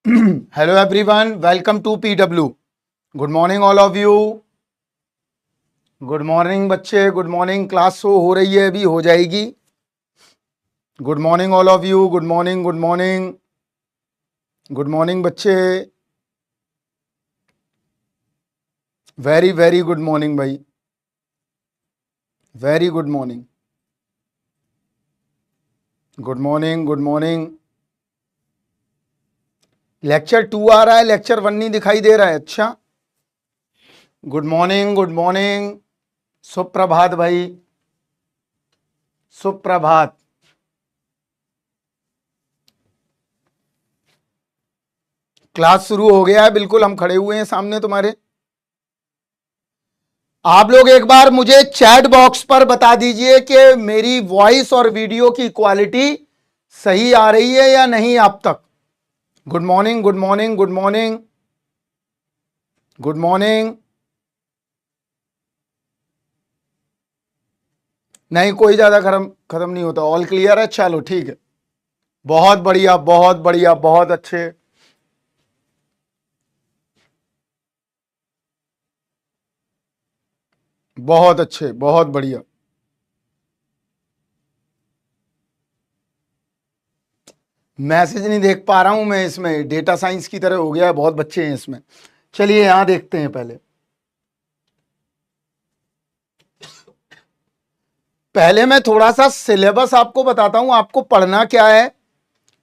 Hello everyone, welcome to PW. Good morning all of you. Good morning बच्चे, good morning. Class हो रही है, अभी हो जाएगी। Good morning all of you, good morning, good morning, good morning बच्चे। Very very good morning भाई, very good morning, good morning, good morning. Lecture 2 आ रहा है, लेक्चर 1 नहीं दिखाई दे रहा है। अच्छा, गुड मॉर्निंग, गुड मॉर्निंग, सुप्रभात भाई, सुप्रभात। क्लास शुरू हो गया है, बिल्कुल हम खड़े हुए हैं सामने तुम्हारे। आप लोग एक बार मुझे चैट बॉक्स पर बता दीजिए कि मेरी वॉइस और वीडियो की क्वालिटी सही आ रही है या नहीं आप तक। Good morning, good morning, good morning, good morning. नहीं, कोई ज्यादा खत्म नहीं होता। ऑल क्लियर है, चलो ठीक है। बहुत बढ़िया, बहुत बढ़िया, बहुत अच्छे। बहुत अच्छे, बहुत बढ़िया। मैसेज नहीं देख पा रहा हूं मैं, इसमें डेटा साइंस की तरह हो गया है, बहुत बच्चे हैं इसमें। चलिए यहां देखते हैं पहले। पहले मैं थोड़ा सा सिलेबस आपको बताता हूं, आपको पढ़ना क्या है,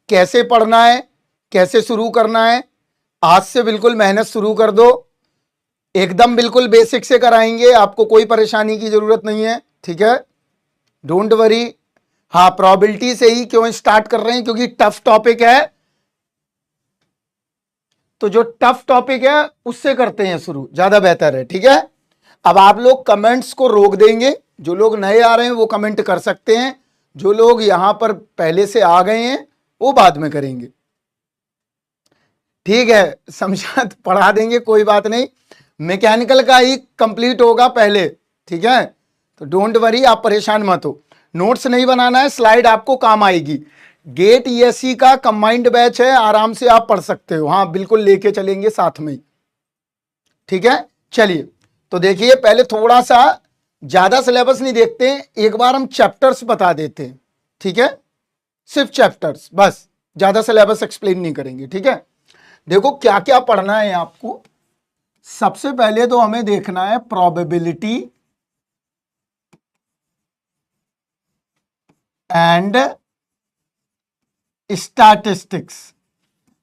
कैसे पढ़ना है, कैसे शुरू करना है। आज से बिल्कुल मेहनत शुरू कर दो, एकदम बिल्कुल बेसिक से कराएंगे, आपको कोई परेशानी की जरूरत नहीं है, ठीक है। Don't worry. हाँ, प्रोबेबिलिटी से ही क्यों स्टार्ट कर रहे हैं, क्योंकि टफ टॉपिक है। तो जो टफ टॉपिक है उससे करते हैं शुरू, ज्यादा बेहतर है, ठीक है। अब आप लोग कमेंट्स को रोक देंगे, जो लोग नए आ रहे हैं वो कमेंट कर सकते हैं, जो लोग यहां पर पहले से आ गए हैं वो बाद में करेंगे, ठीक है। समझा, तो पढ़ा देंगे, कोई बात नहीं। मैकेनिकल का ही कंप्लीट होगा पहले, ठीक है। तो डोंट वरी, आप परेशान मत हो। नोट्स नहीं बनाना है, स्लाइड आपको काम आएगी। गेट ईएससी का कंबाइंड बैच है, आराम से आप पढ़ सकते हो। हाँ बिल्कुल, लेके चलेंगे साथ में, ठीक है। चलिए, तो देखिए पहले थोड़ा सा, ज्यादा सिलेबस नहीं देखते, एक बार हम चैप्टर्स बता देते हैं, ठीक है। सिर्फ चैप्टर्स बस, ज्यादा सिलेबस एक्सप्लेन नहीं करेंगे, ठीक है। देखो क्या क्या पढ़ना है आपको। सबसे पहले तो हमें देखना है प्रोबेबिलिटी एंड स्टैटिस्टिक्स।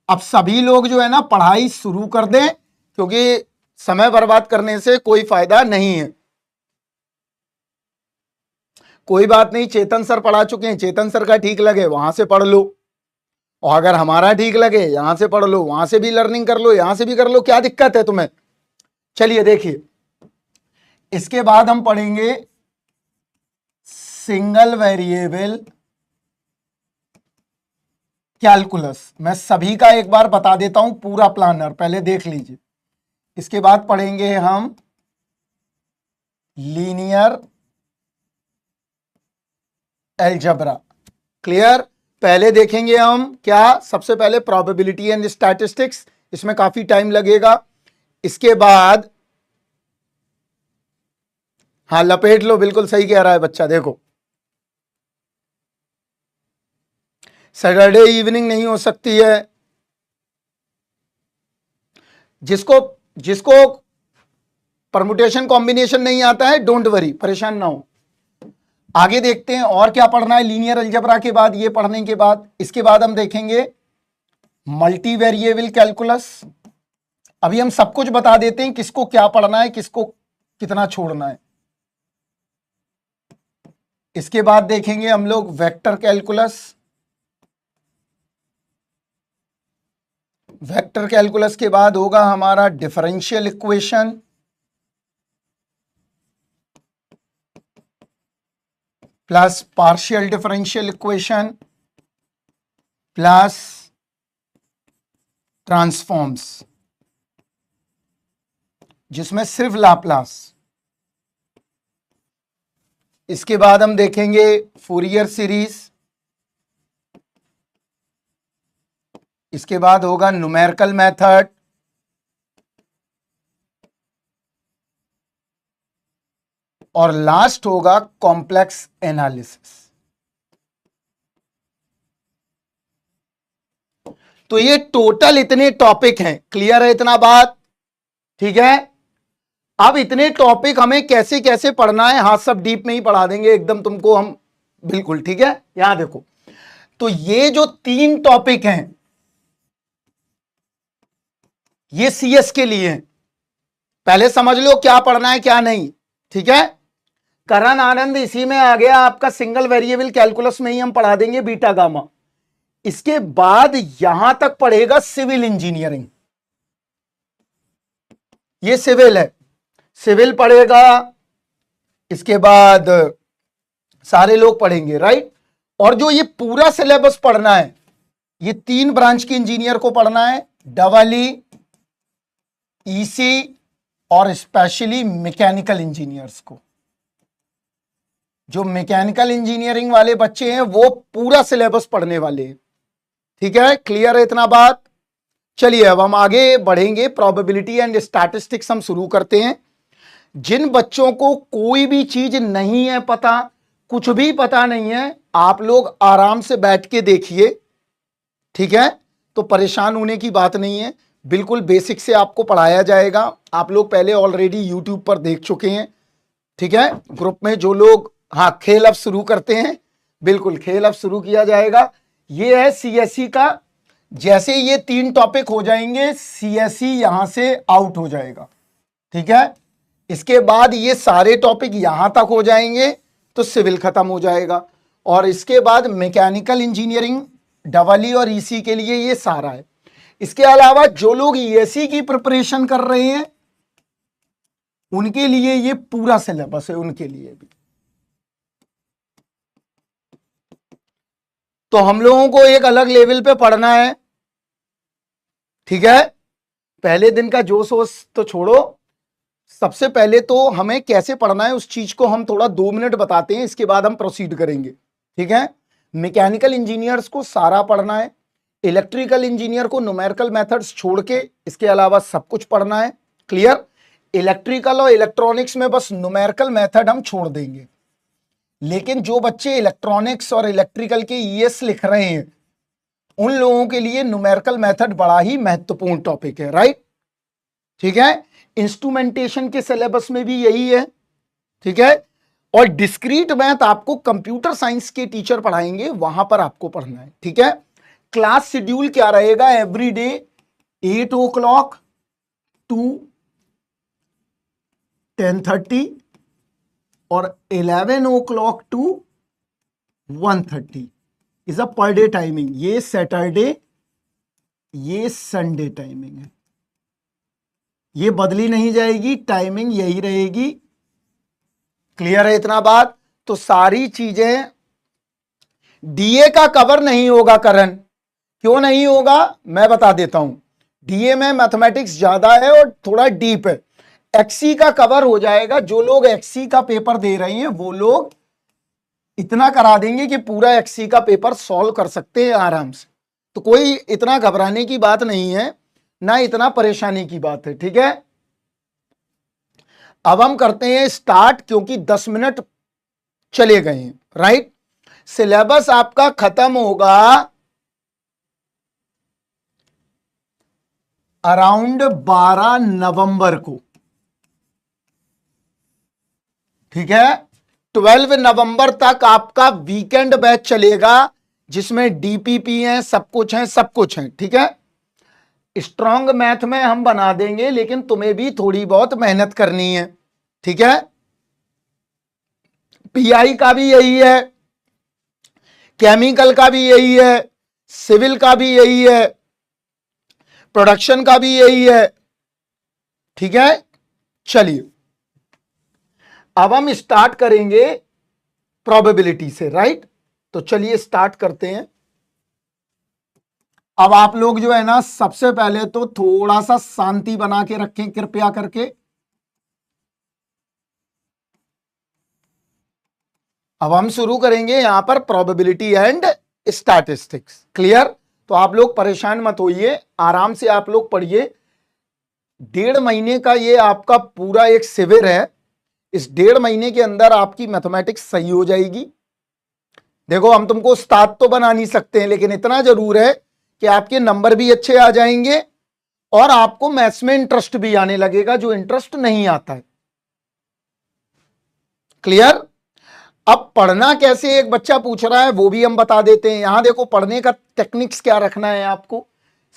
अब सभी लोग जो है ना पढ़ाई शुरू कर दें, क्योंकि समय बर्बाद करने से कोई फायदा नहीं है। कोई बात नहीं, चेतन सर पढ़ा चुके हैं, चेतन सर का ठीक लगे वहां से पढ़ लो, और अगर हमारा ठीक लगे यहां से पढ़ लो, वहां से भी लर्निंग कर लो, यहां से भी कर लो, क्या दिक्कत है तुम्हें। चलिए देखिए, इसके बाद हम पढ़ेंगे सिंगल वेरिएबल कैलकुलस। मैं सभी का एक बार बता देता हूं, पूरा प्लानर पहले देख लीजिए। इसके बाद पढ़ेंगे हम लीनियर एल्जेब्रा। क्लियर। पहले देखेंगे हम क्या, सबसे पहले प्रोबेबिलिटी एंड स्टैटिस्टिक्स, इसमें काफी टाइम लगेगा। इसके बाद, हाँ लपेट लो, बिल्कुल सही कह रहा है बच्चा। देखो, सैटरडे इवनिंग नहीं हो सकती है। जिसको जिसको परमुटेशन कॉम्बिनेशन नहीं आता है, डोंट वरी, परेशान ना हो। आगे देखते हैं और क्या पढ़ना है लीनियर अलजेब्रा के बाद। ये पढ़ने के बाद, इसके बाद हम देखेंगे मल्टी वेरिएबल कैलकुलस। अभी हम सब कुछ बता देते हैं, किसको क्या पढ़ना है, किसको कितना छोड़ना है। इसके बाद देखेंगे हम लोग वेक्टर कैलकुलस। वेक्टर कैलकुलस के बाद होगा हमारा differential equation plus partial differential equation plus transforms, जिसमें सिर्फ लाप्लास। इसके बाद हम देखेंगे फूरियर सीरीज। इसके बाद होगा न्यूमेरिकल मेथड, और लास्ट होगा कॉम्प्लेक्स एनालिसिस। तो ये टोटल इतने टॉपिक हैं। क्लियर है इतना बात? ठीक है। अब इतने टॉपिक हमें कैसे कैसे पढ़ना है, हाँ सब डीप में ही पढ़ा देंगे एकदम तुमको हम, बिल्कुल ठीक है। यहां देखो, तो ये जो 3 टॉपिक हैं ये सीएस के लिए हैं। पहले समझ लो क्या पढ़ना है क्या नहीं, ठीक है। करण आनंद इसी में आ गया आपका, सिंगल वेरिएबल कैलकुलस में ही हम पढ़ा देंगे बीटा गामा। इसके बाद यहां तक पढ़ेगा सिविल इंजीनियरिंग, ये सिविल है, सिविल पढ़ेगा। इसके बाद सारे लोग पढ़ेंगे, राइट। और जो ये पूरा सिलेबस पढ़ना है, ये 3 ब्रांच के इंजीनियर को पढ़ना है, डबल ईसी और स्पेशली मैकेनिकल इंजीनियर्स को। जो मैकेनिकल इंजीनियरिंग वाले बच्चे हैं वो पूरा सिलेबस पढ़ने वाले हैं, ठीक है। क्लियर है इतना बात? चलिए अब हम आगे बढ़ेंगे, प्रोबेबिलिटी एंड स्टैटिस्टिक्स हम शुरू करते हैं। जिन बच्चों को कोई भी चीज नहीं है पता, कुछ भी पता नहीं है, आप लोग आराम से बैठ के देखिए, ठीक है। तो परेशान होने की बात नहीं है, बिल्कुल बेसिक से आपको पढ़ाया जाएगा। आप लोग पहले ऑलरेडी यूट्यूब पर देख चुके हैं, ठीक है। ग्रुप में जो लोग, हाँ खेल अब शुरू करते हैं, बिल्कुल खेल अब शुरू किया जाएगा। ये है सीएसई का, जैसे ये 3 टॉपिक हो जाएंगे सीएसई यहां से आउट हो जाएगा, ठीक है। इसके बाद ये सारे टॉपिक यहां तक हो जाएंगे तो सिविल खत्म हो जाएगा। और इसके बाद मैकेनिकल इंजीनियरिंग डबल ई और ईसी के लिए ये सारा है। इसके अलावा जो लोग ईएसई की प्रिपरेशन कर रहे हैं उनके लिए ये पूरा सिलेबस है, उनके लिए भी। तो हम लोगों को एक अलग लेवल पे पढ़ना है, ठीक है। पहले दिन का जोश वोश तो छोड़ो, सबसे पहले तो हमें कैसे पढ़ना है उस चीज को हम थोड़ा 2 मिनट बताते हैं, इसके बाद हम प्रोसीड करेंगे, ठीक है। मैकेनिकल इंजीनियर्स को सारा पढ़ना है, इलेक्ट्रिकल इंजीनियर को न्यूमेरिकल मेथड्स छोड़ के इसके अलावा सब कुछ पढ़ना है। क्लियर? इलेक्ट्रिकल और इलेक्ट्रॉनिक्स में बस न्यूमेरिकल मेथड हम छोड़ देंगे, लेकिन जो बच्चे इलेक्ट्रॉनिक्स और इलेक्ट्रिकल के ईएस लिख रहे हैं उन लोगों के लिए न्यूमेरिकल मेथड बड़ा ही महत्वपूर्ण टॉपिक है, राइट, ठीक है। इंस्ट्रूमेंटेशन के सिलेबस में भी यही है, ठीक है। और डिस्क्रीट मैथ आपको कंप्यूटर साइंस के टीचर पढ़ाएंगे, वहां पर आपको पढ़ना है, ठीक है। क्लास शेड्यूल क्या रहेगा? एवरी डे 8 o'clock टू 10:30 और 11 o'clock to 1:30 is a per day timing. ये सैटरडे ये संडे टाइमिंग है, ये बदली नहीं जाएगी, टाइमिंग यही रहेगी। क्लियर है इतना बात? तो सारी चीजें, डीए का कवर नहीं होगा करण, क्यों नहीं होगा मैं बता देता हूं। डीए में मैथमेटिक्स ज्यादा है और थोड़ा डीप है, एक्सी का कवर हो जाएगा। जो लोग एक्सी का पेपर दे रहे हैं वो लोग इतना करा देंगे कि पूरा एक्सी का पेपर सॉल्व कर सकते हैं आराम से। तो कोई इतना घबराने की बात नहीं है, ना इतना परेशानी की बात है, ठीक है। अब हम करते हैं स्टार्ट, क्योंकि 10 मिनट चले गए हैं, राइट। सिलेबस आपका खत्म होगा अराउंड 12 नवंबर को, ठीक है। 12 नवंबर तक आपका वीकेंड बैच चलेगा, जिसमें डीपीपी है, सब कुछ है, ठीक है। स्ट्रॉन्ग मैथ में हम बना देंगे, लेकिन तुम्हें भी थोड़ी बहुत मेहनत करनी है, ठीक है। पीआई का भी यही है, केमिकल का भी यही है, सिविल का भी यही है, प्रोडक्शन का भी यही है, ठीक है। चलिए अब हम स्टार्ट करेंगे प्रोबेबिलिटी से, राइट। तो चलिए स्टार्ट करते हैं। अब आप लोग जो है ना, सबसे पहले तो थोड़ा सा शांति बना के रखें कृपया करके। अब हम शुरू करेंगे यहां पर प्रोबेबिलिटी एंड स्टैटिस्टिक्स। क्लियर? तो आप लोग परेशान मत होइए, आराम से आप लोग पढ़िए। 1.5 महीने का ये आपका पूरा एक शिविर है। इस 1.5 महीने के अंदर आपकी मैथमेटिक्स सही हो जाएगी। देखो, हम तुमको उस्ताद तो बना नहीं सकते हैं, लेकिन इतना जरूर है कि आपके नंबर भी अच्छे आ जाएंगे और आपको मैथ्स में इंटरेस्ट भी आने लगेगा, जो इंटरेस्ट नहीं आता है। क्लियर? अब पढ़ना कैसे एक बच्चा पूछ रहा है, वो भी हम बता देते हैं। यहां देखो, पढ़ने का टेक्निक्स क्या रखना है आपको।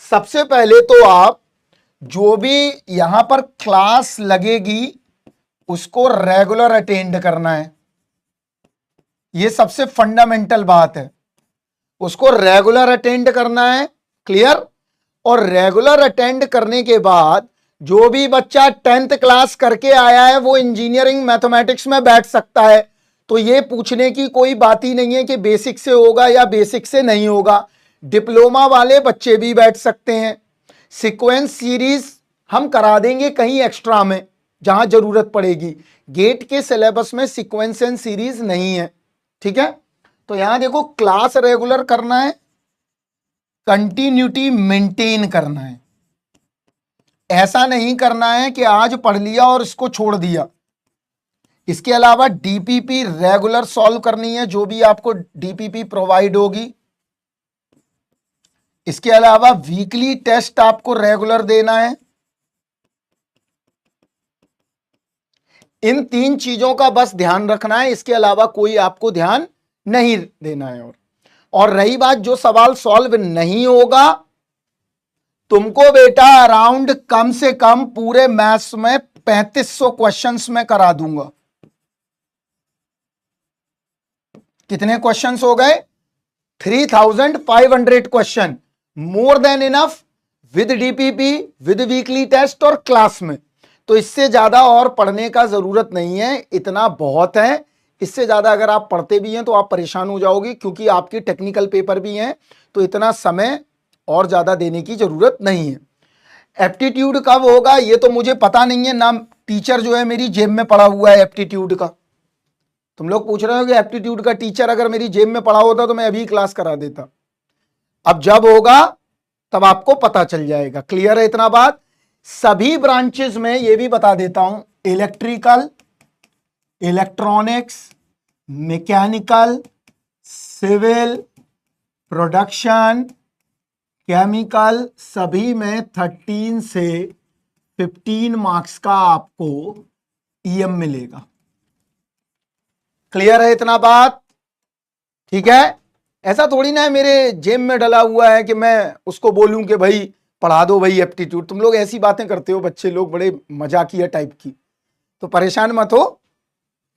सबसे पहले तो आप जो भी यहां पर क्लास लगेगी उसको रेगुलर अटेंड करना है। ये सबसे फंडामेंटल बात है, उसको रेगुलर अटेंड करना है। क्लियर? और रेगुलर अटेंड करने के बाद जो भी बच्चा 10th क्लास करके आया है वो इंजीनियरिंग मैथमेटिक्स में बैठ सकता है। तो ये पूछने की कोई बात ही नहीं है कि बेसिक से होगा या बेसिक से नहीं होगा। डिप्लोमा वाले बच्चे भी बैठ सकते हैं। सीक्वेंस सीरीज हम करा देंगे कहीं एक्स्ट्रा में जहां जरूरत पड़ेगी। गेट के सिलेबस में सीक्वेंस एंड सीरीज नहीं है। ठीक है? तो यहां देखो, क्लास रेगुलर करना है, कंटिन्यूटी मेंटेन करना है। ऐसा नहीं करना है कि आज पढ़ लिया और इसको छोड़ दिया। इसके अलावा डीपीपी रेगुलर सॉल्व करनी है, जो भी आपको डीपीपी प्रोवाइड होगी। इसके अलावा वीकली टेस्ट आपको रेगुलर देना है। इन 3 चीजों का बस ध्यान रखना है, इसके अलावा कोई आपको ध्यान नहीं देना है। और रही बात जो सवाल सॉल्व नहीं होगा, तुमको बेटा अराउंड कम से कम पूरे मैथ्स में 3500 क्वेश्चंस में करा दूंगा। कितने क्वेश्चंस हो गए? 3500 question, more than enough, with DPP, with weekly test और क्लास में। तो इससे ज्यादा और पढ़ने का जरूरत नहीं है, इतना बहुत है। इससे ज्यादा अगर आप पढ़ते भी हैं तो आप परेशान हो जाओगे, क्योंकि आपके टेक्निकल पेपर भी हैं। तो इतना समय और ज्यादा देने की जरूरत नहीं है। एप्टीट्यूड कब होगा ये तो मुझे पता नहीं है ना। टीचर जो है मेरी जेब में पड़ा हुआ है एप्टीट्यूड का। तुम लोग पूछ रहे हो कि एप्टीट्यूड का टीचर अगर मेरी जेब में पड़ा होता तो मैं अभी क्लास करा देता। अब जब होगा तब आपको पता चल जाएगा। क्लियर है इतना बात? सभी ब्रांचेस में ये भी बता देता हूं, electrical, electronics, mechanical, civil, production, chemical, सभी में 13 से 15 मार्क्स का आपको ईएम मिलेगा। क्लियर है इतना बात? ठीक है? ऐसा थोड़ी ना है मेरे जेब में डला हुआ है कि मैं उसको बोलूं कि भाई पढ़ा दो भाई एप्टीट्यूड। तुम लोग ऐसी बातें करते हो, बच्चे लोग बड़े मजाकिया टाइप की। तो परेशान मत हो।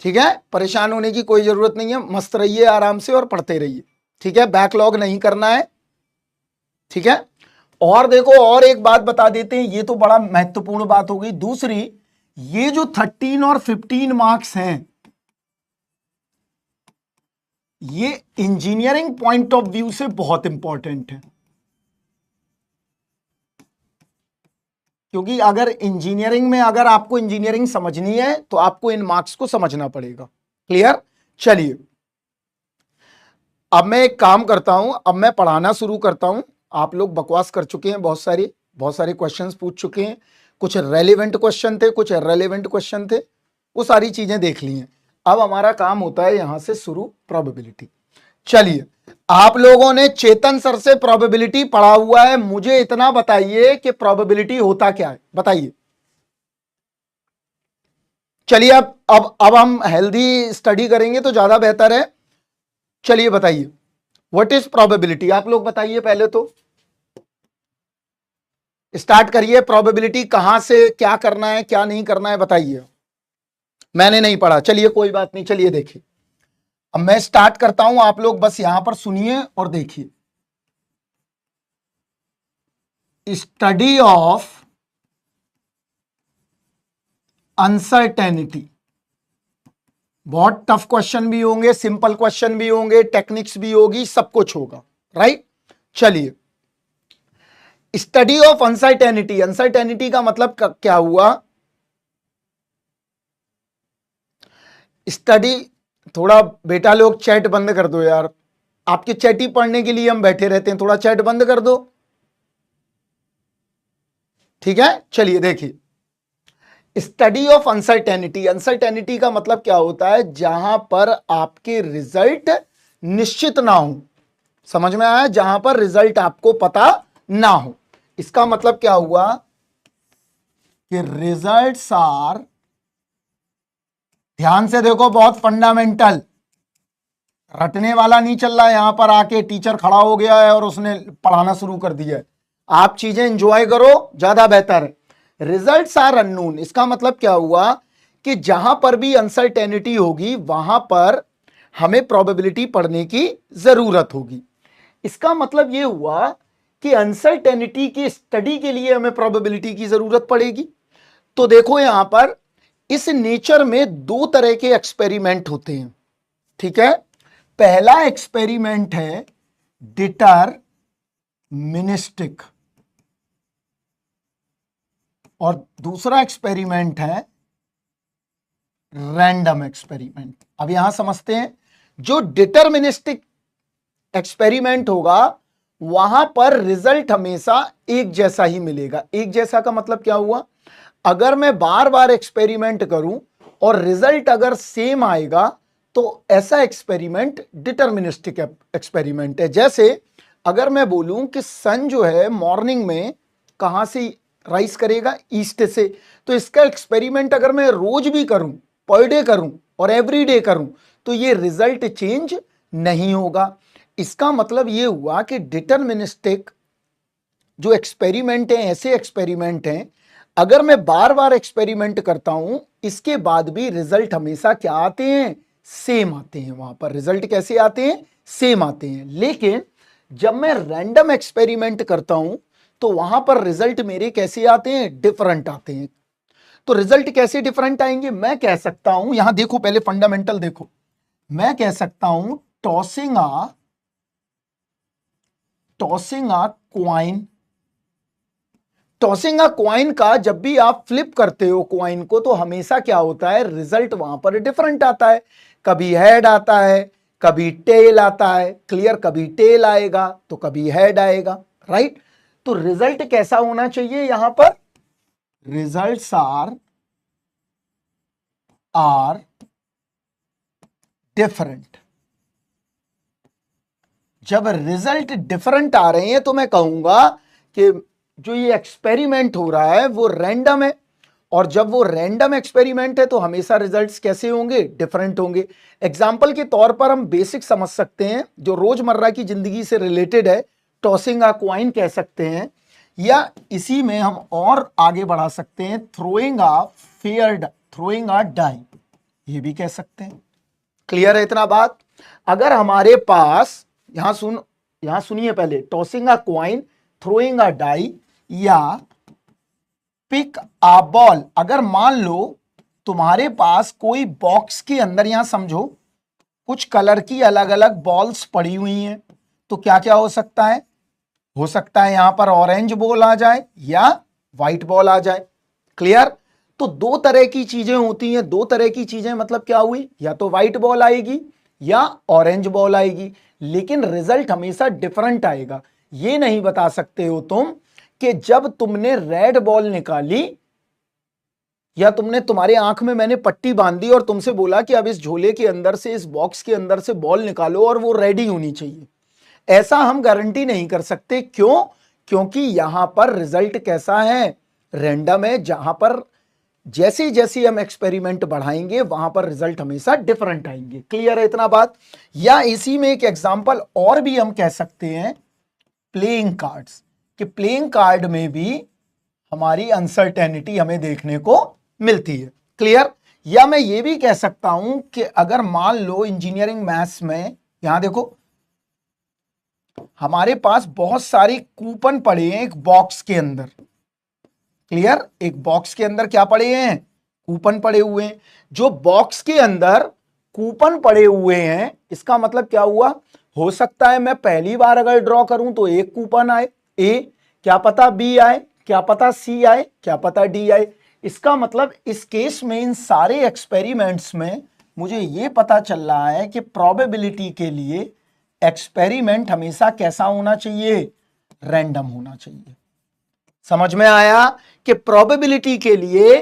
ठीक है? परेशान होने की कोई जरूरत नहीं है। मस्त रहिए आराम से और पढ़ते रहिए। ठीक है? बैकलॉग नहीं करना है। ठीक है? और देखो, और एक बात बता देते हैं, ये तो बड़ा महत्वपूर्ण बात हो गई। दूसरी, ये जो 13 और 15 मार्क्स हैं, ये इंजीनियरिंग पॉइंट ऑफ व्यू से बहुत इंपॉर्टेंट है। क्योंकि अगर इंजीनियरिंग में अगर आपको इंजीनियरिंग समझनी है तो आपको इन मार्क्स को समझना पड़ेगा। क्लियर? चलिए, अब मैं एक काम करता हूं, अब मैं पढ़ाना शुरू करता हूं। आप लोग बकवास कर चुके हैं, बहुत सारे क्वेश्चंस पूछ चुके हैं। कुछ रेलेवेंट क्वेश्चन थे, कुछ इररेलेवेंट क्वेश्चन थे, वो सारी चीजें देख ली हैं। अब हमारा काम होता है यहां से शुरू, प्रोबेबिलिटी। चलिए, आप लोगों ने चेतन सर से प्रोबेबिलिटी पढ़ा हुआ है। मुझे इतना बताइए कि प्रोबेबिलिटी होता क्या है, बताइए। चलिए, अब हम हेल्दी स्टडी करेंगे तो ज्यादा बेहतर है। चलिए बताइए, व्हाट इज प्रोबेबिलिटी? आप लोग बताइए पहले तो। स्टार्ट करिए। प्रोबेबिलिटी कहां से, क्या करना है क्या नहीं करना है, बताइए। मैंने नहीं पढ़ा, चलिए कोई बात नहीं। चलिए देखिए, अब मैं स्टार्ट करता हूं, आप लोग बस यहां पर सुनिए और देखिए। Study of uncertainty. बहुत टफ क्वेश्चन भी होंगे, सिंपल क्वेश्चन भी होंगे, टेक्निक्स भी होगी, सब कुछ होगा। राइट? चलिए, स्टडी ऑफ अनसर्टेनिटी। अनसर्टेनिटी का मतलब क्या हुआ? स्टडी, थोड़ा बेटा लोग चैट बंद कर दो यार। आपके चैट ही पढ़ने के लिए हम बैठे रहते हैं, थोड़ा चैट बंद कर दो। ठीक है, चलिए देखिए, स्टडी ऑफ अनसर्टेनिटी। अनसर्टेनिटी का मतलब क्या होता है? जहां पर आपके रिजल्ट निश्चित ना हो। समझ में आया? जहां पर रिजल्ट आपको पता ना हो। इसका मतलब क्या हुआ कि रिजल्ट्स आर, ध्यान से देखो, बहुत फंडामेंटल, रटने वाला नहीं चल रहा है। यहां पर आके टीचर खड़ा हो गया है और उसने पढ़ाना शुरू कर दिया है। आप चीजें एंजॉय करो, ज्यादा बेहतर है। रिजल्ट्स आर अननोन, इसका मतलब क्या हुआ कि जहां पर भी अनसर्टेनिटी होगी वहां पर हमें प्रोबेबिलिटी पढ़ने की जरूरत होगी। इसका मतलब यह हुआ कि अनसर्टेनिटी की स्टडी के लिए हमें प्रोबेबिलिटी की जरूरत पड़ेगी। तो देखो यहां पर इस नेचर में दो तरह के एक्सपेरिमेंट होते हैं। ठीक है, पहला एक्सपेरिमेंट है डिटरमिनिस्टिक और दूसरा एक्सपेरिमेंट है रैंडम एक्सपेरिमेंट। अब यहां समझते हैं, जो डिटरमिनिस्टिक एक्सपेरिमेंट होगा वहां पर रिजल्ट हमेशा एक जैसा ही मिलेगा। एक जैसा का मतलब क्या हुआ? अगर मैं बार बार एक्सपेरिमेंट करूं और रिजल्ट अगर सेम आएगा तो ऐसा एक्सपेरिमेंट डिटरमिनिस्टिक एक्सपेरिमेंट है। जैसे अगर मैं बोलूं कि सन जो है मॉर्निंग में कहां से राइज करेगा? ईस्ट से। तो इसका एक्सपेरिमेंट अगर मैं रोज भी करूं, पर डे करूं और एवरी डे करूं, तो ये रिजल्ट चेंज नहीं होगा। इसका मतलब ये हुआ कि डिटरमिनिस्टिक जो एक्सपेरिमेंट है, ऐसे एक्सपेरिमेंट हैं, अगर मैं बार बार एक्सपेरिमेंट करता हूं इसके बाद भी रिजल्ट हमेशा क्या आते हैं? सेम आते हैं। वहां पर रिजल्ट कैसे आते हैं? सेम आते हैं। लेकिन जब मैं रैंडम एक्सपेरिमेंट करता हूं तो वहां पर रिजल्ट मेरे कैसे आते हैं? डिफरेंट आते हैं। तो रिजल्ट कैसे डिफरेंट आएंगे? मैं कह सकता हूं, यहां देखो, पहले फंडामेंटल देखो, मैं कह सकता हूं tossing uh coin. Tossing a coin का जब भी आप फ्लिप करते हो क्वाइन को, तो हमेशा क्या होता है? रिजल्ट वहां पर डिफरेंट आता है। कभी हेड आता है, कभी टेल आता है। क्लियर? कभी टेल आएगा तो कभी हेड आएगा। राइट? तो रिजल्ट कैसा होना चाहिए यहां पर? Results are different. जब रिजल्ट डिफरेंट आ रहे हैं तो मैं कहूंगा कि जो ये एक्सपेरिमेंट हो रहा है वो रैंडम है। और जब वो रैंडम एक्सपेरिमेंट है तो हमेशा रिजल्ट्स कैसे होंगे? डिफरेंट होंगे। एग्जाम्पल के तौर पर हम बेसिक समझ सकते हैं, जो रोजमर्रा की जिंदगी से रिलेटेड है। टॉसिंग अ क्वाइन कह सकते हैं, या इसी में हम और आगे बढ़ा सकते हैं, थ्रोइंग अ डाई, ये भी कह सकते हैं। क्लियर है इतना बात? अगर हमारे पास, यहां सुनिए पहले, tossing a coin, throwing a die या पिक अ बॉल। अगर मान लो तुम्हारे पास कोई बॉक्स के अंदर, यहां समझो, कुछ कलर की अलग अलग बॉल्स पड़ी हुई हैं, तो क्या क्या हो सकता है? हो सकता है यहां पर ऑरेंज बॉल आ जाए या व्हाइट बॉल आ जाए। क्लियर? तो दो तरह की चीजें होती हैं। दो तरह की चीजें मतलब क्या हुई? या तो व्हाइट बॉल आएगी या ऑरेंज बॉल आएगी, लेकिन रिजल्ट हमेशा डिफरेंट आएगा। ये नहीं बता सकते हो तुम कि जब तुमने रेड बॉल निकाली या तुम्हारे आंख में मैंने पट्टी बांध दी और तुमसे बोला कि अब इस झोले के अंदर से, इस बॉक्स के अंदर से बॉल निकालो और वो रेडी होनी चाहिए। ऐसा हम गारंटी नहीं कर सकते। क्यों? क्योंकि यहां पर रिजल्ट कैसा है? रैंडम है। जहां पर जैसे जैसे हम एक्सपेरिमेंट बढ़ाएंगे वहां पर रिजल्ट हमेशा डिफरेंट आएंगे। क्लियर है इतना बात? या इसी में एक एग्जांपल और भी हम कह सकते हैं, प्लेइंग कार्ड्स, कि प्लेइंग कार्ड में भी हमारी अनसर्टेनिटी हमें देखने को मिलती है। क्लियर? या मैं ये भी कह सकता हूं कि अगर मान लो इंजीनियरिंग मैथ्स में, यहां देखो, हमारे पास बहुत सारे कूपन पड़े हैं एक बॉक्स के अंदर। क्लियर? एक बॉक्स के अंदर क्या पड़े हैं? कूपन पड़े हुए हैं। जो बॉक्स के अंदर कूपन पड़े हुए हैं, इसका मतलब क्या हुआ? हो सकता है मैं पहली बार अगर ड्रॉ करूं तो एक कूपन आए ए, क्या पता बी आए, क्या पता सी आए, क्या पता डी आए। इसका मतलब इस केस में, इन सारे एक्सपेरिमेंट्स में मुझे यह पता चल रहा है कि प्रोबेबिलिटी के लिए एक्सपेरिमेंट हमेशा कैसा होना चाहिए, रैंडम होना चाहिए। समझ में आया कि प्रोबेबिलिटी के लिए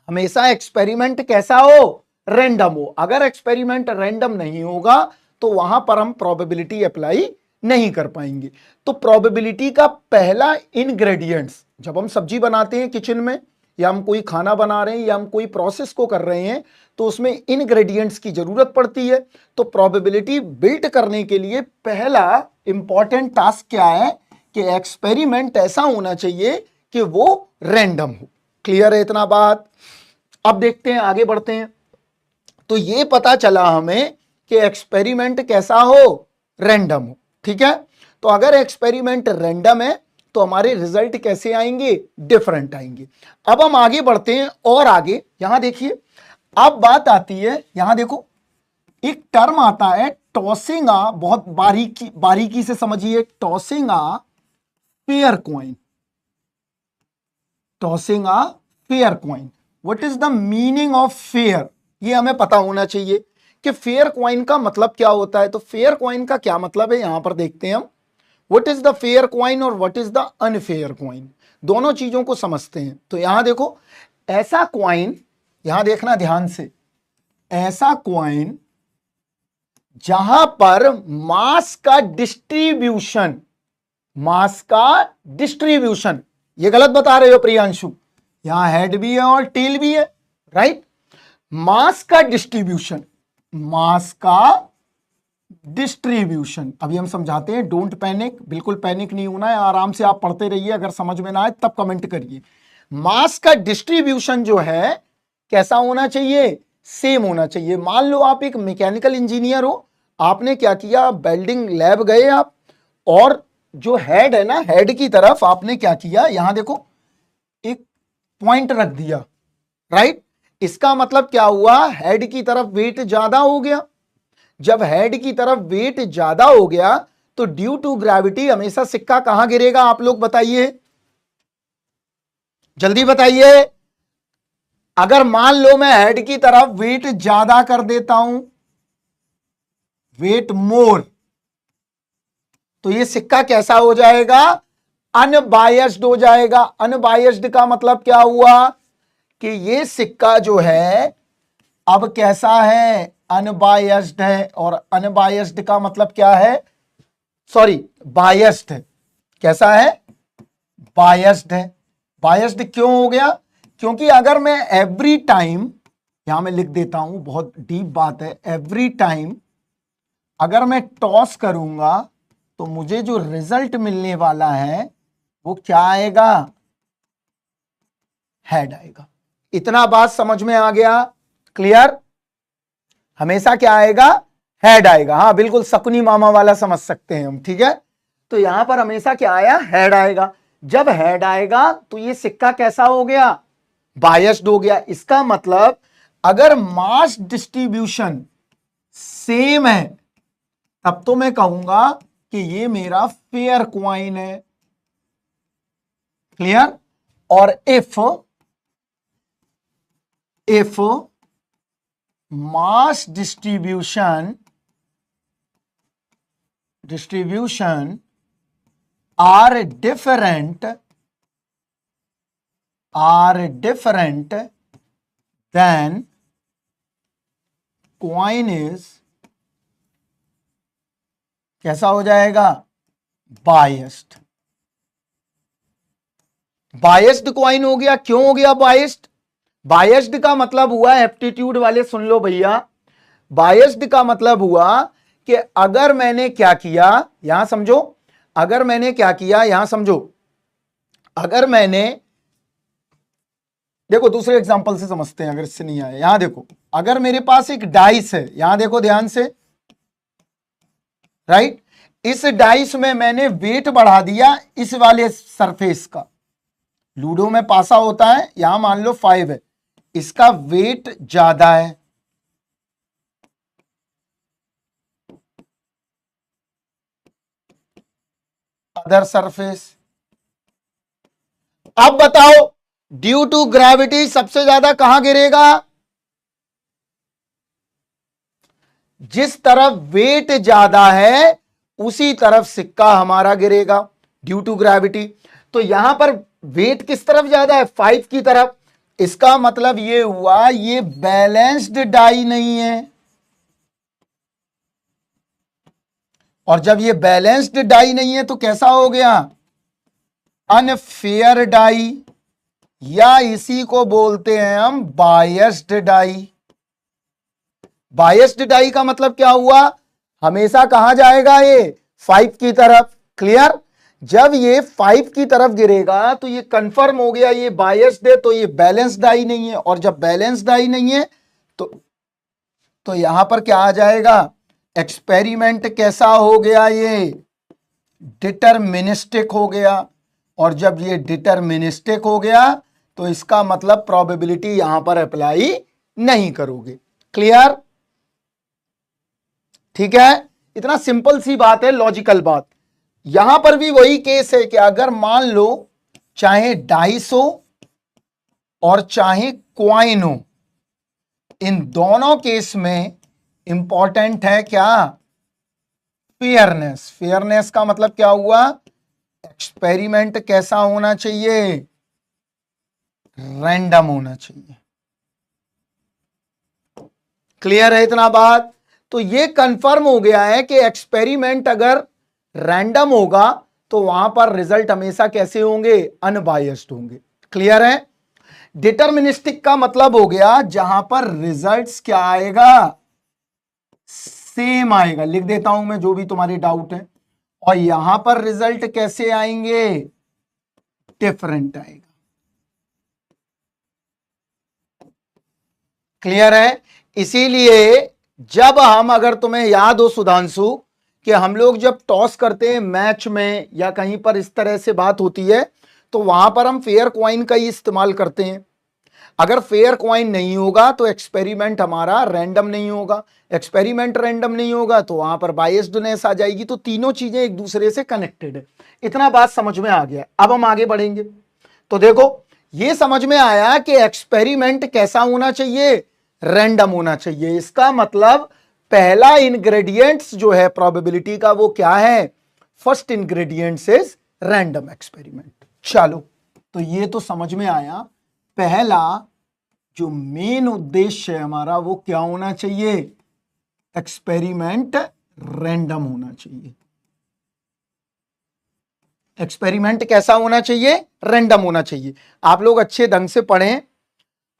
हमेशा एक्सपेरिमेंट कैसा हो, रैंडम हो। अगर एक्सपेरिमेंट रैंडम नहीं होगा तो वहां पर हम प्रोबेबिलिटी अप्लाई नहीं कर पाएंगे। तो प्रोबेबिलिटी का पहला इंग्रेडिएंट्स, जब हम सब्जी बनाते हैं किचन में, या हम कोई खाना बना रहे हैं, या हम कोई प्रोसेस को कर रहे हैं, तो उसमें इंग्रेडिएंट्स की जरूरत पड़ती है। तो प्रोबेबिलिटी बिल्ड करने के लिए पहला इंपॉर्टेंट टास्क क्या है कि एक्सपेरिमेंट ऐसा होना चाहिए कि वो रैंडम हो। क्लियर है इतना बात? अब देखते हैं, आगे बढ़ते हैं। तो ये पता चला हमें कि एक्सपेरिमेंट कैसा हो, रैंडम हो। ठीक है, तो अगर एक्सपेरिमेंट रैंडम है तो हमारे रिजल्ट कैसे आएंगे, डिफरेंट आएंगे। अब हम आगे बढ़ते हैं और आगे यहां देखिए, अब बात आती है, यहां देखो एक टर्म आता है टॉसिंग आ, बहुत बारीकी से समझिए, tossing a fair coin. Tossing a fair coin, what is the meaning of fair, ये हमें पता होना चाहिए कि फेयर कॉइन का मतलब क्या होता है। तो फेयर कॉइन का क्या मतलब है, यहां पर देखते हैं हम। What is the fair coin और what is the unfair coin, दोनों चीजों को समझते हैं। तो यहां देखो, ऐसा कॉइन, यहां देखना ध्यान से, ऐसा कॉइन जहां पर मास का डिस्ट्रीब्यूशन, मास का डिस्ट्रीब्यूशन, ये गलत बता रहे हो प्रियांशु, यहां हेड भी है और टेल भी है, राइट। मास का डिस्ट्रीब्यूशन, मास का डिस्ट्रीब्यूशन, अभी हम समझाते हैं, डोंट पैनिक, बिल्कुल पैनिक नहीं होना है, आराम से आप पढ़ते रहिए, अगर समझ में ना आए तब कमेंट करिए। मास का डिस्ट्रीब्यूशन जो है कैसा होना चाहिए, सेम होना चाहिए। मान लो आप एक मैकेनिकल इंजीनियर हो, आपने क्या किया, वेल्डिंग लैब गए आप, और जो हेड है ना, हेड की तरफ आपने क्या किया, यहां देखो एक पॉइंट रख दिया, राइट। इसका मतलब क्या हुआ, हेड की तरफ वेट ज्यादा हो गया। जब हेड की तरफ वेट ज्यादा हो गया तो ड्यू टू ग्रेविटी हमेशा सिक्का कहां गिरेगा, आप लोग बताइए, जल्दी बताइए। अगर मान लो मैं हेड की तरफ वेट ज्यादा कर देता हूं, वेट मोर, तो ये सिक्का कैसा हो जाएगा, अनबायस्ड हो जाएगा। अनबायस्ड का मतलब क्या हुआ कि ये सिक्का जो है अब कैसा है, अनबायस्ड है। और अनबायस्ड का मतलब क्या है, सॉरी बायस्ड है। कैसा है, बायस्ड है। बायस्ड क्यों हो गया, क्योंकि अगर मैं एवरी टाइम, यहां मैं लिख देता हूं, बहुत डीप बात है, एवरी टाइम अगर मैं टॉस करूंगा तो मुझे जो रिजल्ट मिलने वाला है वो क्या आएगा, हेड आएगा। इतना बात समझ में आ गया, क्लियर। हमेशा क्या आएगा, हेड आएगा। हाँ बिल्कुल, शकुनी मामा वाला समझ सकते हैं हम, ठीक है। तो यहां पर हमेशा क्या आया, हेड आएगा। जब हेड आएगा तो ये सिक्का कैसा हो गया, बायस्ड हो गया। इसका मतलब अगर मास डिस्ट्रीब्यूशन सेम है तब तो मैं कहूंगा कि ये मेरा फेयर कॉइन है, क्लियर। और if mass distribution are different, then coin is कैसा हो जाएगा, बायस्ड। बायस्ड कॉइन हो गया। क्यों हो गया बायस्ड, बायस्ड का मतलब हुआ, एप्टीट्यूड वाले सुन लो भैया, बायस्ड का मतलब हुआ कि अगर मैंने क्या किया, यहां समझो, अगर मैंने क्या किया, यहां समझो, अगर मैंने, देखो दूसरे एग्जांपल से समझते हैं अगर इससे नहीं आया। यहां देखो, अगर मेरे पास एक डाइस है, यहां देखो ध्यान से, राइट। इस डाइस में मैंने वेट बढ़ा दिया इस वाले सरफेस का, लूडो में पासा होता है, यहां मान लो 5 है, इसका वेट ज्यादा है, अदर सरफेस। अब बताओ ड्यू टू ग्रेविटी सबसे ज्यादा कहां गिरेगा, जिस तरफ वेट ज्यादा है उसी तरफ सिक्का हमारा गिरेगा ड्यू टू ग्रेविटी। तो यहां पर वेट किस तरफ ज्यादा है, 5 की तरफ। इसका मतलब ये हुआ ये बैलेंस्ड डाई नहीं है, और जब ये बैलेंस्ड डाई नहीं है तो कैसा हो गया, अनफेयर डाई, या इसी को बोलते हैं हम बायस्ड डाई। बायस्ड डाई का मतलब क्या हुआ, हमेशा कहां जाएगा ये 5 की तरफ। क्लियर। जब ये 5 की तरफ गिरेगा तो ये कंफर्म हो गया ये बायस्ड है, तो ये बैलेंस डाई नहीं है, और जब बैलेंस डाई नहीं है तो यहां पर क्या आ जाएगा, एक्सपेरिमेंट कैसा हो गया, ये डिटरमिनिस्टिक हो गया। और जब ये डिटरमिनिस्टिक हो गया तो इसका मतलब प्रोबेबिलिटी यहां पर अप्लाई नहीं करोगे। क्लियर। ठीक है, इतना सिंपल सी बात है, लॉजिकल बात। यहां पर भी वही केस है कि अगर मान लो चाहे डाइस हो और चाहे क्वाइन हो, इन दोनों केस में इंपॉर्टेंट है क्या, फेयरनेस। फेयरनेस का मतलब क्या हुआ, एक्सपेरिमेंट कैसा होना चाहिए, रैंडम होना चाहिए। क्लियर है इतना बात। तो ये कंफर्म हो गया है कि एक्सपेरिमेंट अगर रैंडम होगा तो वहां पर रिजल्ट हमेशा कैसे होंगे, अनबायस्ड होंगे। क्लियर है। डिटरमिनिस्टिक का मतलब हो गया जहां पर रिजल्ट्स क्या आएगा, सेम आएगा। लिख देता हूं मैं जो भी तुम्हारे डाउट है। और यहां पर रिजल्ट कैसे आएंगे, डिफरेंट आएगा। क्लियर है। इसीलिए जब हम, अगर तुम्हें याद हो सुधांशु, कि हम लोग जब टॉस करते हैं मैच में या कहीं पर इस तरह से बात होती है तो वहां पर हम फेयर क्वाइन का ही इस्तेमाल करते हैं। अगर फेयर क्वाइन नहीं होगा तो एक्सपेरिमेंट हमारा रैंडम नहीं होगा, एक्सपेरिमेंट रैंडम नहीं होगा तो वहां पर बायस्डनेस आ जाएगी। तो तीनों चीजें एक दूसरे से कनेक्टेड है। इतना बात समझ में आ गया। अब हम आगे बढ़ेंगे। तो देखो ये समझ में आया कि एक्सपेरिमेंट कैसा होना चाहिए, रैंडम होना चाहिए। इसका मतलब पहला इंग्रेडिएंट्स जो है प्रोबेबिलिटी का वो क्या है, first ingredients is random experiment. चलो तो ये तो समझ में आया। पहला जो मेन उद्देश्य है हमारा वो क्या होना चाहिए, एक्सपेरिमेंट रैंडम होना चाहिए। एक्सपेरिमेंट कैसा होना चाहिए, रैंडम होना चाहिए। आप लोग अच्छे ढंग से पढ़ें,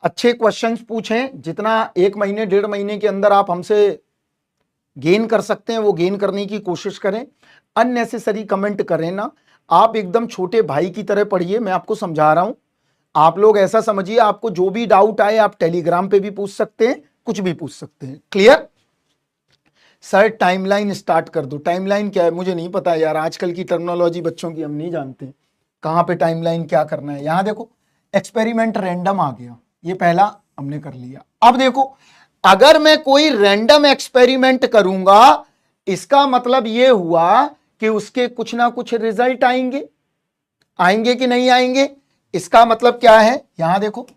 अच्छे क्वेश्चंस पूछें। जितना 1 महीने 1.5 महीने के अंदर आप हमसे गेन कर सकते हैं वो गेन करने की कोशिश करें। अननेसेसरी कमेंट करें ना। आप एकदम छोटे भाई की तरह पढ़िए। मैं आपको समझा रहा हूं। आप लोग ऐसा समझिए, आपको जो भी डाउट आए आप टेलीग्राम पे भी पूछ सकते हैं, कुछ भी पूछ सकते हैं। क्लियर। सर टाइमलाइन स्टार्ट कर दो। टाइमलाइन क्या है मुझे नहीं पता यार, आजकल की टर्मिनोलॉजी बच्चों की हम नहीं जानते। कहां पे टाइमलाइन क्या करना है। यहां देखो एक्सपेरिमेंट रैंडम आ गया, ये पहला हमने कर लिया। अब देखो अगर मैं कोई रैंडम एक्सपेरिमेंट करूंगा इसका मतलब यह हुआ कि उसके कुछ ना कुछ रिजल्ट आएंगे। आएंगे कि नहीं आएंगे, इसका मतलब क्या है, यहां देखो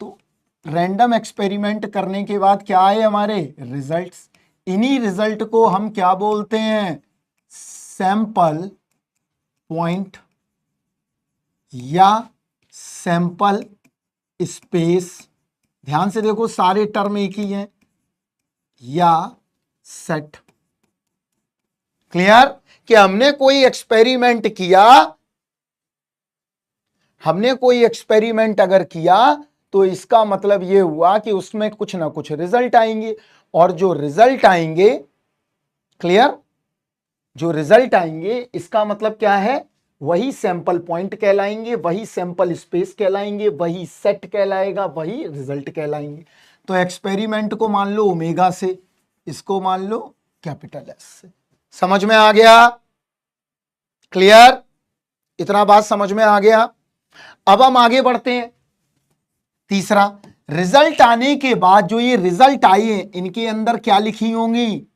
तो रैंडम एक्सपेरिमेंट करने के बाद क्या आए हमारे रिजल्ट्स। इन्हीं रिजल्ट को हम क्या बोलते हैं, सैंपल पॉइंट या सैंपल स्पेस। ध्यान से देखो सारे टर्म एक ही हैं, या सेट। क्लियर। कि हमने कोई एक्सपेरिमेंट किया, हमने कोई एक्सपेरिमेंट अगर किया तो इसका मतलब यह हुआ कि उसमें कुछ ना कुछ रिजल्ट आएंगे, और जो रिजल्ट आएंगे, क्लियर, जो रिजल्ट आएंगे इसका मतलब क्या है, वही सैंपल पॉइंट कहलाएंगे, वही सैंपल स्पेस कहलाएंगे, वही सेट कहलाएगा, वही रिजल्ट कहलाएंगे। तो एक्सपेरिमेंट को मान लो ओमेगा से, इसको मान लो कैपिटल एस से। समझ में आ गया। क्लियर। इतना बात समझ में आ गया। अब हम आगे बढ़ते हैं। तीसरा, रिजल्ट आने के बाद जो ये रिजल्ट आए हैं इनके अंदर क्या लिखी होंगी,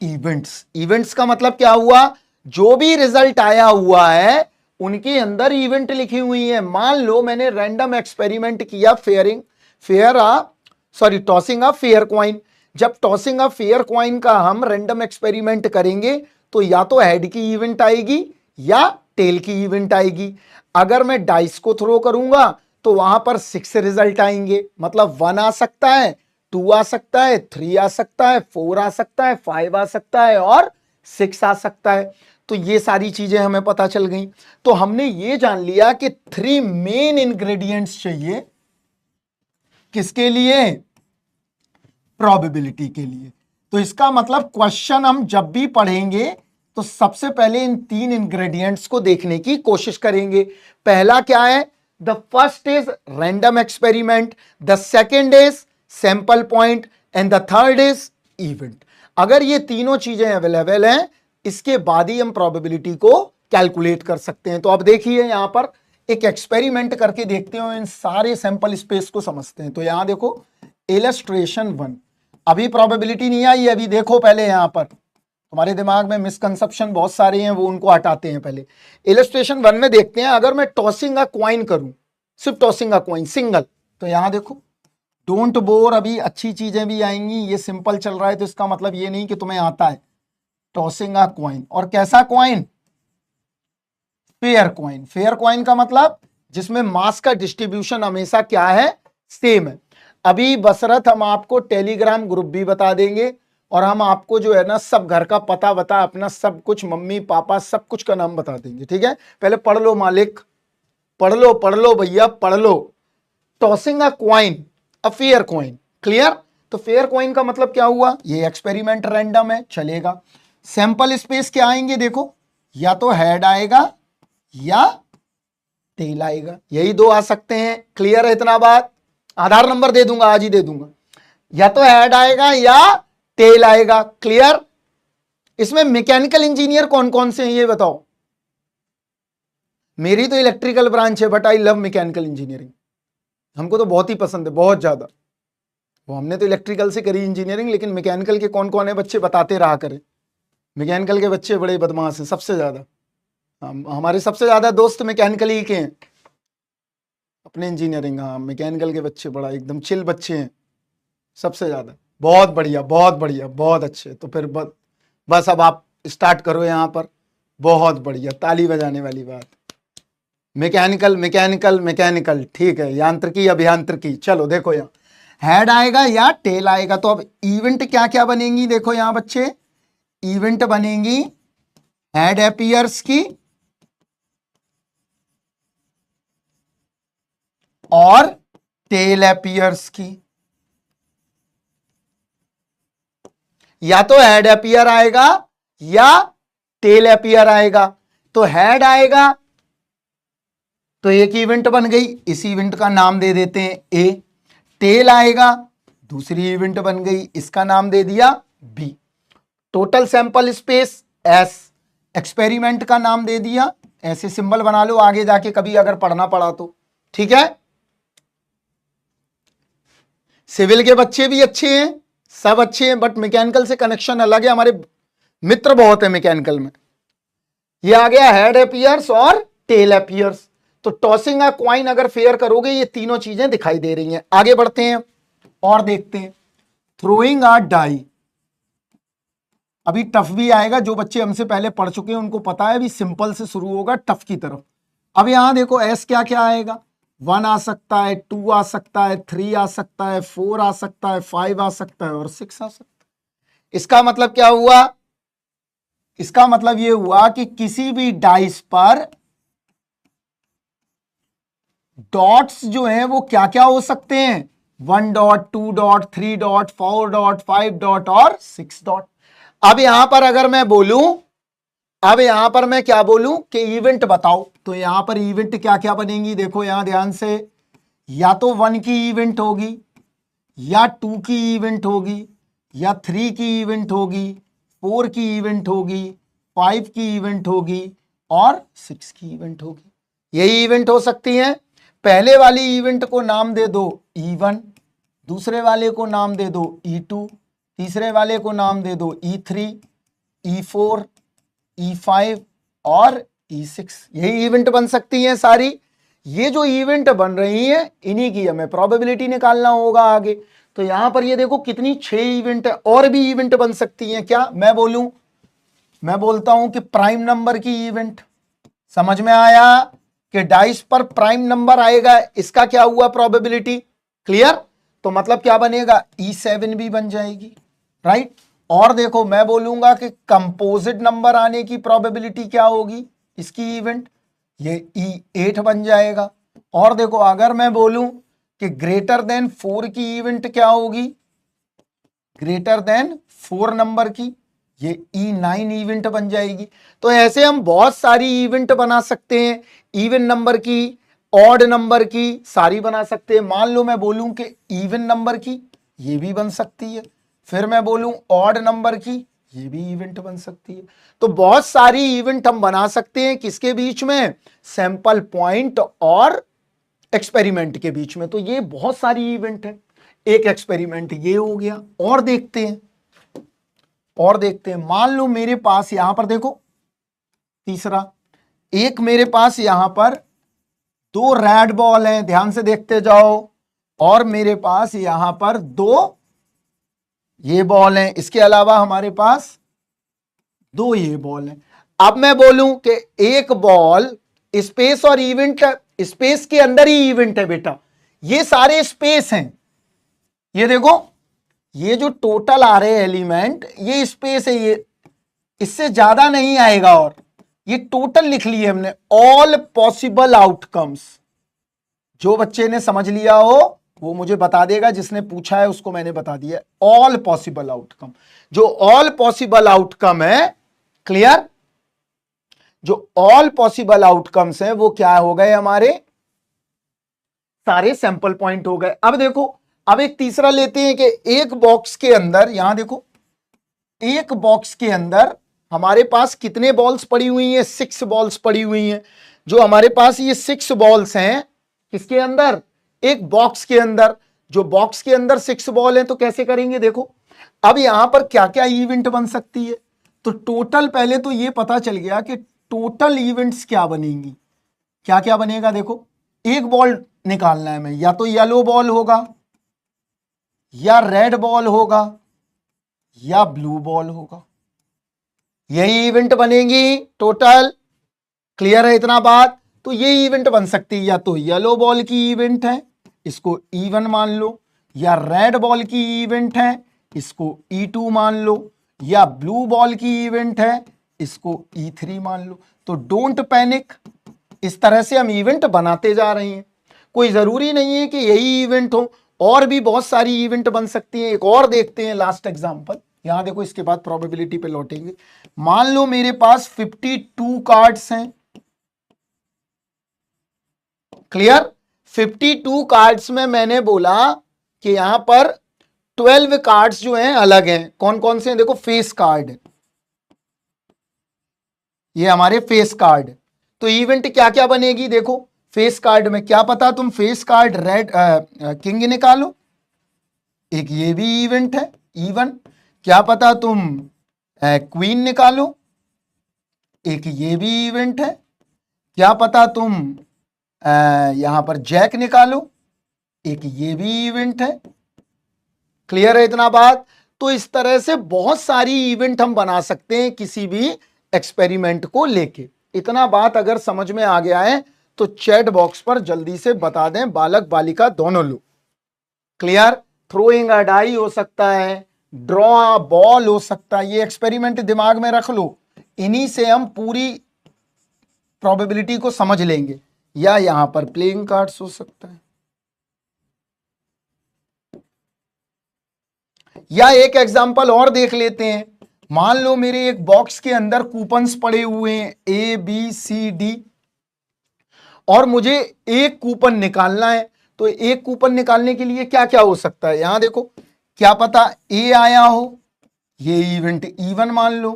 इवेंट्स। इवेंट्स का मतलब क्या हुआ, जो भी रिजल्ट आया हुआ है उनके अंदर इवेंट लिखी हुई है। मान लो मैंने रैंडम एक्सपेरिमेंट किया, fair sorry tossing a fair coin. जब टॉसिंग अ फेयर क्वाइन का हम रैंडम एक्सपेरिमेंट करेंगे तो या तो हेड की इवेंट आएगी या टेल की इवेंट आएगी। अगर मैं डाइस को थ्रो करूंगा तो वहां पर 6 रिजल्ट आएंगे, मतलब 1 आ सकता है, 2 आ सकता है, 3 आ सकता है, 4 आ सकता है, 5 आ सकता है और 6 आ सकता है। तो ये सारी चीजें हमें पता चल गई। तो हमने ये जान लिया कि 3 मेन इंग्रेडिएंट्स चाहिए किसके लिए, प्रोबेबिलिटी के लिए। तो इसका मतलब क्वेश्चन हम जब भी पढ़ेंगे तो सबसे पहले इन 3 इंग्रेडिएंट्स को देखने की कोशिश करेंगे। पहला क्या है, the first is random experiment, the second is sample point and the third is event. अगर ये तीनों चीजें अवेलेबल हैं इसके बाद ही हम प्रोबेबिलिटी को कैलकुलेट कर सकते हैं। तो अब देखिए यहां पर एक एक्सपेरिमेंट करके देखते हो, इन सारे सैंपल स्पेस को समझते हैं। तो यहां देखो इलस्ट्रेशन 1, अभी प्रोबेबिलिटी नहीं आई, अभी देखो पहले यहां पर तुम्हारे दिमाग में मिसकंसेप्शन बहुत सारे हैं, वो उनको हटाते हैं पहले। इलस्ट्रेशन 1 में देखते हैं, अगर मैं टॉसिंग अ क्वाइन करूं, सिर्फ टॉसिंग अ क्वाइन सिंगल, तो यहां देखो डोंट बोर, अभी अच्छी चीजें भी आएंगी। ये सिंपल चल रहा है तो इसका मतलब ये नहीं कि तुम्हें आता है। टॉसिंग अ क्वाइन, और कैसा coin, fair coin. Fair coin का मतलब जिसमें मास का डिस्ट्रीब्यूशन हमेशा क्या है, सेम है। अभी बसरत हम आपको टेलीग्राम ग्रुप भी बता देंगे और हम आपको जो है ना सब घर का पता बता, अपना सब कुछ, मम्मी पापा सब कुछ का नाम बता देंगे, ठीक है। पहले पढ़ लो मालिक, पढ़ लो भैया पढ़ लो। Tossing a coin, a fair coin, clear. तो फेयर क्वाइन का मतलब क्या हुआ, ये एक्सपेरिमेंट रैंडम है, चलेगा। सैंपल स्पेस क्या आएंगे देखो, या तो हेड आएगा या टेल आएगा, यही 2 आ सकते हैं। क्लियर है इतना बात, आधार नंबर दे दूंगा, आज ही दे दूंगा। या तो हेड आएगा या टेल आएगा, क्लियर। इसमें मैकेनिकल इंजीनियर कौन कौन से हैं ये बताओ। मेरी तो इलेक्ट्रिकल ब्रांच है but I love mechanical engineering, हमको तो बहुत ही पसंद है, बहुत ज्यादा। वो हमने तो इलेक्ट्रिकल से करी इंजीनियरिंग, लेकिन मैकेनिकल के कौन कौन है बच्चे बताते रहा करें। मैकेनिकल के बच्चे बड़े बदमाश हैं सबसे ज्यादा, हमारे सबसे ज्यादा दोस्त मैकेनिकल ही के हैं अपने इंजीनियरिंग। हाँ मैकेनिकल के बच्चे बड़ा एकदम चिल बच्चे हैं सबसे ज्यादा। बहुत बढ़िया बहुत बढ़िया बहुत अच्छे। तो फिर बस अब आप स्टार्ट करो यहाँ पर, बहुत बढ़िया, ताली बजाने वाली बात। मैकेनिकल मैकेनिकल मैकेनिकल, ठीक है, यांत्रिकी अभियांत्रिकी। चलो देखो यहाँ हेड आएगा या टेल आएगा। तो अब इवेंट क्या क्या बनेंगी देखो यहाँ बच्चे, इवेंट बनेंगी हेड अपीयर्स की और टेल अपीयर्स की। या तो हेड अपीयर आएगा या टेल अपीयर आएगा। तो हेड आएगा तो एक इवेंट बन गई, इस इवेंट का नाम दे देते हैं ए। टेल आएगा, दूसरी इवेंट बन गई, इसका नाम दे दिया B. Total sample space S, experiment का नाम दे दिया, ऐसे सिंबल बना लो आगे जाके कभी अगर पढ़ना पड़ा तो, ठीक है। सिविल के बच्चे भी अच्छे हैं, सब अच्छे हैं, बट मैकेनिकल से कनेक्शन अलग है, हमारे मित्र बहुत है मैकेनिकल में। ये आ गया हेड अपीयर्स और टेल अपीयर्स। तो टॉसिंग अ क्वाइन अगर फेयर करोगे ये तीनों चीजें दिखाई दे रही हैं। आगे बढ़ते हैं और देखते हैं थ्रोइंग अ डाई। अभी टफ भी आएगा, जो बच्चे हमसे पहले पढ़ चुके हैं उनको पता है, अभी सिंपल से शुरू होगा टफ की तरफ। अब यहां देखो एस क्या क्या आएगा, 1 आ सकता है, 2 आ सकता है, 3 आ सकता है, 4 आ सकता है, 5 आ सकता है और 6 आ सकता है। इसका मतलब क्या हुआ, इसका मतलब यह हुआ कि किसी भी डाइस पर डॉट्स जो हैं वो क्या क्या हो सकते हैं, 1 dot, 2 dot, 3 dot, 4 dot, 5 dot और 6 डॉट। अब यहां पर अगर मैं बोलूं, अब यहां पर मैं क्या बोलूं कि इवेंट बताओ, तो यहां पर इवेंट क्या क्या बनेंगी देखो यहां ध्यान से। या तो 1 की इवेंट होगी, या 2 की इवेंट होगी, या 3 की इवेंट होगी, 4 की इवेंट होगी, 5 की इवेंट होगी और 6 की इवेंट होगी। यही इवेंट हो सकती है। पहले वाली इवेंट को नाम दे दो E1, दूसरे वाले को नाम दे दो E2, तीसरे वाले को नाम दे दो E3, E4, E5 और E6। यही इवेंट बन सकती हैं सारी। ये जो इवेंट बन रही हैं इन्हीं की हमें प्रोबेबिलिटी निकालना होगा आगे। तो यहां पर ये देखो कितनी 6 इवेंट है, और भी इवेंट बन सकती हैं। क्या मैं बोलूं, मैं बोलता हूं कि प्राइम नंबर की इवेंट, समझ में आया कि डाइस पर प्राइम नंबर आएगा, इसका क्या हुआ प्रोबेबिलिटी, क्लियर। तो मतलब क्या बनेगा, E7 भी बन जाएगी, राइट। और देखो मैं बोलूंगा कि कंपोजिट नंबर आने की प्रोबेबिलिटी क्या होगी इसकी इवेंट, ये E8 बन जाएगा। और देखो अगर मैं बोलूं कि ग्रेटर देन 4 की इवेंट क्या होगी, ग्रेटर देन 4 नंबर की, ये E9 इवेंट बन जाएगी। तो ऐसे हम बहुत सारी इवेंट बना सकते हैं, इवन नंबर की, ऑड नंबर की, सारी बना सकते हैं। मान लो मैं बोलूं कि इवन नंबर की, ये भी बन सकती है। फिर मैं बोलूं ऑड नंबर की, ये भी इवेंट बन सकती है। तो बहुत सारी इवेंट हम बना सकते हैं किसके बीच में, सैंपल पॉइंट और एक्सपेरिमेंट के बीच में। तो ये बहुत सारी इवेंट है। एक एक्सपेरिमेंट ये हो गया, और देखते हैं, और देखते हैं। मान लो मेरे पास यहां पर देखो तीसरा, एक मेरे पास यहां पर 2 रेड बॉल हैं, ध्यान से देखते जाओ, और मेरे पास यहां पर 2 ये बॉल हैं, इसके अलावा हमारे पास 2 ये बॉल हैं। अब मैं बोलूं कि एक बॉल स्पेस और इवेंट, स्पेस के अंदर ही इवेंट है बेटा, ये सारे स्पेस हैं। ये देखो ये जो टोटल आ रहे एलिमेंट, ये स्पेस है, ये इससे ज्यादा नहीं आएगा। और ये टोटल लिख लिए हमने, ऑल पॉसिबल आउटकम्स। जो बच्चे ने समझ लिया हो वो मुझे बता देगा, जिसने पूछा है उसको मैंने बता दिया, ऑल पॉसिबल आउटकम। जो ऑल पॉसिबल आउटकम है, क्लियर, जो ऑल पॉसिबल आउटकम्स है वो क्या हो गए, हमारे सारे सैंपल पॉइंट हो गए। अब देखो, अब एक तीसरा लेते हैं कि एक बॉक्स के अंदर, यहां देखो एक बॉक्स के अंदर हमारे पास कितने बॉल्स पड़ी हुई हैं, 6 बॉल्स पड़ी हुई हैं। जो हमारे पास ये 6 बॉल्स हैं किसके अंदर, एक बॉक्स के अंदर। जो बॉक्स के अंदर 6 बॉल हैं, तो कैसे करेंगे, देखो अब यहां पर क्या क्या इवेंट बन सकती है। तो टोटल, पहले तो ये पता चल गया कि टोटल इवेंट्स क्या बनेंगी, क्या क्या बनेगा। देखो एक बॉल निकालना है, मैं या तो येलो बॉल होगा, या रेड बॉल होगा, या ब्लू बॉल होगा, यही इवेंट बनेगी टोटल, क्लियर है इतना बात। तो ये इवेंट बन सकती है, या तो येलो बॉल की इवेंट है, इसको E1 मान लो, या रेड बॉल की इवेंट है, इसको E2 मान लो, या ब्लू बॉल की इवेंट है, इसको E3 मान लो। तो डोंट पैनिक, इस तरह से हम इवेंट बनाते जा रहे हैं। कोई जरूरी नहीं है कि यही इवेंट हो, और भी बहुत सारी इवेंट बन सकती हैं। एक और देखते हैं लास्ट एग्जांपल, यहां देखो, इसके बाद प्रोबेबिलिटी पे लौटेंगे। मान लो मेरे पास 52 कार्ड्स हैं, क्लियर। 52 कार्ड्स में मैंने बोला कि यहां पर 12 कार्ड्स जो हैं अलग हैं। कौन कौन से हैं, देखो फेस कार्ड, ये हमारे फेस कार्ड। तो इवेंट क्या क्या बनेगी, देखो फेस कार्ड में क्या पता तुम फेस कार्ड रेड किंग निकालो, एक ये भी इवेंट है E1। क्या पता तुम क्वीन निकालो, एक ये भी इवेंट है। क्या पता तुम यहां पर जैक निकालो, एक ये भी इवेंट है। क्लियर है इतना बात। तो इस तरह से बहुत सारी इवेंट हम बना सकते हैं किसी भी एक्सपेरिमेंट को लेके। इतना बात अगर समझ में आ गया है तो चैट बॉक्स पर जल्दी से बता दें, बालक बालिका दोनों लोग। क्लियर, थ्रोइंग अ डाई हो सकता है, ड्रॉ अ बॉल हो सकता है, ये एक्सपेरिमेंट दिमाग में रख लो, इन्हीं से हम पूरी प्रोबेबिलिटी को समझ लेंगे। या यहां पर प्लेइंग कार्ड्स हो सकता है, या एक एग्जांपल और देख लेते हैं। मान लो मेरे एक बॉक्स के अंदर कूपन्स पड़े हुए हैं ABCD, और मुझे एक कूपन निकालना है। तो एक कूपन निकालने के लिए क्या क्या हो सकता है, यहां देखो, क्या पता A आया हो, ये इवेंट E1 मान लो।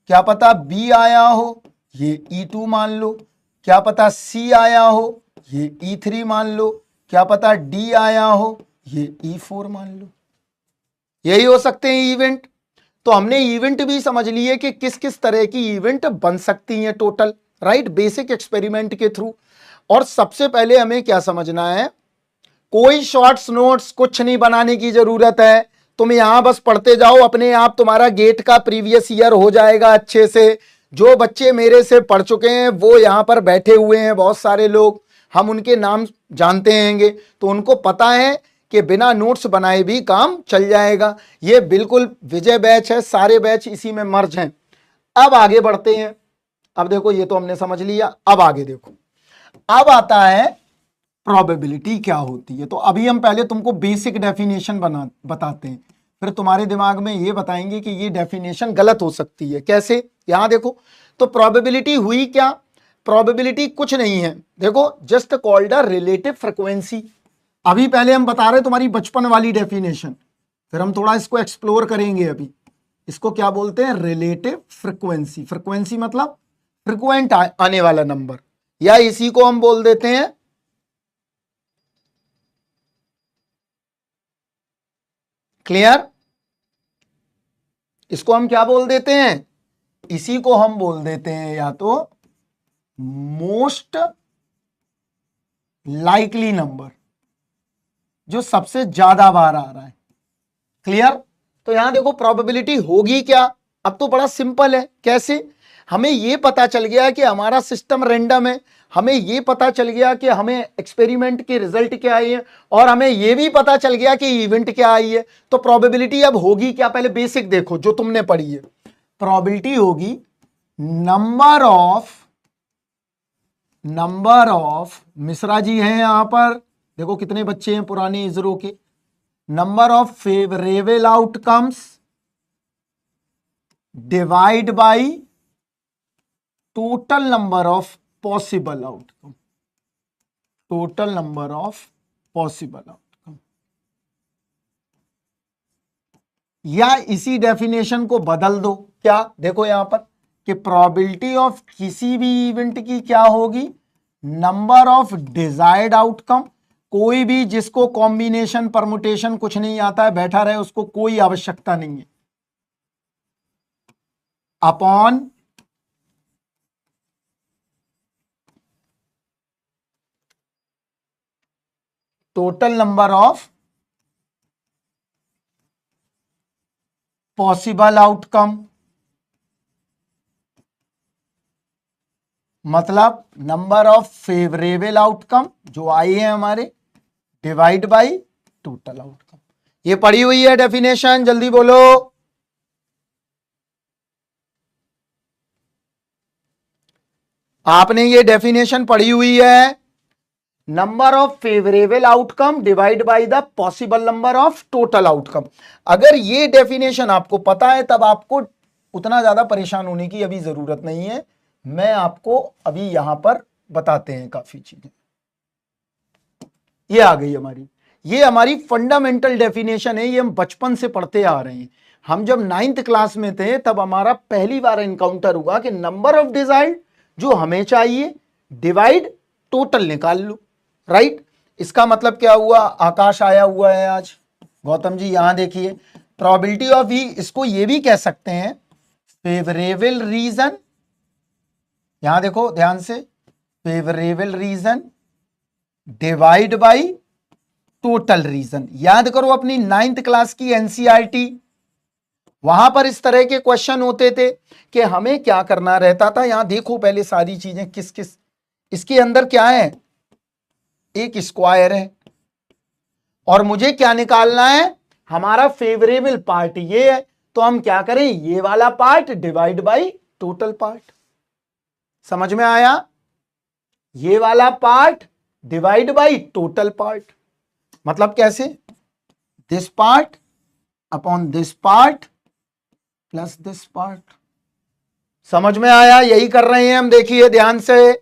क्या पता B आया हो, ये E2 मान लो। क्या पता C आया हो, ये E3 मान लो। क्या पता D आया हो, ये E4 मान लो। यही हो सकते हैं इवेंट। तो हमने इवेंट भी समझ लिए कि किस किस तरह की इवेंट बन सकती हैं टोटल, राइट, बेसिक एक्सपेरिमेंट के थ्रू। और सबसे पहले हमें क्या समझना है, कोई शॉर्ट्स नोट्स कुछ नहीं बनाने की जरूरत है, तुम यहां बस पढ़ते जाओ, अपने आप तुम्हारा गेट का प्रीवियस ईयर हो जाएगा अच्छे से। जो बच्चे मेरे से पढ़ चुके हैं वो यहां पर बैठे हुए हैं बहुत सारे लोग, हम उनके नाम जानते हैंगे, तो उनको पता है कि बिना नोट्स बनाए भी काम चल जाएगा। ये बिल्कुल विजय बैच है, सारे बैच इसी में मर्ज हैं। अब आगे बढ़ते हैं। अब देखो ये तो हमने समझ लिया, अब आगे देखो, अब आता है प्रोबेबिलिटी क्या होती है। तो अभी हम पहले तुमको बेसिक डेफिनेशन बताते हैं, फिर तुम्हारे दिमाग में ये बताएंगे कि ये डेफिनेशन गलत हो सकती है कैसे। यहां देखो, तो प्रोबेबिलिटी हुई क्या, प्रोबेबिलिटी कुछ नहीं है, देखो just called a relative frequency. अभी पहले हम बता रहे तुम्हारी बचपन वाली डेफिनेशन, फिर हम थोड़ा इसको एक्सप्लोर करेंगे। अभी इसको क्या बोलते हैं, रिलेटिव फ्रीक्वेंसी। फ्रीक्वेंसी मतलब फ्रीक्वेंट आने वाला नंबर, या इसी को हम बोल देते हैं क्लियर, इसको हम क्या बोल देते हैं, इसी को हम बोल देते हैं या तो मोस्ट लाइकली नंबर, जो सबसे ज्यादा बार आ रहा है। क्लियर। तो यहां देखो प्रोबेबिलिटी होगी क्या, अब तो बड़ा सिंपल है। कैसे, हमें यह पता चल गया कि हमारा सिस्टम रैंडम है, हमें यह पता चल गया कि हमें एक्सपेरिमेंट के रिजल्ट क्या आई है, और हमें यह भी पता चल गया कि इवेंट क्या आई है। तो प्रोबेबिलिटी अब होगी क्या, पहले बेसिक देखो जो तुमने पढ़ी है। प्रोबेबिलिटी होगी नंबर ऑफ मिश्रा जी हैं यहां पर, देखो कितने बच्चे हैं पुराने इसरो के, number of favourable outcomes divide by total number of possible outcome, total number of possible outcome. या इसी डेफिनेशन को बदल दो, क्या, देखो यहां पर कि प्रोबेबिलिटी ऑफ किसी भी इवेंट की क्या होगी, नंबर ऑफ डिजायर्ड आउटकम। कोई भी जिसको कॉम्बिनेशन परमुटेशन कुछ नहीं आता है बैठा रहे, उसको कोई आवश्यकता नहीं है, upon total number of possible outcome. मतलब नंबर ऑफ फेवरेबल आउटकम जो आए हैं हमारे, डिवाइड बाय टोटल आउटकम। ये पढ़ी हुई है डेफिनेशन, जल्दी बोलो। आपने ये डेफिनेशन पढ़ी हुई है, number of favourable outcome divide by the possible number of total outcome. अगर ये डेफिनेशन आपको पता है तब आपको उतना ज्यादा परेशान होने की अभी जरूरत नहीं है, मैं आपको अभी यहां पर बताते हैं काफी चीजें। ये आ गई हमारी, ये हमारी फंडामेंटल डेफिनेशन है, ये हम बचपन से पढ़ते आ रहे हैं। हम जब 9th क्लास में थे तब हमारा पहली बार एनकाउंटर हुआ कि नंबर ऑफ डिजायर्ड जो हमें चाहिए डिवाइड टोटल निकाल लो, राइट। इसका मतलब क्या हुआ, आकाश आया हुआ है आज, गौतम जी यहां देखिए, प्रोबेबिलिटी ऑफ ई, इसको ये भी कह सकते हैं फेवरेबल रीजन, यहां देखो ध्यान से, favourable region divide by total region. याद करो अपनी 9th क्लास की एनसीईआरटी, वहां पर इस तरह के क्वेश्चन होते थे कि हमें क्या करना रहता था। यहां देखो पहले सारी चीजें किस किस, इसके अंदर क्या है, एक स्क्वायर है और मुझे क्या निकालना है, हमारा फेवरेबल पार्ट ये है, तो हम क्या करें, ये वाला part divide by total part. समझ में आया, ये वाला part divide by total part. मतलब कैसे, this part upon this part plus this part. समझ में आया, यही कर रहे हैं हम, देखिए ध्यान से।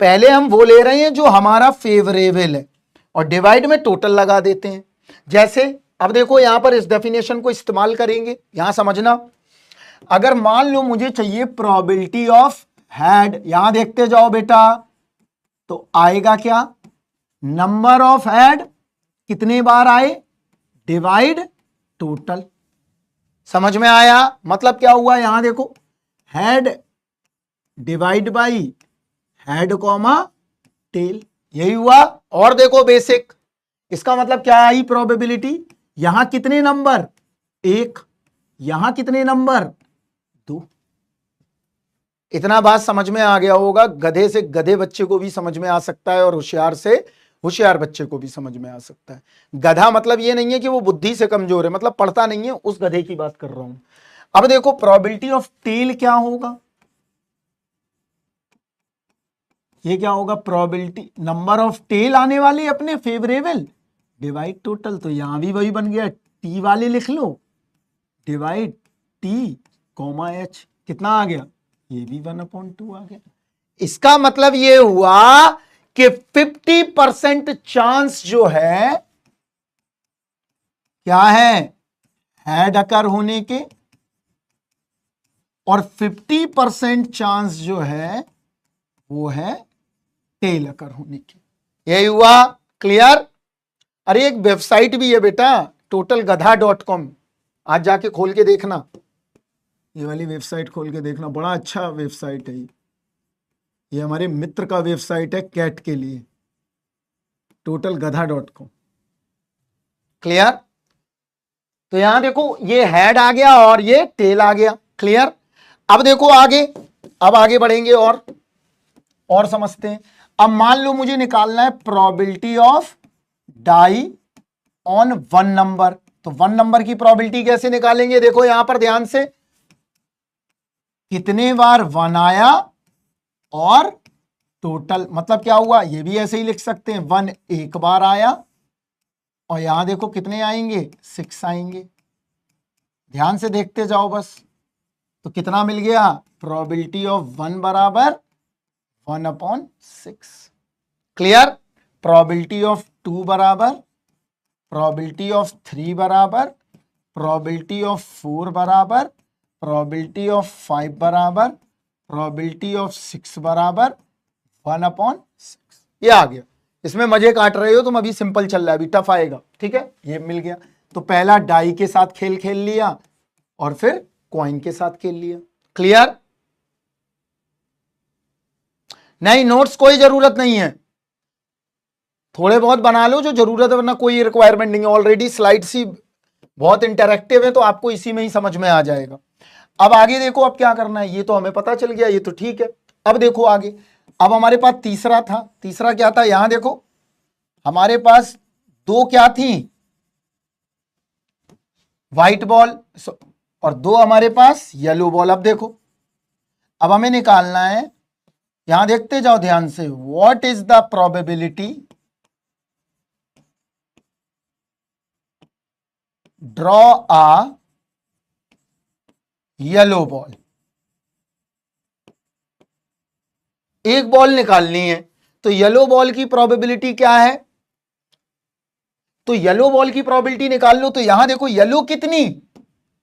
पहले हम वो ले रहे हैं जो हमारा फेवरेबल है और डिवाइड में टोटल लगा देते हैं। जैसे अब देखो यहां पर इस डेफिनेशन को इस्तेमाल करेंगे, यहां समझना। अगर मान लो मुझे चाहिए प्रोबेबिलिटी ऑफ हेड, यहां देखते जाओ बेटा, तो आएगा क्या, नंबर ऑफ हेड कितने बार आए डिवाइड टोटल। समझ में आया, मतलब क्या हुआ, यहां देखो head divide by head comma tail, यही हुआ। और देखो बेसिक, इसका मतलब क्या आई प्रोबेबिलिटी, यहां कितने नंबर, एक, यहां कितने नंबर, दो। इतना बात समझ में आ गया होगा, गधे से गधे बच्चे को भी समझ में आ सकता है और होशियार से होशियार बच्चे को भी समझ में आ सकता है। गधा मतलब ये नहीं है कि वो बुद्धि से कमजोर है, मतलब पढ़ता नहीं है, उस गधे की बात कर रहा हूं। अब देखो प्रोबेबिलिटी ऑफ टेल क्या होगा, ये क्या होगा, प्रोबेबिलिटी नंबर ऑफ टेल आने वाले अपने फेवरेबल डिवाइड टोटल, तो यहां भी वही बन गया, टी वाले लिख लो, डिवाइड टी कॉमा एच, कितना आ गया, ये भी 1/2 आ गया। इसका मतलब ये हुआ कि 50% चांस जो है क्या है, हेड अकर होने के, और 50% चांस जो है वो है टेल अकर होने की। यही हुआ, क्लियर। अरे एक वेबसाइट भी है बेटा, totalgadha.com, आज जाके खोल के देखना, ये वाली वेबसाइट खोल के देखना, बड़ा अच्छा वेबसाइट है ये हमारे मित्र का वेबसाइट है कैट के लिए, totalgadha.com, क्लियर। तो यहां देखो ये हेड आ गया और ये टेल आ गया, क्लियर। अब देखो आगे, अब आगे बढ़ेंगे और समझते हैं। अब मान लो मुझे निकालना है probability of die on 1 number, तो 1 नंबर की प्रोबेबिलिटी कैसे निकालेंगे, देखो यहां पर ध्यान से, कितने बार 1 आया और टोटल, मतलब क्या हुआ, ये भी ऐसे ही लिख सकते हैं, 1 एक बार आया और यहां देखो कितने आएंगे, 6 आएंगे, ध्यान से देखते जाओ बस। तो कितना मिल गया, प्रोबेबिलिटी ऑफ 1 बराबर 1/6, क्लियर। प्रोबेबिलिटी ऑफ 2 बराबर, प्रोबेबिलिटी ऑफ 3 बराबर, प्रोबेबिलिटी ऑफ 4 बराबर, प्रोबेबिलिटी ऑफ 5 बराबर, प्रोबेबिलिटी ऑफ 6 बराबर 1/6। ये आ गया। इसमें मजे काट रहे हो तुम, अभी सिंपल चल रहा है, अभी टफ आएगा, ठीक है। ये मिल गया, तो पहला डाई के साथ खेल लिया और फिर कॉइन के साथ खेल लिया, क्लियर। नहीं नोट्स कोई जरूरत नहीं है, थोड़े बहुत बना लो जो जरूरत है, वरना कोई रिक्वायरमेंट नहीं है, ऑलरेडी स्लाइड्स ही बहुत इंटरैक्टिव है, तो आपको इसी में ही समझ में आ जाएगा। अब आगे देखो, अब क्या करना है, ये तो हमें पता चल गया, ये तो ठीक है। अब देखो आगे, अब हमारे पास तीसरा था, तीसरा क्या था, यहां देखो हमारे पास दो क्या थी, व्हाइट बॉल और दो हमारे पास येलो बॉल। अब देखो, अब हमें निकालना है, यहां देखते जाओ ध्यान से, what is the probability draw a yellow ball. एक बॉल निकालनी है, तो येलो बॉल की प्रोबेबिलिटी क्या है, तो येलो बॉल की प्रोबेबिलिटी निकाल लो। तो यहां देखो येलो कितनी,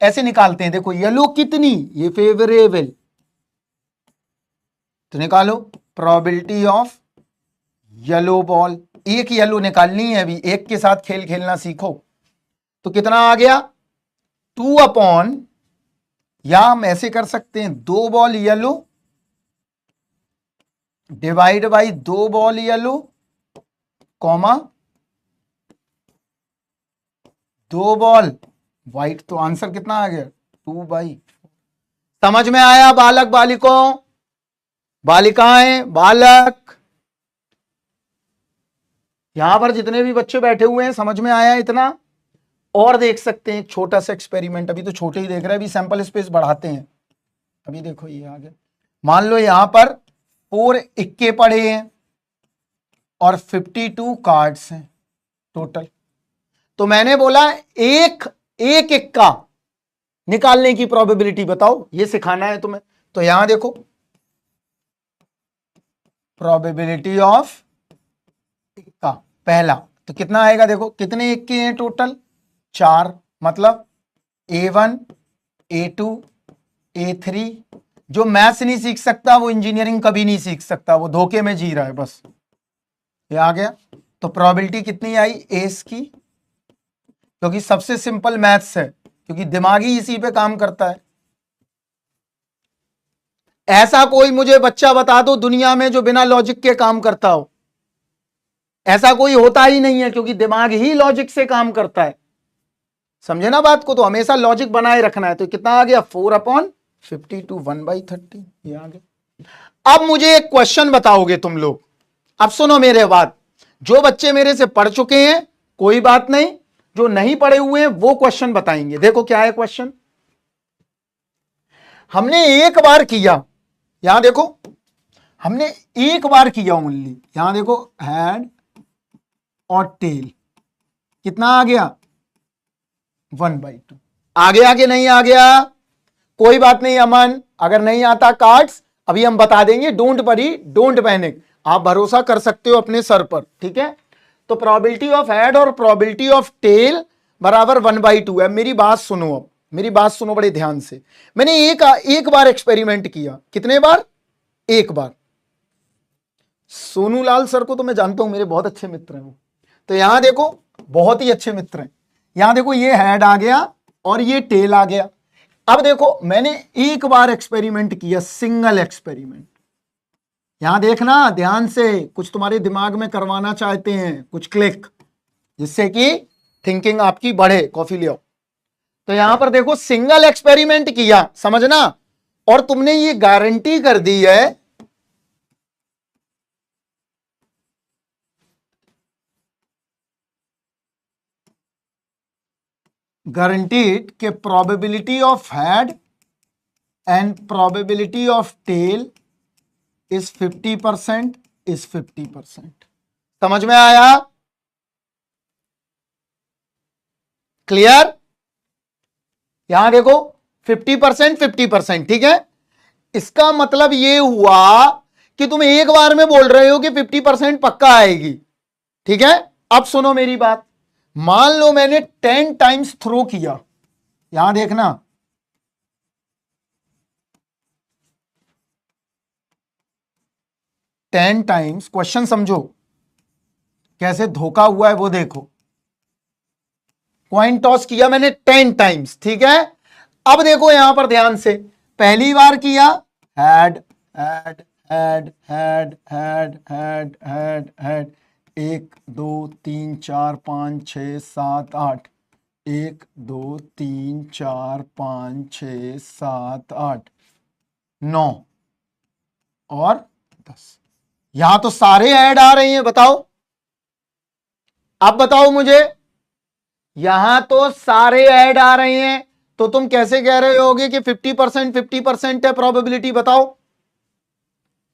ऐसे निकालते हैं, देखो येलो कितनी, ये फेवरेबल, तो निकालो प्रोबेबिलिटी ऑफ येलो बॉल, एक येलो निकालनी है, अभी एक के साथ खेलना सीखो। तो कितना आ गया, 2/, या हम ऐसे कर सकते हैं, 2 ball yellow divide by 2 ball yellow comma 2 ball white, तो आंसर कितना आ गया, 2/4। समझ में आया बालक बालिकों, बालिकाएं बालक, यहां पर जितने भी बच्चे बैठे हुए हैं, समझ में आया इतना। और देख सकते हैं छोटा सा एक्सपेरिमेंट, अभी तो छोटे ही देख रहे हैं, अभी सैंपल स्पेस बढ़ाते हैं। अभी देखो ये आ गया, मान लो यहां पर 4 इक्के पड़े हैं और 52 कार्ड्स हैं टोटल, तो मैंने बोला एक इक्का निकालने की प्रोबेबिलिटी बताओ, ये सिखाना है तुम्हें। तो यहां देखो प्रोबेबिलिटी ऑफ इक्का पहला, तो कितना आएगा, देखो कितने इक्के हैं टोटल, 4, मतलब A1 A2 A3। जो मैथ्स नहीं सीख सकता वो इंजीनियरिंग कभी नहीं सीख सकता, वो धोखे में जी रहा है बस। ये आ गया, तो प्रोबेबिलिटी कितनी आई एस की, क्योंकि सबसे सिंपल मैथ्स है, क्योंकि दिमाग ही इसी पे काम करता है। ऐसा कोई मुझे बच्चा बता दो दुनिया में जो बिना लॉजिक के काम करता हो, ऐसा कोई होता ही नहीं है, क्योंकि दिमाग ही लॉजिक से काम करता है। समझे ना बात को? तो हमेशा लॉजिक बनाए रखना है। तो कितना आ गया 4/52 1/30 ये आ गया। अब मुझे एक क्वेश्चन बताओगे तुम लोग। अब सुनो मेरे बात, जो बच्चे मेरे से पढ़ चुके हैं कोई बात नहीं, जो नहीं पढ़े हुए हैं वो क्वेश्चन बताएंगे। देखो क्या है क्वेश्चन। हमने एक बार किया, यहां देखो, हमने एक बार किया ओनली। यहां देखो हेड और टेल, कितना आ गया 1/2। आ गया कि नहीं आ गया? कोई बात नहीं अमन, अगर नहीं आता कार्ड्स अभी हम बता देंगे। डोंट वरी, डोंट पैनिक, आप भरोसा कर सकते हो अपने सर पर, ठीक है। तो प्रोबेबिलिटी ऑफ हेड और प्रोबेबिलिटी ऑफ टेल बराबर 1/2 है। मेरी बात सुनो, अब मेरी बात सुनो बड़े ध्यान से। मैंने एक बार एक्सपेरिमेंट किया। कितने बार? एक बार। सोनूलाल सर को तो मैं जानता हूं, मेरे बहुत अच्छे मित्र हैं वो। तो यहां देखो, बहुत ही अच्छे मित्र हैं। यहां देखो ये हेड आ गया और ये टेल आ गया। अब देखो मैंने एक बार एक्सपेरिमेंट किया, सिंगल एक्सपेरिमेंट। यहां देखना ध्यान से, कुछ तुम्हारे दिमाग में करवाना चाहते हैं, कुछ क्लिक, जिससे कि थिंकिंग आपकी बढ़े। कॉफी ले आओ। तो यहां पर देखो सिंगल एक्सपेरिमेंट किया, समझना, और तुमने ये गारंटी कर दी है guaranteed के probability of head and probability of tail is 50% is 50%। समझ में आया? क्लियर? यहां देखो 50% 50%, ठीक है। इसका मतलब ये हुआ कि तुम एक बार में बोल रहे हो कि 50% पक्का आएगी, ठीक है। अब सुनो मेरी बात, मान लो मैंने 10 टाइम्स थ्रो किया। यहां देखना, टेन टाइम्स, क्वेश्चन समझो कैसे धोखा हुआ है वो देखो। कॉइन टॉस किया मैंने 10 टाइम्स, ठीक है। अब देखो यहां पर ध्यान से, पहली बार किया head head head head head head head head, 1 2 3 4 5 6 7 8, 1 2 3 4 5 6 7 8 9 और 10। यहां तो सारे ऐड आ रहे हैं, बताओ, अब बताओ मुझे, यहां तो सारे ऐड आ रहे हैं, तो तुम कैसे कह रहे होगे कि 50% है प्रोबेबिलिटी? बताओ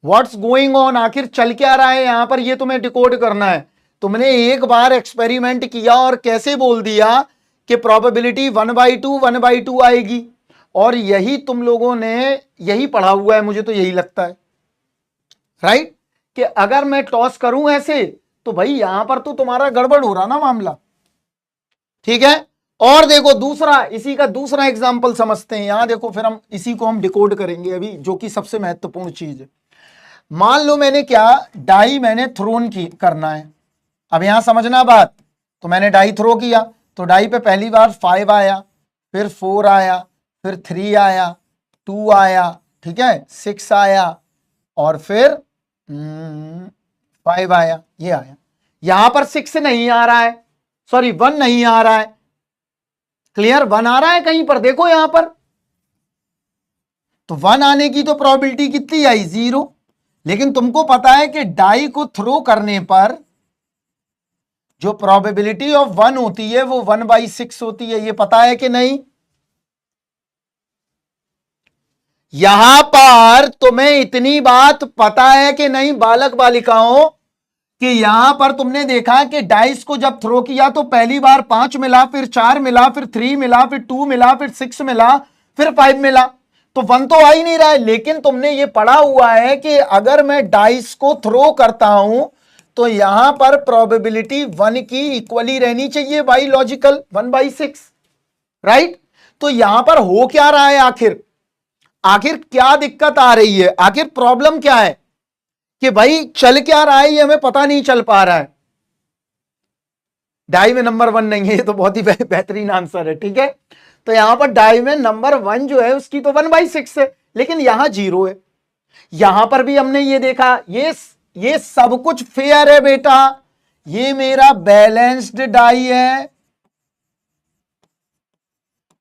व्हाट्स गोइंग ऑन, आखिर चल क्या रहा है यहां पर, ये तुम्हें डिकोड करना है। तुमने एक बार एक्सपेरिमेंट किया और कैसे बोल दिया कि प्रोबेबिलिटी 1/2 आएगी, और यही तुम लोगों ने यही पढ़ा हुआ है, मुझे तो यही लगता है, राइट, कि अगर मैं टॉस करूं ऐसे तो भाई यहां पर तो तुम्हारा गड़बड़ हो रहा ना मामला, ठीक है। और देखो दूसरा, इसी का दूसरा एग्जांपल समझते हैं। यहां देखो, फिर हम इसी को हम डिकोड करेंगे अभी, जो कि सबसे महत्वपूर्ण चीज है। मान लो मैंने क्या, डाई मैंने थ्रोन की करना है। अब यहां समझना बात, तो मैंने डाई थ्रो किया, तो डाई पे पहली बार 5 आया, फिर 4 आया, फिर 3 आया, 2 आया, ठीक है, 6 आया, और फिर 5 आया, ये आया। यहां पर 6 नहीं आ रहा है, सॉरी 1 नहीं आ रहा है। क्लियर? 1 आ रहा है कहीं पर, देखो यहां पर, तो 1 आने की तो प्रोबेबिलिटी कितनी आई? 0। लेकिन तुमको पता है कि डाई को थ्रो करने पर जो प्रोबेबिलिटी ऑफ 1 होती है वो 1/6 होती है, ये पता है कि नहीं? यहां पर तुम्हें इतनी बात पता है कि नहीं बालक बालिकाओं, कि यहां पर तुमने देखा कि डाइस को जब थ्रो किया तो पहली बार 5 मिला, फिर 4 मिला, फिर 3 मिला, फिर 2 मिला, फिर 6 मिला, फिर 5 मिला, तो 1 तो आ ही नहीं रहा है। लेकिन तुमने ये पढ़ा हुआ है कि अगर मैं डाइस को थ्रो करता हूं तो यहां पर प्रोबेबिलिटी 1 की इक्वली रहनी चाहिए, बाई लॉजिकल 1/6, राइट। तो यहां पर हो क्या रहा है, आखिर आखिर क्या दिक्कत आ रही है, आखिर प्रॉब्लम क्या है, कि भाई चल क्या रहा है ये हमें पता नहीं चल पा रहा है। डाई में नंबर 1 नहीं है, ये तो बहुत ही बेहतरीन आंसर है, ठीक है। तो यहां पर डाई में नंबर 1 जो है उसकी तो 1/6 है, लेकिन यहां 0 है। यहां पर भी हमने ये देखा, ये सब कुछ फेयर है बेटा, ये मेरा बैलेंस्ड डाई है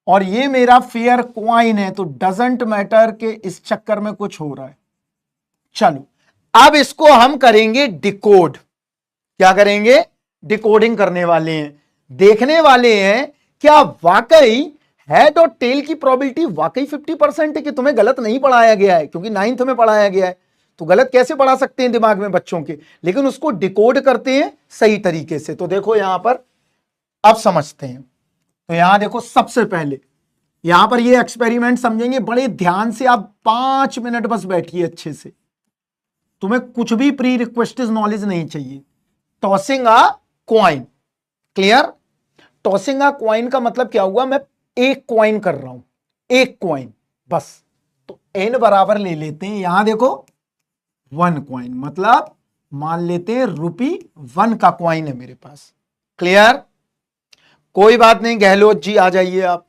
और ये मेरा फेयर क्वाइन है, तो डजंट मैटर कि इस चक्कर में कुछ हो रहा है। चलो अब इसको हम करेंगे डिकोड। क्या करेंगे? डिकोडिंग करने वाले हैं, देखने वाले हैं क्या वाकई हेड और टेल की प्रोबेबिलिटी वाकई 50% है कि तुम्हें गलत नहीं पढ़ाया गया है, क्योंकि 9th में पढ़ाया गया है तो गलत कैसे पढ़ा सकते हैं दिमाग में बच्चों के, लेकिन उसको डिकोड करते हैं सही तरीके से। तो देखो यहां पर अब समझते हैं। तो यहां देखो सबसे पहले यहां पर ये एक्सपेरिमेंट समझेंगे बड़े ध्यान से, आप 5 मिनट बस बैठिए अच्छे से, तुम्हें कुछ भी प्री रिक्वेस्टेड नॉलेज नहीं चाहिए। Tossing a coin, clear? Tossing a coin का मतलब क्या हुआ? मैं एक क्वाइन कर रहा हूं, एक क्वाइन बस। तो n बराबर ले लेते हैं, यहां देखो 1 क्वाइन, मतलब मान लेते हैं ₹1 का क्वाइन है मेरे पास। क्लियर? कोई बात नहीं गहलोत जी, आ जाइए आप,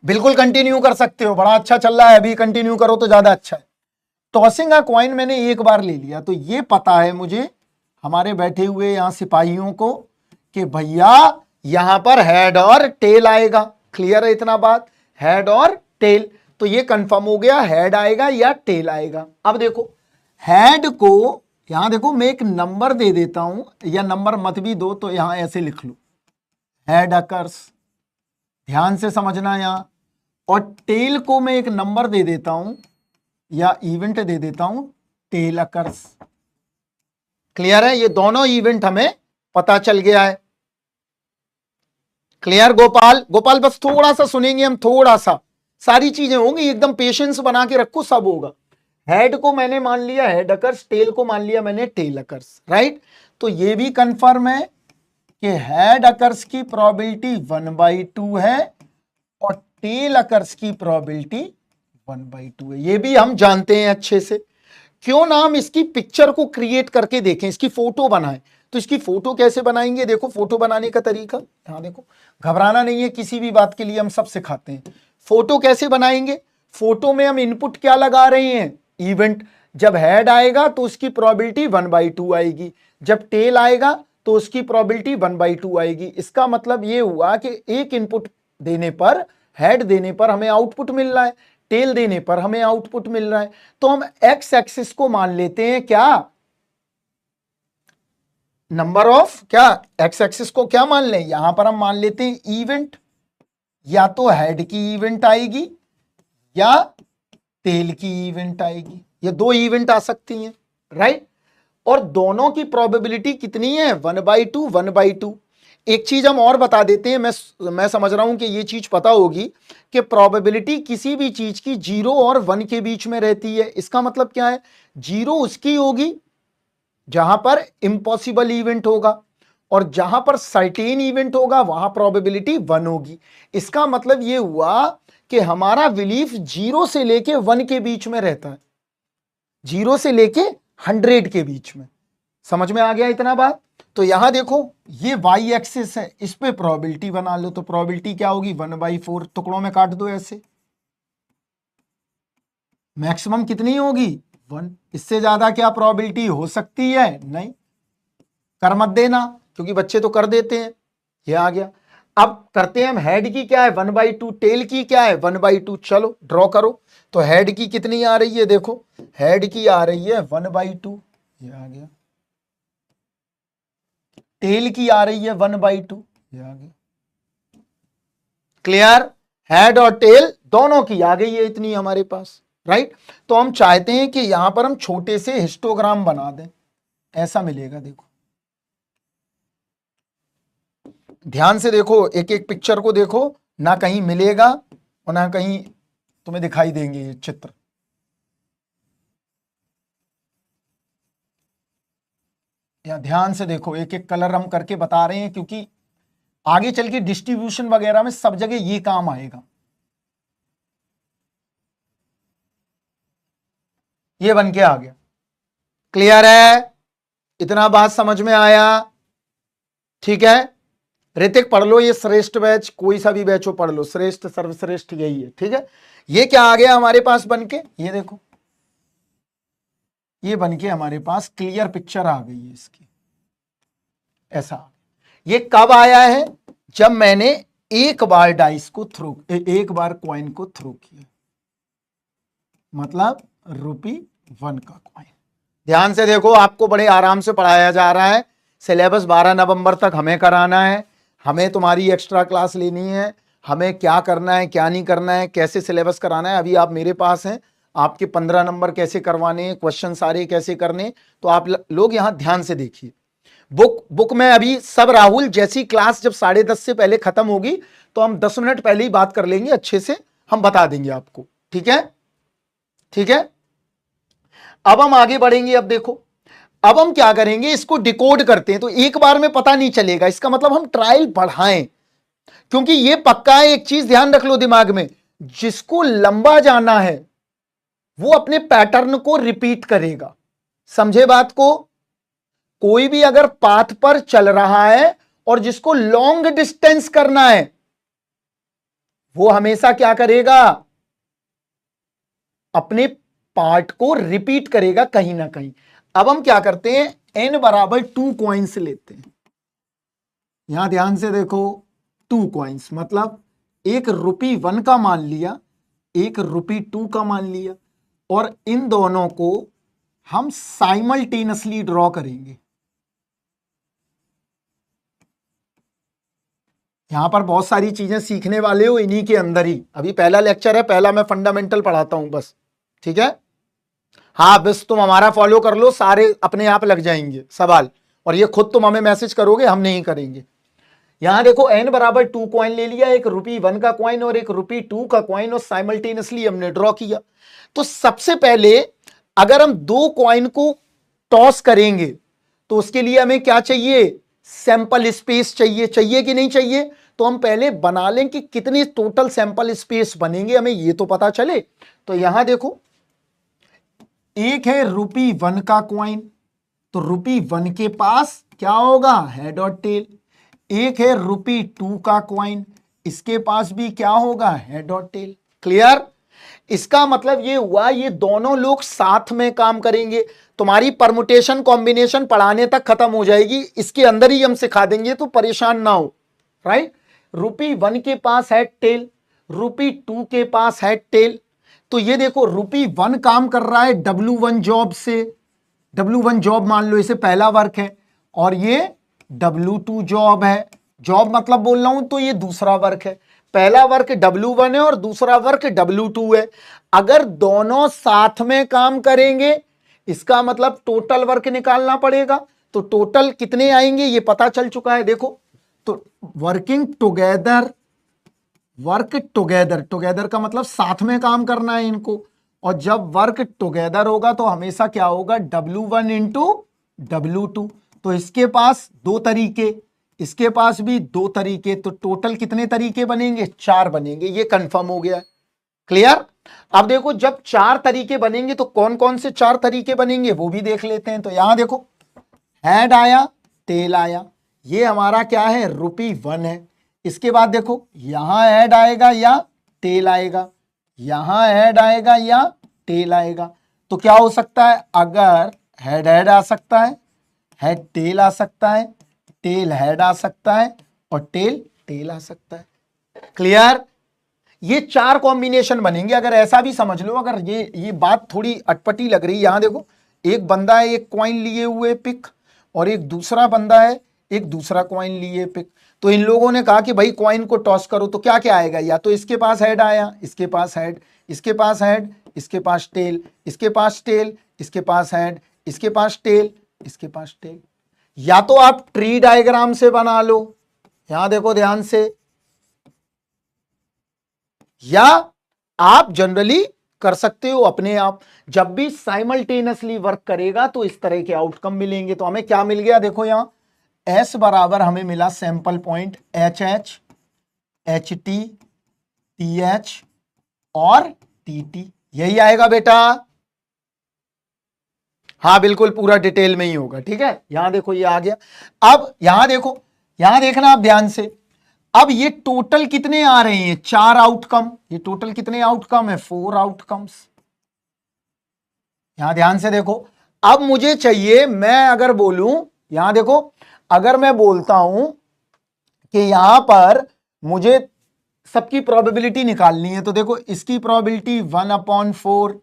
बिल्कुल कंटिन्यू कर सकते हो, बड़ा अच्छा चल रहा है, अभी कंटिन्यू करो तो ज्यादा अच्छा है। टॉसिंग अ क्वाइन मैंने एक बार ले लिया, तो ये पता है मुझे हमारे बैठे हुए यहां सिपाहियों को कि भैया यहां पर हेड और टेल आएगा। क्लियर है इतना बात? हेड और टेल, तो ये कंफर्म हो गया हेड आएगा या टेल आएगा। अब देखो हेड को यहां देखो मैं एक नंबर दे देता हूं, या नंबर मत भी दो तो यहां ऐसे लिख लो, हेड अकर्स, ध्यान से समझना यहां। और टेल को मैं एक नंबर दे देता हूं या इवेंट दे देता हूं, टेल अकर्स। क्लियर है? ये दोनों इवेंट हमें पता चल गया है। क्लियर गोपाल? गोपाल बस थोड़ा सा सुनेंगे हम, थोड़ा सा, सारी चीजें होंगी, एकदम पेशेंस बना के रखो, सब होगा। हेड को मैंने मान लिया हेड अकर्स, टेल को मान लिया मैंने टेल अकर्स, राइट? तो ये भी कंफर्म है कि हेड अकर्स की प्रोबेबिलिटी 1/2 है और टेल अकर्स की प्रोबेबिलिटी 1/2 है, ये भी हम जानते हैं अच्छे से। क्यों ना हम इसकी पिक्चर को क्रिएट करके देखें, इसकी फोटो बनाएं। तो इसकी फोटो कैसे बनाएंगे? देखो फोटो बनाने का तरीका, यहां देखो, घबराना नहीं है किसी भी बात के लिए, हम सब सिखाते हैं। फोटो कैसे बनाएंगे? फोटो में हम इनपुट क्या लगा रहे हैं? इवेंट। जब हेड आएगा तो उसकी प्रोबेबिलिटी 1/2 आएगी, जब टेल आएगा तो उसकी प्रोबेबिलिटी 1/2 आएगी। इसका मतलब ये हुआ कि एक इनपुट देने पर, हेड देने पर हमें आउटपुट मिल रहा है, टेल देने पर हमें आउटपुट मिल रहा है। तो हम एक्स एक्सिस को मान लेते हैं क्या? नंबर ऑफ, क्या एक्स एक्सिस को क्या मान लें? यहां पर हम मान लेते हैं इवेंट, या तो हेड की इवेंट आएगी या टेल की इवेंट आएगी, ये दो इवेंट आ सकती हैं, राइट? और दोनों की प्रोबेबिलिटी कितनी है? 1/2 1/2। एक चीज हम और बता देते हैं, मैं समझ रहा हूं कि ये चीज पता होगी कि प्रोबेबिलिटी किसी भी चीज की 0 और 1 के बीच में रहती है। इसका मतलब क्या है? 0 उसकी होगी जहां पर इम्पॉसिबल इवेंट होगा, और जहां पर सर्टेन इवेंट होगा वहां प्रोबेबिलिटी 1 होगी। इसका मतलब यह हुआ कि हमारा बिलीफ 0 से लेके 1 के बीच में रहता है, 0 से लेके 100 के बीच में। समझ में आ गया इतना बात? तो यहां देखो ये y एक्सिस है, इस पे प्रोबेबिलिटी बना लो, तो प्रोबेबिलिटी क्या होगी? 1/4। टुकड़ों में काट दो ऐसे, मैक्सिमम कितनी होगी? 1। इससे ज्यादा क्या प्रोबेबिलिटी हो सकती है? नहीं। कर मत देना, क्योंकि बच्चे तो कर देते हैं। ये आ गया। अब करते हैं हम, हेड की क्या है? 1/2, टेल की क्या है? 1/2। चलो ड्रॉ करो। तो हेड की कितनी आ रही है? देखो हेड की आ रही है 1/2, ये आ गया। टेल की आ रही है 1/2, ये आ गया। क्लियर? हेड और टेल दोनों की आ गई है इतनी हमारे पास, राइट? तो हम चाहते हैं कि यहां पर हम छोटे से हिस्टोग्राम बना दें, ऐसा मिलेगा। देखो ध्यान से देखो, एक एक पिक्चर को देखो, ना कहीं मिलेगा और ना कहीं तुम्हें दिखाई देंगे ये चित्र। या ध्यान से देखो, एक एक कलर हम करके बता रहे हैं, क्योंकि आगे चल के डिस्ट्रीब्यूशन वगैरह में सब जगह ये काम आएगा। ये बन के आ गया। क्लियर है? इतना बात समझ में आया? ठीक है, ऋतिक पढ़ लो, ये श्रेष्ठ बैच, कोई सा भी बैच हो पढ़ लो, श्रेष्ठ सर्वश्रेष्ठ यही है। ठीक है, ये क्या आ गया हमारे पास बन के? ये देखो, ये बन के हमारे पास क्लियर पिक्चर आ गई है इसकी। ऐसा। ये कब आया है? जब मैंने एक बार डाइस को थ्रो, एक बार कॉइन को थ्रो किया, मतलब ₹1 का कॉइन। ध्यान से देखो, आपको बड़े आराम से पढ़ाया जा रहा है। सिलेबस 12 नवंबर तक हमें कराना है, हमें तुम्हारी एक्स्ट्रा क्लास लेनी है, हमें क्या करना है क्या नहीं करना है, कैसे सिलेबस कराना है, अभी आप मेरे पास हैं। आपके 15 नंबर कैसे करवाने, क्वेश्चन सारे कैसे करने, तो आप लोग यहां ध्यान से देखिए। बुक में अभी सब, राहुल जैसी क्लास जब 10:30 से पहले खत्म होगी तो हम 10 मिनट पहले ही बात कर लेंगे, अच्छे से हम बता देंगे आपको। ठीक है, ठीक है। अब हम आगे बढ़ेंगे। अब देखो, अब हम क्या करेंगे, इसको डिकोड करते हैं। तो एक बार में पता नहीं चलेगा, इसका मतलब हम ट्रायल बढ़ाएं, क्योंकि ये पक्का है। एक चीज ध्यान रख लो दिमाग में, जिसको लंबा जाना है वो अपने पैटर्न को रिपीट करेगा। समझे बात को? कोई भी अगर पाथ पर चल रहा है और जिसको लॉन्ग डिस्टेंस करना है, वो हमेशा क्या करेगा, अपने पार्ट को रिपीट करेगा कहीं ना कहीं। अब हम क्या करते हैं, n बराबर 2 कॉइन्स लेते हैं। यहां ध्यान से देखो, 2 कॉइन्स मतलब एक ₹1 का मान लिया, एक ₹2 का मान लिया, और इन दोनों को हम साइमल्टेनियसली ड्रॉ करेंगे। यहां पर बहुत सारी चीजें सीखने वाले हो इन्हीं के अंदर ही। अभी पहला लेक्चर है, पहला मैं फंडामेंटल पढ़ाता हूं बस, ठीक है। हाँ, बस तुम हमारा फॉलो कर लो, सारे अपने आप लग जाएंगे सवाल, और ये खुद तुम हमें मैसेज करोगे, हम नहीं करेंगे। यहां देखो, n बराबर 2 कॉइन ले लिया, एक ₹1 का कॉइन और एक ₹2 का कॉइन, और साइमल्टेनियसली हमने ड्रॉ किया। तो सबसे पहले अगर हम 2 कॉइन को टॉस करेंगे तो उसके लिए हमें क्या चाहिए, सैंपल स्पेस चाहिए। चाहिए कि नहीं चाहिए? तो हम पहले बना लें कि कितने टोटल सैंपल स्पेस बनेंगे, हमें ये तो पता चले। तो यहां देखो, एक है ₹1 का कॉइन, तो ₹1 के पास क्या होगा, हेड और टेल। एक है ₹2 का कॉइन, इसके पास भी क्या होगा, हेड और टेल। क्लियर? इसका मतलब ये हुआ, ये दोनों लोग साथ में काम करेंगे। तुम्हारी परमुटेशन कॉम्बिनेशन पढ़ाने तक खत्म हो जाएगी, इसके अंदर ही हम सिखा देंगे, तो परेशान ना हो। राइट? ₹1 के पास हेड टेल, ₹2 के पास हेड टेल। तो ये देखो, ₹1 काम कर रहा है W1 जॉब से, W1 जॉब मान लो इसे पहला वर्क है, और ये W2 जॉब है। जॉब मतलब बोल रहा हूं तो ये दूसरा वर्क है। पहला वर्क W1 है और दूसरा वर्क W2 है। अगर दोनों साथ में काम करेंगे, इसका मतलब टोटल वर्क निकालना पड़ेगा। तो टोटल कितने आएंगे ये पता चल चुका है। देखो, तो working together, work together, together का मतलब साथ में काम करना है इनको। और जब वर्क टुगेदर होगा तो हमेशा क्या होगा, W1 इंटू W2। तो इसके पास 2 तरीके, इसके पास भी 2 तरीके, तो टोटल कितने तरीके बनेंगे, 4 बनेंगे। ये कंफर्म हो गया। क्लियर? अब देखो, जब 4 तरीके बनेंगे तो कौन कौन से 4 तरीके बनेंगे वो भी देख लेते हैं। तो यहां देखो, हेड आया, टेल आया, ये हमारा क्या है, ₹1 है। इसके बाद देखो, यहां हेड आएगा या टेल आएगा, यहां हेड आएगा या टेल आएगा। तो क्या हो सकता है, अगर हेड हेड आ सकता है, हेड टेल आ सकता है, टेल हेड आ सकता है, और टेल टेल आ सकता है। क्लियर? ये 4 कॉम्बिनेशन बनेंगे। अगर ऐसा भी समझ लो, अगर ये बात थोड़ी अटपटी लग रही है, यहां देखो, एक बंदा है एक कॉइन लिए हुए पिक, और एक दूसरा बंदा है एक दूसरा कॉइन लिए पिक। तो इन लोगों ने कहा कि भाई कॉइन को टॉस करो, तो क्या क्या आएगा, या तो इसके पास हेड आया, इसके पास हेड, इसके पास हेड, इसके पास टेल, इसके पास टेल, इसके पास हेड, इसके पास टेल, इसके पास टेल। या तो आप ट्री डायग्राम से बना लो, यहां देखो ध्यान से, या आप जनरली कर सकते हो अपने आप। जब भी साइमल्टेनियसली वर्क करेगा तो इस तरह के आउटकम मिलेंगे। तो हमें क्या मिल गया, देखो यहां S बराबर हमें मिला sample point HH, HT, TH और TT, यही आएगा बेटा। हाँ बिल्कुल, पूरा डिटेल में ही होगा। ठीक है, यहां देखो ये आ गया। अब यहां देखो, यहां देखना आप ध्यान से। अब ये टोटल कितने आ रहे हैं, 4 आउटकम। ये टोटल कितने आउटकम है, 4 आउटकम्स। यहां ध्यान से देखो, अब मुझे चाहिए, मैं अगर बोलूं, यहां देखो, अगर मैं बोलता हूं कि यहां पर मुझे सबकी प्रोबेबिलिटी निकालनी है, तो देखो इसकी प्रोबेबिलिटी 1/4,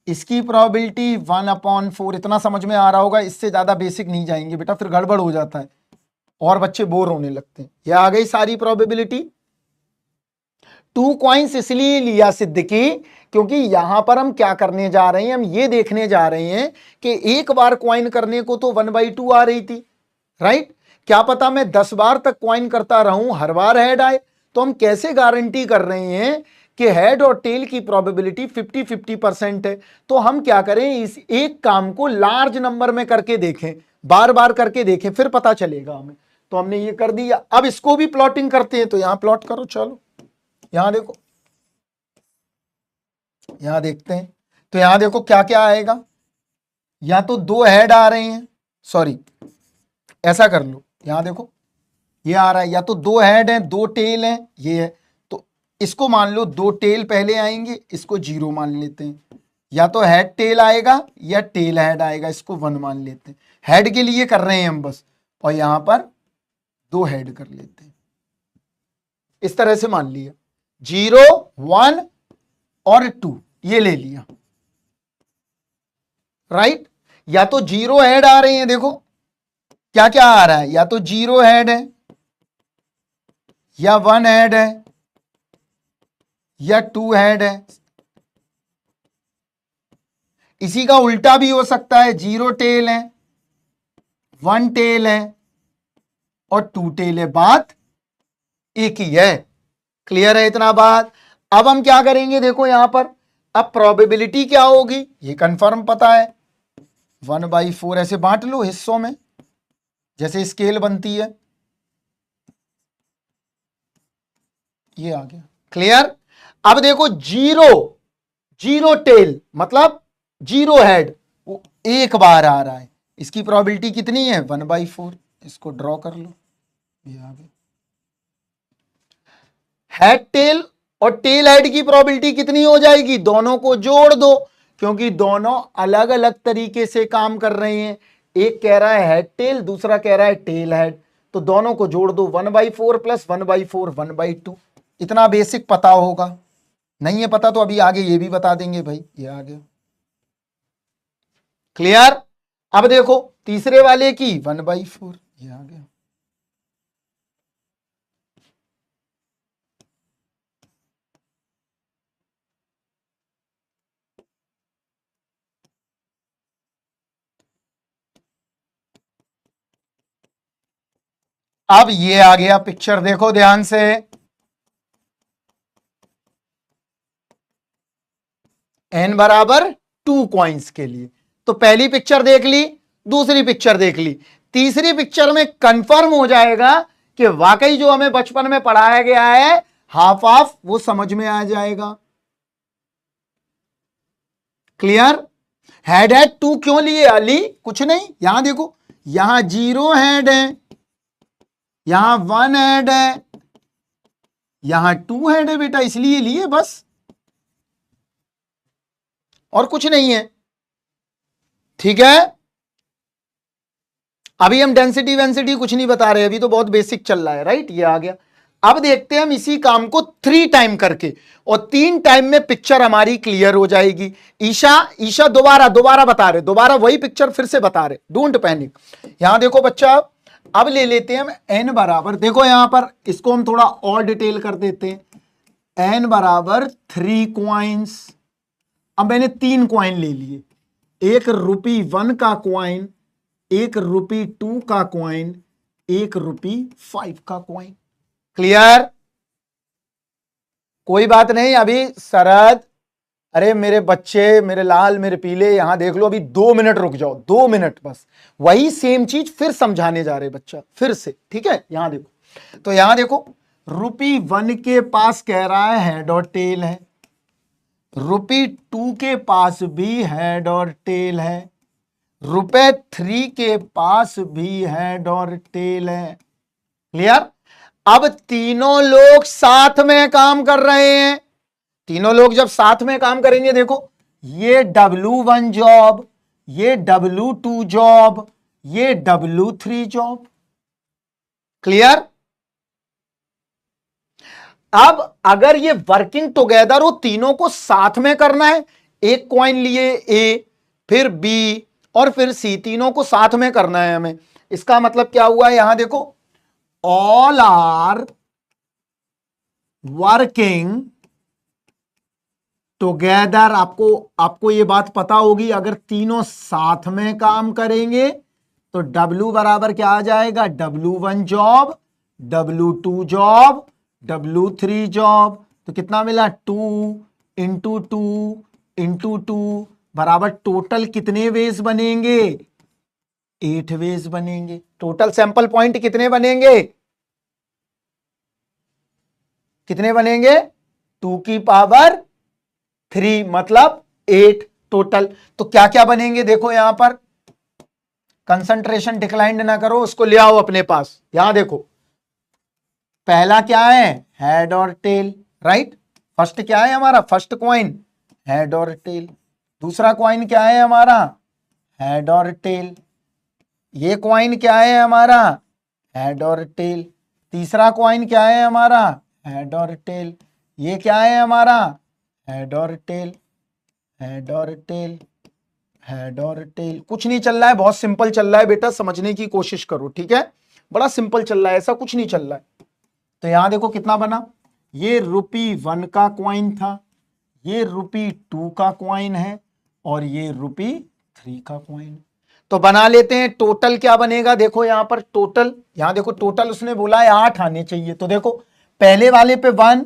इसकी प्रोबेबिलिटी 1/4, इतना समझ में आ रहा होगा। इससे ज्यादा बेसिक नहीं जाएंगे बेटा, फिर गड़बड़ हो जाता है और बच्चे बोर होने लगते हैं। ये आ गई सारी प्रोबेबिलिटी। 2 कॉइंस इसलिए लिया सिद्दीकी क्योंकि यहां पर हम क्या करने जा रहे हैं, हम ये देखने जा रहे हैं कि एक बार क्वाइन करने को तो 1/2 आ रही थी, राइट। क्या पता मैं 10 बार तक क्वाइन करता रहूं, हर बार हेड आए, तो हम कैसे गारंटी कर रहे हैं कि हेड और टेल की प्रोबेबिलिटी 50-50% है। तो हम क्या करें, इस एक काम को लार्ज नंबर में करके देखें, बार बार करके देखें, फिर पता चलेगा हमें। तो हमने ये कर दिया। अब इसको भी प्लॉटिंग करते हैं, तो यहां प्लॉट करो। चलो यहां देखो, यहां देखते हैं। तो यहां देखो क्या क्या आएगा। या तो 2 हेड आ रहे हैं, सॉरी ऐसा कर लो, यहां देखो ये आ रहा है, या तो 2 हेड हैं 2 टेल हैं, ये है। तो इसको मान लो 2 टेल पहले आएंगे, इसको 0 मान लेते हैं। या तो हेड टेल आएगा या टेल हेड आएगा, इसको 1 मान लेते हैं। हेड के लिए कर रहे हैं हम बस, और यहां पर 2 हेड कर लेते हैं। इस तरह से मान लिया 0, 1 और 2, ये ले लिया, राइट। या तो 0 हेड आ रहे हैं, देखो क्या क्या आ रहा है, या तो 0 हेड है, या 1 हेड है, या 2 हेड है। इसी का उल्टा भी हो सकता है, 0 टेल है, 1 टेल है और 2 टेल है। बात एक ही है, क्लियर है इतना बात। अब हम क्या करेंगे, देखो यहां पर अब प्रोबेबिलिटी क्या होगी ये कंफर्म पता है, 1/4 ऐसे बांट लो हिस्सों में, जैसे स्केल बनती है। ये आ गया, क्लियर। अब देखो 0 टेल मतलब 0 हेड, वो एक बार आ रहा है, इसकी प्रोबेबिलिटी कितनी है 1/4। इसको ड्रॉ कर लो, ये आ गया। हेड टेल और टेल हेड की प्रोबेबिलिटी कितनी हो जाएगी, दोनों को जोड़ दो, क्योंकि दोनों अलग अलग तरीके से काम कर रहे हैं। एक कह रहा है हेड टेल, दूसरा कह रहा है टेल हेड, तो दोनों को जोड़ दो, 1/4 + 1/4 1/2। इतना बेसिक पता होगा, नहीं है पता तो अभी आगे ये भी बता देंगे भाई। ये आ गया, क्लियर। अब देखो तीसरे वाले की 1/4, ये आ गया। अब ये आ गया पिक्चर, देखो ध्यान से। n बराबर 2 कॉइंस के लिए, तो पहली पिक्चर देख ली, दूसरी पिक्चर देख ली, तीसरी पिक्चर में कंफर्म हो जाएगा कि वाकई जो हमें बचपन में पढ़ाया गया है हाफ हाफ, वो समझ में आ जाएगा, क्लियर। हेड हेड 2 क्यों लिए अली, कुछ नहीं, यहां देखो, यहां 0 हेड है, यहां 1 हेड है, यहां 2 हेड है बेटा, इसलिए लिए बस, और कुछ नहीं है, ठीक है। अभी हम डेंसिटी वेंसिटी कुछ नहीं बता रहे, अभी तो बहुत बेसिक चल रहा है, राइट। ये आ गया। अब देखते हैं हम इसी काम को 3 टाइम करके, और 3 टाइम में पिक्चर हमारी क्लियर हो जाएगी। ईशा दोबारा बता रहे, दोबारा वही पिक्चर फिर से बता रहे, डोंट पैनिक। यहां देखो बच्चा, अब ले लेते हैं हम n बराबर, देखो यहां पर इसको हम थोड़ा और डिटेल कर देते हैं। n बराबर 3 क्वाइंस। अब मैंने 3 क्वाइन ले लिए, 1 रुपी 1 का क्वाइन, 1 रुपी 2 का क्वाइन, 1 रुपी 5 का क्वाइन, क्लियर। कोई बात नहीं, अभी शरद, अरे मेरे बच्चे, मेरे लाल, मेरे पीले, यहां देख लो, अभी 2 मिनट रुक जाओ, 2 मिनट बस, वही सेम चीज फिर समझाने जा रहे बच्चा, फिर से, ठीक है। यहां देखो, तो यहां देखो रुपी 1 के पास कह रहा है हेड और टेल है, रुपी 2 के पास भी हेड और टेल है, रुपए 3 के पास भी हेड और टेल है, क्लियर। अब तीनों लोग साथ में काम कर रहे हैं, तीनों लोग जब साथ में काम करेंगे, देखो ये W1 जॉब, ये W2 जॉब, ये W3 जॉब, क्लियर। अब अगर ये वर्किंग टुगेदर हो, तीनों को साथ में करना है, एक कॉइन लिए ए, फिर बी और फिर सी, तीनों को साथ में करना है हमें। इसका मतलब क्या हुआ, यहां देखो, ऑल आर वर्किंग टुगेदर। आपको ये बात पता होगी, अगर तीनों साथ में काम करेंगे तो W बराबर क्या आ जाएगा, W1 job, W2 job, W3 job. तो कितना मिला, 2 × 2 × 2 बराबर टोटल कितने वेज बनेंगे, 8 वेज बनेंगे। टोटल सैंपल पॉइंट कितने बनेंगे, कितने बनेंगे, 2⁻³ मतलब 8 टोटल। तो क्या क्या बनेंगे, देखो यहां पर, कंसंट्रेशन डिक्लाइन ना करो, उसको ले आओ अपने पास। यहां देखो, पहला क्या है, हेड और टेल, राइट। फर्स्ट क्या है हमारा, फर्स्ट कॉइन हेड और टेल। दूसरा कॉइन क्या है हमारा, हेड और टेल। ये कॉइन क्या है हमारा, हेड और टेल। तीसरा कॉइन क्या है हमारा, हेड और टेल। ये क्या है हमारा, हेड और टेल, हेड और टेल, हेड और टेल। कुछ नहीं चल रहा है, बहुत सिंपल चल रहा है बेटा, समझने की कोशिश करो, ठीक है। बड़ा सिंपल चल रहा है, ऐसा कुछ नहीं चल रहा है। तो यहां देखो कितना बना, ये ₹1 का कॉइन था, ये ₹2 का कॉइन है, और ये ₹3 का कॉइन। तो बना लेते हैं, टोटल क्या बनेगा, देखो यहां पर टोटल, यहां देखो टोटल उसने बोला है 8 आने चाहिए। तो देखो पहले वाले पे 1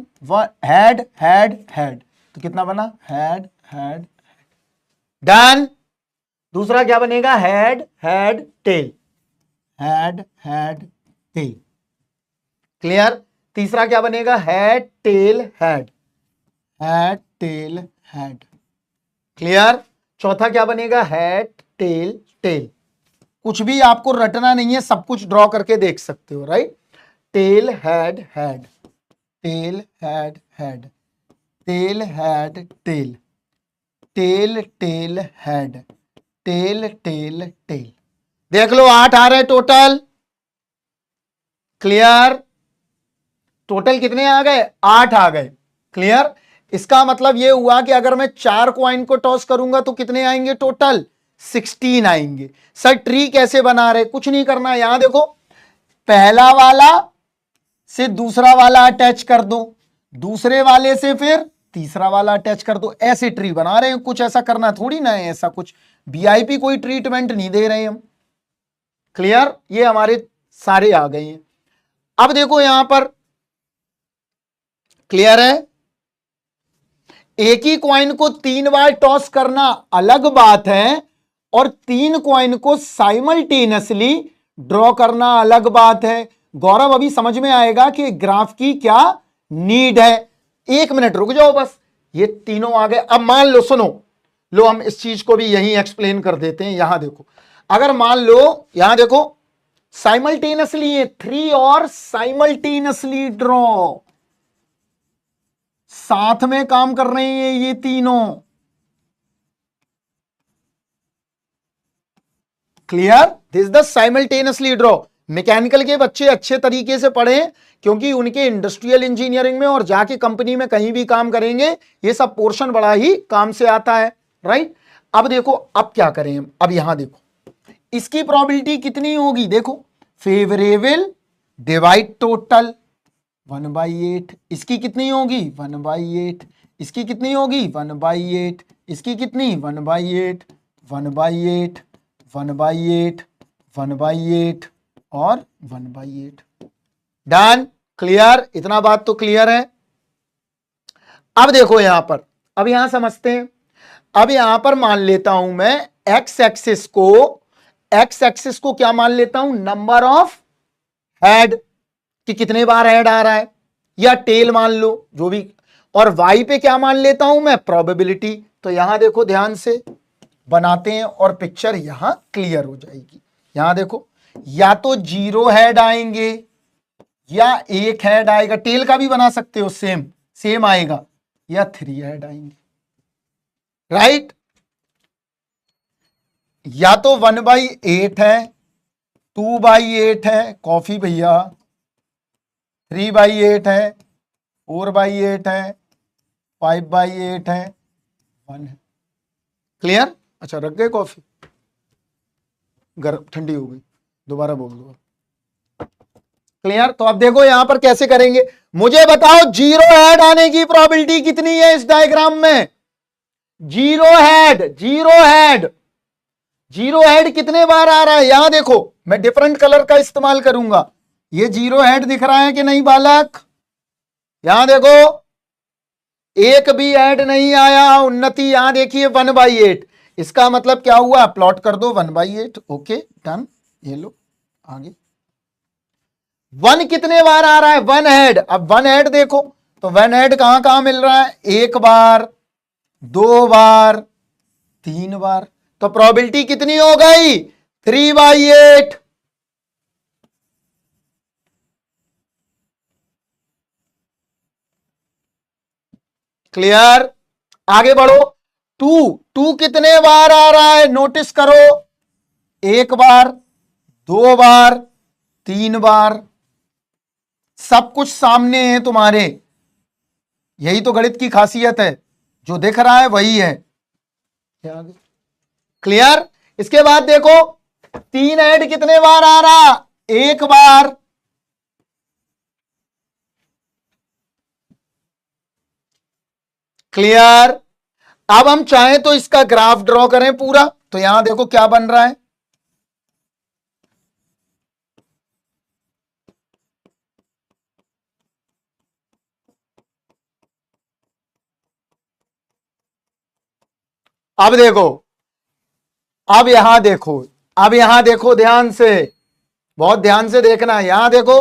हेड हेड हेड, तो कितना बना, हेड हेड, डन। दूसरा क्या बनेगा, head head tail, head head tell, clear. तीसरा क्या बनेगा, head tail head, head tail head, clear. चौथा क्या बनेगा, हेड टेल टेल। कुछ भी आपको रटना नहीं है, सब कुछ ड्रॉ करके देख सकते हो, right. Tail head head, tail head head, tail head tail, tail tail head, tail tail tail. देख लो 8 आ रहे टोटल, क्लियर। टोटल कितने आ गए, 8 आ गए, क्लियर। इसका मतलब यह हुआ कि अगर मैं 4 कॉइन को टॉस करूंगा तो कितने आएंगे टोटल, 16 आएंगे। सर ट्री कैसे बना रहे, कुछ नहीं करना, यहां देखो, पहला वाला से दूसरा वाला अटैच कर दो, दूसरे वाले से फिर तीसरा वाला अटैच कर दो, ऐसे ट्री बना रहे हैं। कुछ ऐसा करना थोड़ी ना है, ऐसा कुछ वीआईपी कोई ट्रीटमेंट नहीं दे रहे हम, क्लियर। ये हमारे सारे आ गए हैं। अब देखो यहां पर, क्लियर है। एक ही कॉइन को 3 बार टॉस करना अलग बात है, और 3 कॉइन को साइमल्टेनियसली ड्रॉ करना अलग बात है। गौरव अभी समझ में आएगा कि ग्राफ की क्या नीड है। 1 मिनट रुक जाओ बस, ये तीनों आ गए। अब मान लो, सुनो लो, हम इस चीज को भी यहीं एक्सप्लेन कर देते हैं। यहां देखो, अगर मान लो, यहां देखो साइमल्टेनियसली ये 3 और साइमल्टेनियसली ड्रॉ, साथ में काम कर रहे हैं ये तीनों, clear. This the simultaneously draw. Mechanical के बच्चे अच्छे तरीके से पढ़ें, क्योंकि उनके इंडस्ट्रियल इंजीनियरिंग में और जाके कंपनी में कहीं भी काम करेंगे, ये सब पोर्शन बड़ा ही काम से आता है, राइट। अब देखो, अब क्या करें हम, अब यहां देखो इसकी प्रोबेबिलिटी कितनी होगी, देखो फेवरेबल डिवाइड टोटल 1/8, इसकी कितनी होगी 1/8, इसकी कितनी होगी 1/8, इसकी कितनी 1/8, 1/8, 1/8, 1/8 और 1/8। Done, clear. इतना बात तो क्लियर है। अब देखो यहां पर, अब यहां समझते हैं। अब यहां पर मान लेता हूं मैं एक्स एक्सिस को क्या मान लेता हूं, नंबर ऑफ हेड, कि कितने बार हेड आ रहा है, या टेल मान लो, जो भी। और वाई पे क्या मान लेता हूं मैं, प्रोबेबिलिटी। तो यहां देखो ध्यान से बनाते हैं, और पिक्चर यहां क्लियर हो जाएगी। यहां देखो, या तो 0 हेड आएंगे या 1 हेड आएगा, टेल का भी बना सकते हो, सेम सेम आएगा, या 3 हेड आएंगे, राइट। या तो 1/8 है, 2/8 है, कॉफी भैया, 3/8 है, 4/8 है, 5/8 है, 1 है। क्लियर? अच्छा, रख गए कॉफी? गर्म ठंडी हो गई, दोबारा बोल दो। क्लियर? तो अब देखो यहां पर कैसे करेंगे, मुझे बताओ जीरो हेड आने की प्रोबेबिलिटी कितनी है इस डायग्राम में? Zero head, zero head, zero head कितने बार आ रहा है? यहां देखो, मैं डिफरेंट कलर का इस्तेमाल करूंगा। ये जीरो हेड दिख रहा है कि नहीं बालक? यहां देखो, एक भी ऐड नहीं आया। उन्नति यहां देखिए 1/8, इसका मतलब क्या हुआ? प्लॉट कर दो 1/8। ओके डन, ये लो आगे। 1 कितने बार आ रहा है? 1 हेड। अब 1 हेड देखो तो 1 हेड कहां कहां मिल रहा है? 1 बार, 2 बार, 3 बार। तो प्रोबेबिलिटी कितनी हो गई? 3/8। क्लियर? आगे बढ़ो। 2 कितने बार आ रहा है? नोटिस करो, 1 बार, 2 बार, 3 बार। सब कुछ सामने है तुम्हारे, यही तो गणित की खासियत है, जो दिख रहा है वही है। क्लियर? इसके बाद देखो 3 ऐड कितने बार आ रहा? 1 बार। क्लियर? अब हम चाहें तो इसका ग्राफ ड्रॉ करें पूरा, तो यहां देखो क्या बन रहा है। अब देखो, अब यहां देखो, अब यहां देखो ध्यान से, बहुत ध्यान से देखना। यहां देखो,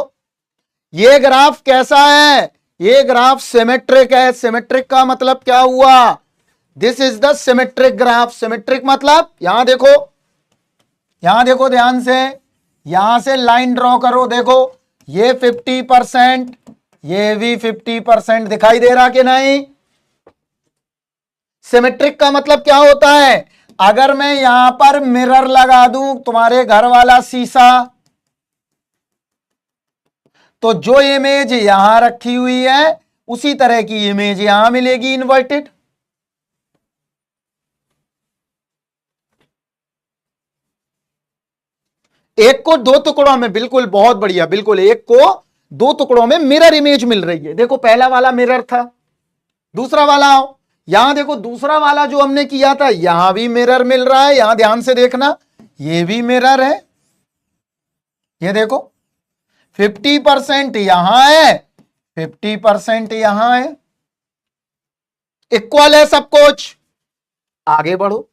ये ग्राफ कैसा है? ये ग्राफ सिमेट्रिक है। सिमेट्रिक का मतलब क्या हुआ? This is the symmetric graph. Symmetric मतलब यहां देखो, यहां देखो ध्यान से, यहां से लाइन ड्रॉ करो। देखो ये 50%, ये भी 50% दिखाई दे रहा कि नहीं? सिमेट्रिक का मतलब क्या होता है? अगर मैं यहां पर मिरर लगा दूं, तुम्हारे घर वाला शीशा, तो जो इमेज यहां रखी हुई है उसी तरह की इमेज यहां मिलेगी इन्वर्टेड। एक को दो टुकड़ों में, बिल्कुल बहुत बढ़िया, बिल्कुल एक को दो टुकड़ों में मिरर इमेज मिल रही है। देखो पहला वाला मिरर था, दूसरा वाला आओ, यहां देखो दूसरा वाला जो हमने किया था, यहां भी मिरर मिल रहा है। यहां ध्यान से देखना, ये भी मिरर है। ये देखो 50% यहां है, 50% यहां है, इक्वल है सब कुछ। आगे बढ़ो।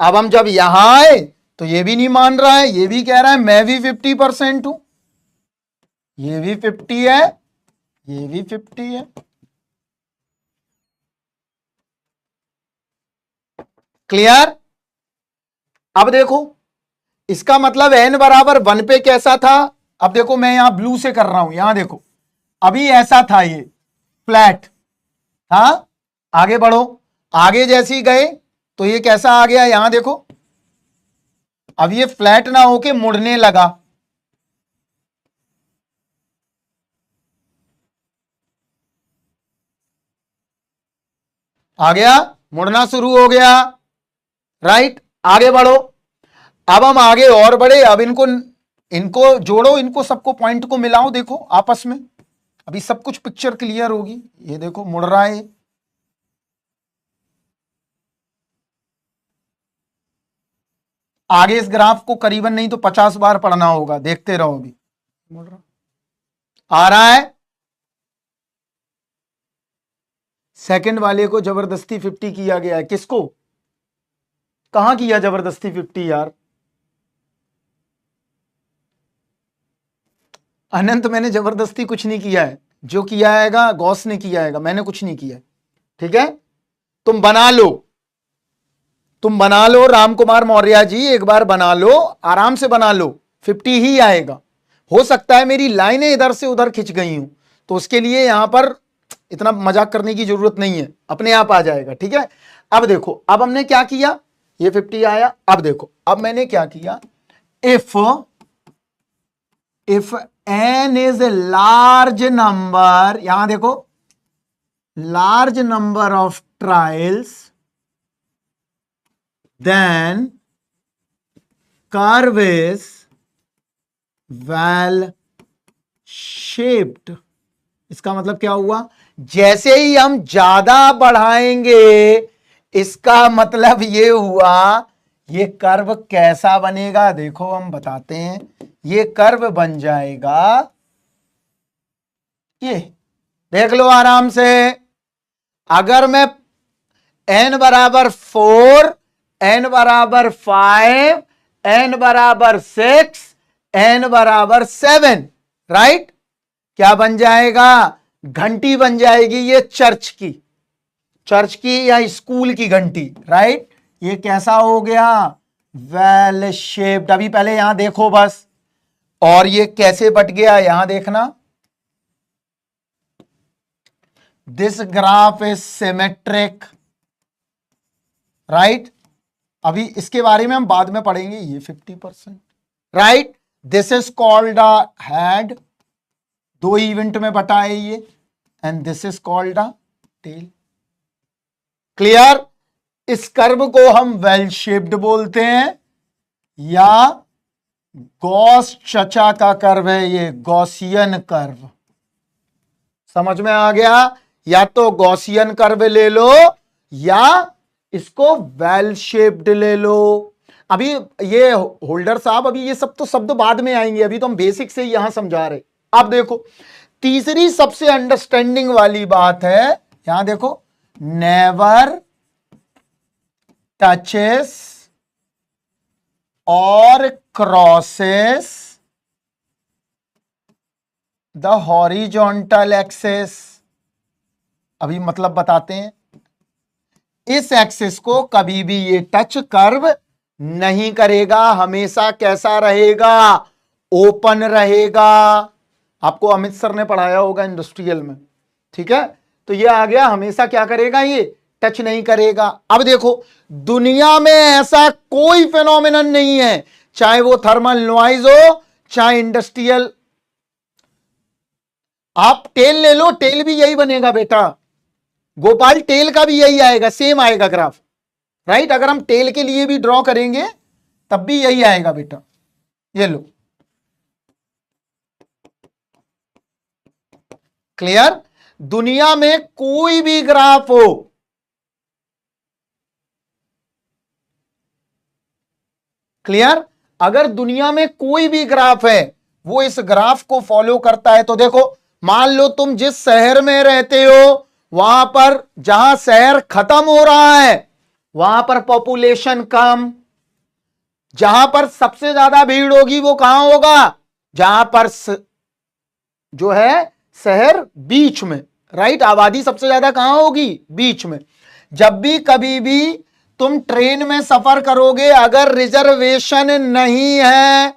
अब हम जब यहां आए तो ये भी नहीं मान रहा है, ये भी कह रहा है मैं भी 50% हूं, ये भी 50 है, ये भी 50 है। क्लियर? अब देखो, इसका मतलब n बराबर 1 पे कैसा था? अब देखो मैं यहां ब्लू से कर रहा हूं, यहां देखो अभी ऐसा था, ये फ्लैट था। आगे बढ़ो, आगे जैसे ही गए तो ये कैसा आ गया? यहां देखो अब ये फ्लैट ना होके मुड़ने लगा। आ गया, मुड़ना शुरू हो गया। राइट? आगे बढ़ो। अब हम आगे और बढ़े। अब इनको इनको जोड़ो, इनको सबको पॉइंट को मिलाओ, देखो आपस में, अभी सब कुछ पिक्चर क्लियर होगी। ये देखो मुड़ रहा है, आगे इस ग्राफ को करीबन नहीं तो 50 बार पढ़ना होगा, देखते रहो। अभी मुड़ रहा आ रहा है। सेकंड वाले को जबरदस्ती 50 किया गया है। किसको? कहां किया जबरदस्ती 50 यार? अनंत, मैंने जबरदस्ती कुछ नहीं किया है, जो किया हैगा गॉस ने किया हैगा, मैंने कुछ नहीं किया है। ठीक है, तुम बना लो, तुम बना लो राम कुमार मौर्य जी, एक बार बना लो, आराम से बना लो, 50 ही आएगा। हो सकता है मेरी लाइनें इधर से उधर खिंच गई हूं, तो उसके लिए यहां पर इतना मजाक करने की जरूरत नहीं है, अपने आप आ जाएगा। ठीक है, अब देखो, अब हमने क्या किया, ये 50 आया। अब देखो, अब मैंने क्या किया, if n is a large number, यहां देखो, large number of trials, then curve is well shaped. इसका मतलब क्या हुआ, जैसे ही हम ज्यादा बढ़ाएंगे, इसका मतलब ये हुआ ये कर्व कैसा बनेगा, देखो हम बताते हैं। ये कर्व बन जाएगा, ये देख लो आराम से। अगर मैं n बराबर 4, n बराबर 5, n बराबर 6, n बराबर 7, राइट, क्या बन जाएगा, घंटी बन जाएगी ये चर्च की या स्कूल की घंटी, राइट। ये कैसा हो गया, वेल शेप्ड। अभी पहले यहां देखो बस, और ये कैसे बट गया यहां देखना, this graph is symmetric, right. अभी इसके बारे में हम बाद में पढ़ेंगे, ये 50%, right. This is called a head, 2 event में बटा है ये, and this is called a tail. Clear. इस कर्व को हम वेल शेप्ड बोलते हैं, या गॉस चचा का कर्व है ये, गॉसियन कर्व। समझ में आ गया, या तो गॉसियन कर्व ले लो या इसको वेल शेप्ड ले लो। अभी ये होल्डर साहब, अभी ये सब तो शब्द बाद में आएंगे, अभी तो हम बेसिक से यहां समझा रहे। अब देखो तीसरी सबसे अंडरस्टैंडिंग वाली बात है, यहां देखो, नेवर टचेस और क्रॉसेस द हॉरिजॉन्टल एक्सिस। अभी मतलब बताते हैं, इस एक्सिस को कभी भी ये टच कर्व नहीं करेगा, हमेशा कैसा रहेगा, ओपन रहेगा। आपको अमित सर ने पढ़ाया होगा इंडस्ट्रियल में, ठीक है। तो ये आ गया, हमेशा क्या करेगा, ये टच नहीं करेगा। अब देखो दुनिया में ऐसा कोई फिनोमिनन नहीं है, चाहे वो थर्मल नॉइज हो, चाहे इंडस्ट्रियल। आप टेल ले लो, टेल भी यही बनेगा बेटा, गोपाल, टेल का भी यही आएगा, सेम आएगा ग्राफ, राइट। अगर हम टेल के लिए भी ड्रॉ करेंगे तब भी यही आएगा बेटा। ये लो, क्लियर। दुनिया में कोई भी ग्राफ हो, क्लियर, अगर दुनिया में कोई भी ग्राफ है वो इस ग्राफ को फॉलो करता है। तो देखो, मान लो तुम जिस शहर में रहते हो, वहां पर जहां शहर खत्म हो रहा है वहां पर पॉपुलेशन कम, जहां पर सबसे ज्यादा भीड़ होगी वो कहां होगा, जहां पर जो है शहर बीच में, राइट। आबादी सबसे ज्यादा कहां होगी, बीच में। जब भी कभी भी तुम ट्रेन में सफर करोगे, अगर रिजर्वेशन नहीं है,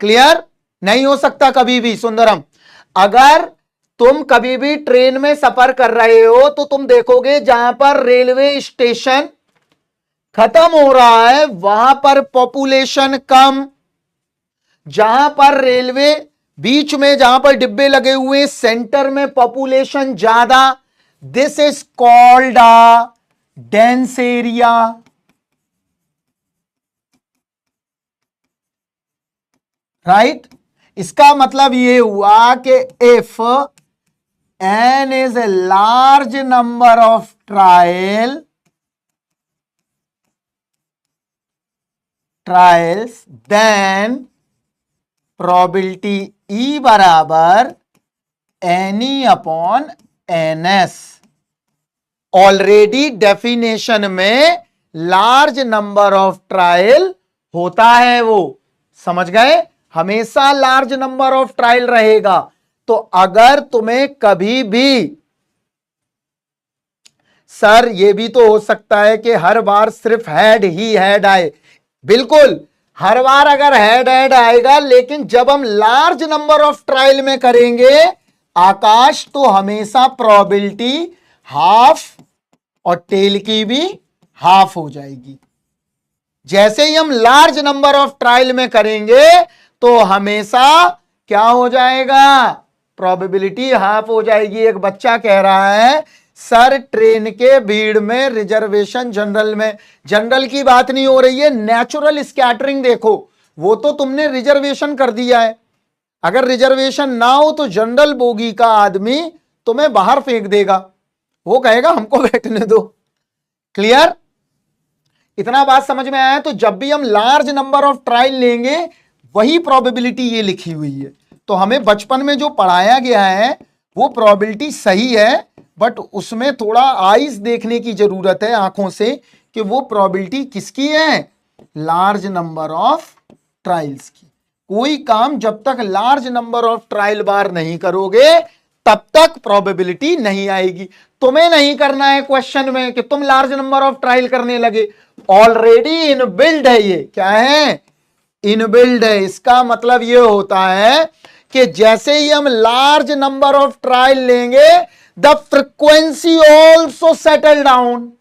क्लियर, नहीं हो सकता कभी भी सुंदरम। अगर तुम कभी भी ट्रेन में सफर कर रहे हो तो तुम देखोगे जहां पर रेलवे स्टेशन खत्म हो रहा है वहां पर पॉपुलेशन कम, जहां पर रेलवे बीच में, जहां पर डिब्बे लगे हुए सेंटर में पॉपुलेशन ज्यादा। This is called a dense area, right. इसका मतलब ये हुआ कि if n is a large number of trials, then probability E बराबर NE upon NS। Already definition में लार्ज नंबर ऑफ ट्रायल होता है, वो समझ गए, हमेशा लार्ज नंबर ऑफ ट्रायल रहेगा। तो अगर तुम्हें कभी भी, सर ये भी तो हो सकता है कि हर बार सिर्फ हेड आए, बिल्कुल, हर बार अगर हेड आएगा, लेकिन जब हम लार्ज नंबर ऑफ ट्रायल में करेंगे आकाश, तो हमेशा प्रोबेबिलिटी हाफ और टेल की भी हाफ हो जाएगी। जैसे ही हम लार्ज नंबर ऑफ ट्रायल में करेंगे तो हमेशा क्या हो जाएगा, प्रोबेबिलिटी हाफ हो जाएगी। एक बच्चा कह रहा है सर ट्रेन के भीड़ में रिजर्वेशन जनरल में, जनरल की बात नहीं हो रही है, नेचुरल स्कैटरिंग देखो, वो तो तुमने रिजर्वेशन कर दिया है। अगर रिजर्वेशन ना हो तो जनरल बोगी का आदमी तुम्हें बाहर फेंक देगा, वो कहेगा हमको बैठने दो। क्लियर, इतना बात समझ में आया। तो जब भी हम लार्ज नंबर ऑफ ट्रायल लेंगे वही प्रोबेबिलिटी ये लिखी हुई है। तो हमें बचपन में जो पढ़ाया गया है वो प्रोबेबिलिटी सही है, बट उसमें थोड़ा आईज देखने की जरूरत है, आंखों से, कि वो प्रोबेबिलिटी किसकी है, लार्ज नंबर ऑफ ट्रायल्स की। कोई काम जब तक लार्ज नंबर ऑफ ट्रायल बार नहीं करोगे तब तक प्रोबेबिलिटी नहीं आएगी। तुम्हें नहीं करना है क्वेश्चन में कि तुम लार्ज नंबर ऑफ ट्रायल करने लगे, ऑलरेडी इनबिल्ड है। ये क्या है, इनबिल्ड है। इसका मतलब ये होता है कि जैसे ही हम लार्ज नंबर ऑफ ट्रायल लेंगे the frequency also settle down,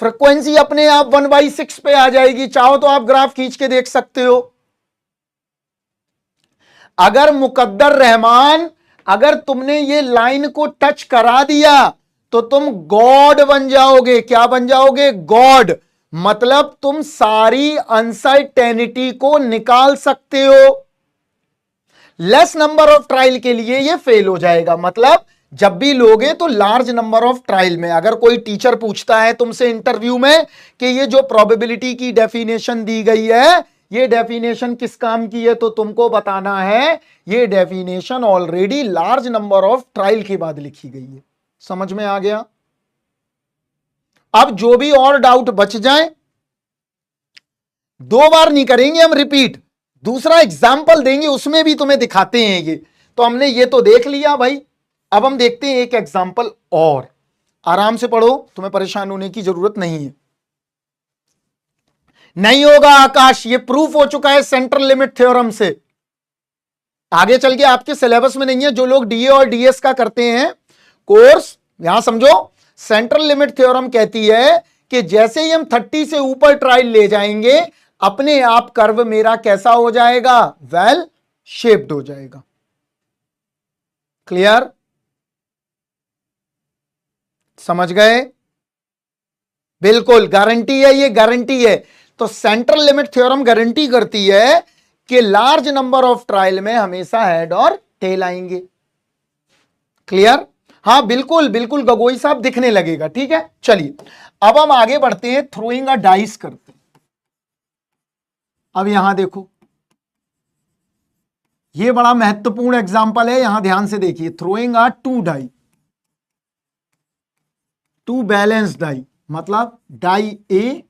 frequency अपने आप 1/6 पे आ जाएगी। चाहो तो आप ग्राफ खींच के देख सकते हो। अगर मुकद्दर रहमान, अगर तुमने ये लाइन को टच करा दिया तो तुम गॉड बन जाओगे। क्या बन जाओगे, गॉड। मतलब तुम सारी अनसर्टेनिटी को निकाल सकते हो। लेस नंबर ऑफ ट्रायल के लिए ये फेल हो जाएगा। मतलब जब भी लोगे तो लार्ज नंबर ऑफ ट्रायल में। अगर कोई टीचर पूछता है तुमसे इंटरव्यू में कि ये जो प्रोबेबिलिटी की डेफिनेशन दी गई है ये डेफिनेशन किस काम की है, तो तुमको बताना है ये definition already large number of trial के बाद लिखी गई है। समझ में आ गया। अब जो भी और डाउट बच जाए, 2 बार नहीं करेंगे हम रिपीट, दूसरा एग्जाम्पल देंगे उसमें भी तुम्हें दिखाते हैं ये। तो हमने ये तो देख लिया भाई, अब हम देखते हैं एक एग्जाम्पल और। आराम से पढ़ो, तुम्हें परेशान होने की जरूरत नहीं है। नहीं होगा आकाश, ये प्रूफ हो चुका है सेंट्रल लिमिट थ्योरम से। आगे चल के आपके सिलेबस में नहीं है। जो लोग डीए और डीएस का करते हैं कोर्स, यहां समझो, सेंट्रल लिमिट थ्योरम कहती है कि जैसे ही हम 30 से ऊपर ट्रायल ले जाएंगे अपने आप कर्व मेरा कैसा हो जाएगा, वेल शेप्ड हो जाएगा। क्लियर, समझ गए। बिल्कुल गारंटी है, ये गारंटी है। तो सेंट्रल लिमिट थ्योरम गारंटी करती है कि लार्ज नंबर ऑफ ट्रायल में हमेशा हेड और टेल आएंगे। क्लियर, हां बिल्कुल बिल्कुल गगोई साहब, दिखने लगेगा। ठीक है, चलिए अब हम आगे बढ़ते हैं, थ्रोइंग अ डाइस करते हैं। अब यहां देखो, यह बड़ा महत्वपूर्ण एग्जांपल है, यहां ध्यान से देखिए। Throwing a 2 die, 2 balance die, मतलब die A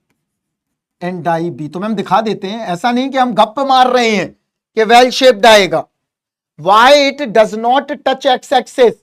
and die B. तो हम दिखा देते हैं, ऐसा नहीं कि हम गप मार रहे हैं कि वेल शेप्ड आएगा। Why it does not touch X axis,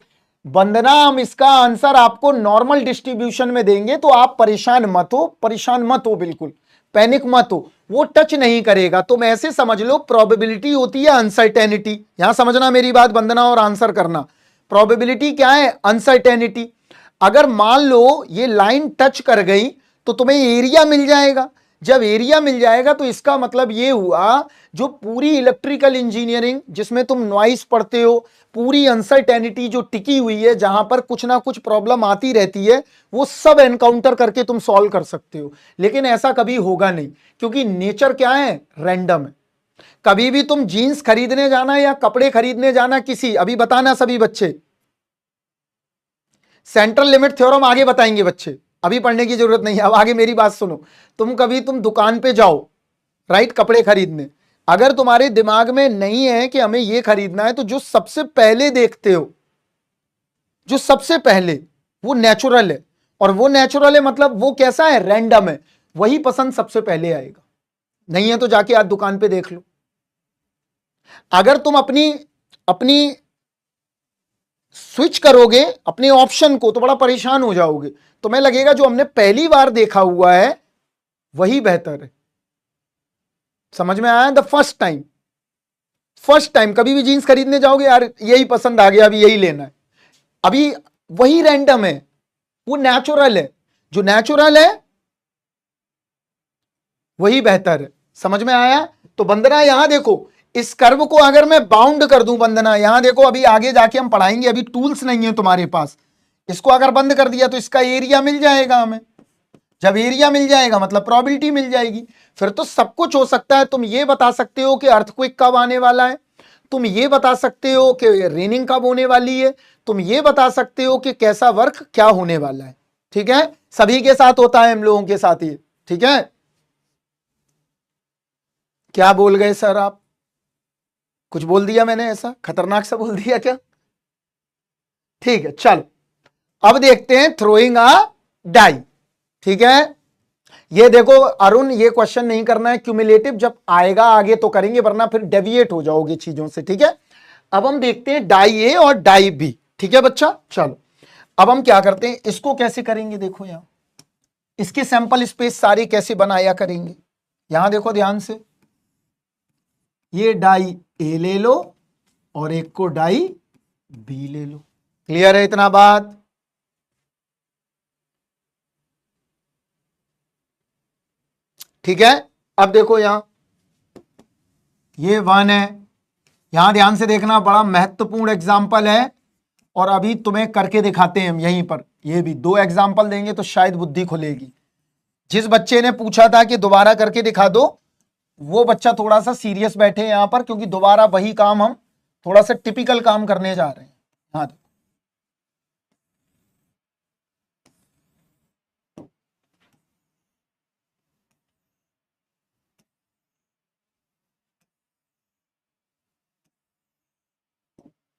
Vandana हम इसका आंसर आपको नॉर्मल डिस्ट्रीब्यूशन में देंगे, तो आप परेशान मत हो, परेशान मत हो, बिल्कुल पैनिक मत हो। वो टच नहीं करेगा। तुम ऐसे समझ लो, प्रोबेबिलिटी होती है अनसर्टेनिटी। यहां समझना मेरी बात वंदना, और आंसर करना। प्रोबेबिलिटी क्या है, अनसर्टेनिटी। अगर मान लो ये लाइन टच कर गई तो तुम्हें एरिया मिल जाएगा। जब एरिया मिल जाएगा तो इसका मतलब ये हुआ, जो पूरी इलेक्ट्रिकल इंजीनियरिंग जिसमें तुम नॉइस पढ़ते हो, पूरी अनसर्टेनिटी जो टिकी हुई है, जहां पर कुछ ना कुछ प्रॉब्लम आती रहती है, वो सब एनकाउंटर करके तुम सॉल्व कर सकते हो। लेकिन ऐसा कभी होगा नहीं, क्योंकि नेचर क्या है, रैंडम है। कभी भी तुम जीन्स खरीदने जाना या कपड़े खरीदने जाना किसी, अभी बताना सभी बच्चे, सेंट्रल लिमिट थ्योरम आगे बताएंगे बच्चे, अभी पढ़ने की जरूरत नहीं है। अब आगे मेरी बात सुनो। तुम दुकान पे जाओ, राइट, कपड़े खरीदने, अगर तुम्हारे दिमाग में नहीं है कि हमें यह खरीदना है, तो जो सबसे पहले देखते हो, जो सबसे पहले, वो नेचुरल है। और वो नेचुरल है मतलब वो कैसा है, रैंडम है, वही पसंद सबसे पहले आएगा। नहीं है तो जाके आज दुकान पे देख लो। अगर तुम अपनी स्विच करोगे अपने ऑप्शन को तो बड़ा परेशान हो जाओगे। तुम्हें लगेगा जो हमने पहली बार देखा हुआ है वही बेहतर है। समझ में आया, द फर्स्ट टाइम कभी भी जीन्स खरीदने जाओगे, यार यही पसंद आ गया, अभी यही लेना है, अभी वही रैंडम है, वो नेचुरल है। जो नेचुरल है वही बेहतर है। समझ में आया? तो वंदना यहां देखो, इस कर्व को अगर मैं बाउंड कर दूं वंदना, यहां देखो अभी आगे जाके हम पढ़ाएंगे, अभी टूल्स नहीं है तुम्हारे पास, इसको अगर बंद कर दिया तो इसका एरिया मिल जाएगा हमें। जब एरिया मिल जाएगा मतलब प्रोबेबिलिटी मिल जाएगी। फिर तो सब कुछ हो सकता है। तुम ये बता सकते हो कि अर्थक्वेक कब आने वाला है, तुम ये बता सकते हो कि रेनिंग कब होने वाली है, तुम ये बता सकते हो कि कैसा वर्क क्या होने वाला है। ठीक है, सभी के साथ होता है, हम लोगों के साथ ही। ठीक है, क्या बोल गए सर आप? कुछ बोल दिया मैंने ऐसा खतरनाक सा बोल दिया क्या? ठीक है, चलो अब देखते हैं थ्रोइंग अ डाई। ठीक है, ये देखो अरुण, ये क्वेश्चन नहीं करना है, क्यूमुलेटिव जब आएगा आगे तो करेंगे, वरना फिर डेविएट हो जाओगे चीजों से। ठीक है, अब हम देखते हैं डाई ए और डाई बी। ठीक है बच्चा, चलो अब हम क्या करते हैं, इसको कैसे करेंगे, देखो यहां इसके सैंपल स्पेस सारे कैसे बनाया करेंगे। यहां देखो ध्यान से, ये डाई ए ले लो और एक को डाई बी ले लो। क्लियर है इतना बात? ठीक है, अब देखो यहां ये 1 है, यहां ध्यान से देखना, बड़ा महत्वपूर्ण एग्जाम्पल है और अभी तुम्हें करके दिखाते हैं हम यहीं पर। ये भी 2 एग्जाम्पल देंगे तो शायद बुद्धि खुलेगी। जिस बच्चे ने पूछा था कि दोबारा करके दिखा दो, वो बच्चा थोड़ा सा सीरियस बैठे यहां पर, क्योंकि दोबारा वही काम हम थोड़ा सा टिपिकल काम करने जा रहे हैं। हाँ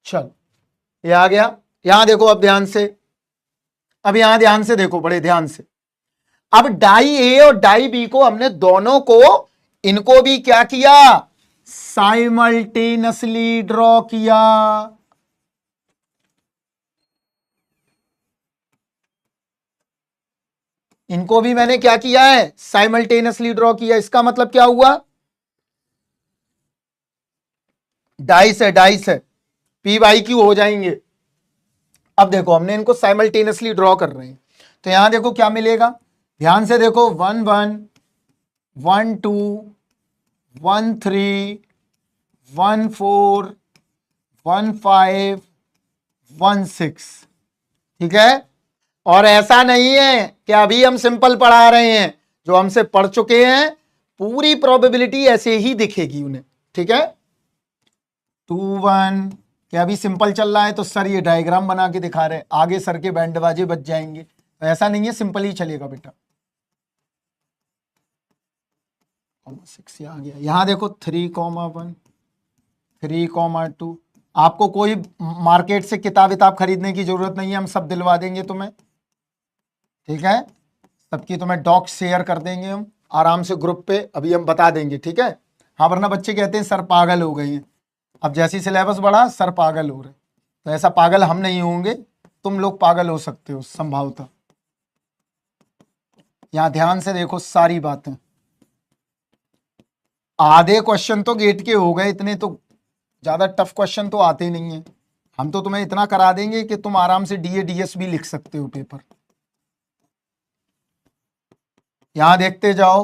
चलो, ये आ गया। यहां देखो अब ध्यान से, अब यहां ध्यान से देखो, बड़े ध्यान से। अब डाई ए और डाई बी को हमने दोनों को, इनको भी क्या किया, साइमल्टेनियसली ड्रॉ किया। इनको भी मैंने क्या किया है, साइमल्टेनियसली ड्रॉ किया। इसका मतलब क्या हुआ, डाइस है, डाइस है, पी बाई क्यू हो जाएंगे। अब देखो हमने इनको साइमल्टेनियसली ड्रॉ कर रहे हैं, तो यहां देखो क्या मिलेगा, ध्यान से देखो, 1 1 1 2 1 3 1 4 1 5 1 6। ठीक है, और ऐसा नहीं है कि अभी हम सिंपल पढ़ा रहे हैं, जो हमसे पढ़ चुके हैं पूरी प्रोबेबिलिटी ऐसे ही दिखेगी उन्हें। ठीक है, 2 1, क्या अभी सिंपल चल रहा है तो सर ये डायग्राम बना के दिखा रहे हैं, आगे सर के बैंड बाजे बज जाएंगे, तो ऐसा नहीं है, सिंपल ही चलेगा बेटा। 6 आ गया, यहां देखो 3 1 3 2। आपको कोई मार्केट से किताब विताब खरीदने की जरूरत नहीं है, हम सब दिलवा देंगे तुम्हें। ठीक है, सबकी तुम्हें डॉक शेयर कर देंगे हम आराम से ग्रुप पे, अभी हम बता देंगे। ठीक है, हाँ, वरना बच्चे कहते हैं सर पागल हो गए हैं, अब जैसी सिलेबस बढ़ा सर पागल हो रहे, तो ऐसा पागल हम नहीं होंगे, तुम लोग पागल हो सकते हो संभवतः। यहां ध्यान से देखो सारी बातें, आधे क्वेश्चन तो गेट के हो गए, इतने तो ज्यादा टफ क्वेश्चन तो आते नहीं है। हम तो तुम्हें इतना करा देंगे कि तुम आराम से डीए डीएस भी लिख सकते हो पेपर। यहां देखते जाओ,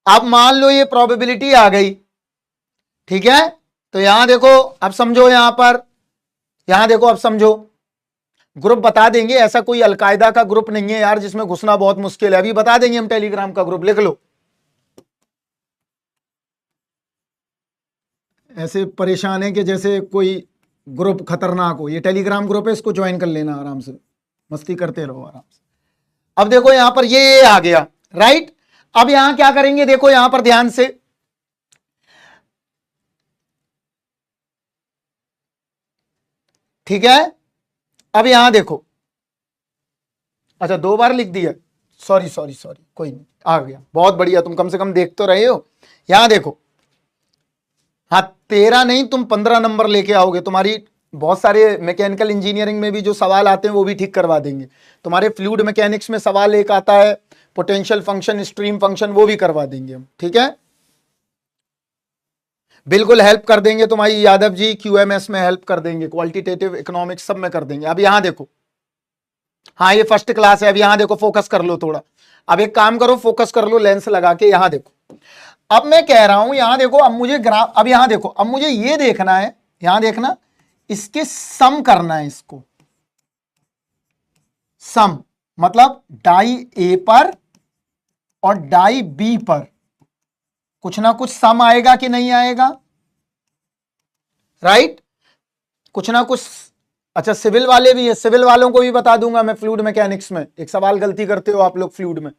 अब मान लो ये प्रोबेबिलिटी आ गई। ठीक है, तो यहां देखो, अब समझो, यहां पर, यहां देखो, अब समझो, ग्रुप बता देंगे, ऐसा कोई अलकायदा का ग्रुप नहीं है यार जिसमें घुसना बहुत मुश्किल है, अभी बता देंगे हम टेलीग्राम का ग्रुप, लिख लो। ऐसे परेशान है कि जैसे कोई ग्रुप खतरनाक हो, ये टेलीग्राम ग्रुप है, इसको ज्वाइन कर लेना, आराम से मस्ती करते रहो आराम से। अब देखो यहां पर ये आ गया, राइट। अब यहां क्या करेंगे, देखो यहां पर ध्यान से, ठीक है, अब यहां देखो, अच्छा 2 बार लिख दिया, सॉरी सॉरी सॉरी, कोई नहीं, आ गया, बहुत बढ़िया, तुम कम से कम देख तो रहे हो। यहां देखो, हाँ 13 नहीं, तुम 15 नंबर लेके आओगे, तुम्हारी बहुत सारे मैकेनिकल इंजीनियरिंग में भी जो सवाल आते हैं वो भी ठीक करवा देंगे। तुम्हारे फ्लूइड मैकेनिक्स में सवाल एक आता है, पोटेंशियल फंक्शन, स्ट्रीम फंक्शन, वो भी करवा देंगे हम। ठीक है, बिल्कुल हेल्प कर देंगे तुम्हारी यादव जी, क्यूएमएस में हेल्प कर देंगे, क्वालिटेटिव इकोनॉमिक्स सब में कर देंगे। अब यहां देखो, हाँ ये फर्स्ट क्लास है। अब यहां देखो, फोकस कर लो थोड़ा। अब एक काम करो, फोकस कर लो लेंस लगा के। यहां देखो, अब मैं कह रहा हूं, यहां देखो, अब मुझे ग्राफ, अब यहां देखो, अब मुझे ये देखना है, यहां देखना, इसके सम करना है इसको। सम मतलब डाई ए पर और डाई बी पर कुछ ना कुछ सम आएगा कि नहीं आएगा, राइट? कुछ ना कुछ। अच्छा सिविल वाले भी है, सिविल वालों को भी बता दूंगा मैं फ्लूइड मैकेनिक्स में। एक सवाल गलती करते हो आप लोग फ्लूइड में।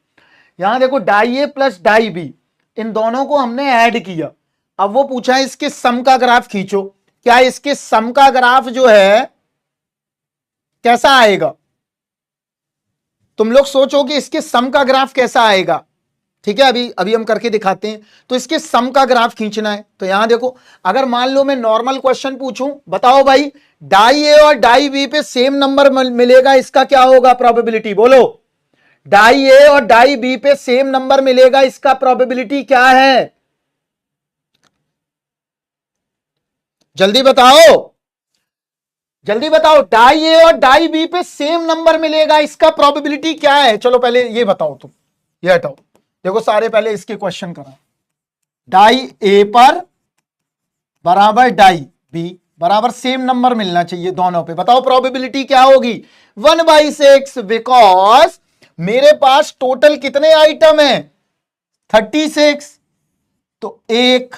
यहां देखो die A plus die B, इन दोनों को हमने ऐड किया। अब वो पूछा है इसके सम का ग्राफ खींचो। क्या इसके सम का ग्राफ जो है कैसा आएगा? तुम लोग सोचो कि इसके सम का ग्राफ कैसा आएगा। ठीक है, अभी अभी हम करके दिखाते हैं। तो इसके सम का ग्राफ खींचना है। तो यहां देखो, अगर मान लो मैं नॉर्मल क्वेश्चन पूछूं, बताओ भाई डाई ए और डाई बी पे सेम नंबर मिलेगा, इसका क्या होगा प्रोबेबिलिटी? बोलो, डाई ए और डाई बी पे सेम नंबर मिलेगा, इसका प्रोबेबिलिटी क्या है? जल्दी बताओ, जल्दी बताओ। डाई ए और डाई बी पे सेम नंबर मिलेगा, इसका प्रोबेबिलिटी क्या है? चलो पहले ये बताओ तुम, ये हटाओ। देखो सारे पहले इसके क्वेश्चन करा। डाई ए पर बराबर डाई बी बराबर सेम नंबर मिलना चाहिए दोनों पे। बताओ प्रोबेबिलिटी क्या होगी? 1/6, बिकॉज मेरे पास टोटल कितने आइटम है? 36। तो 1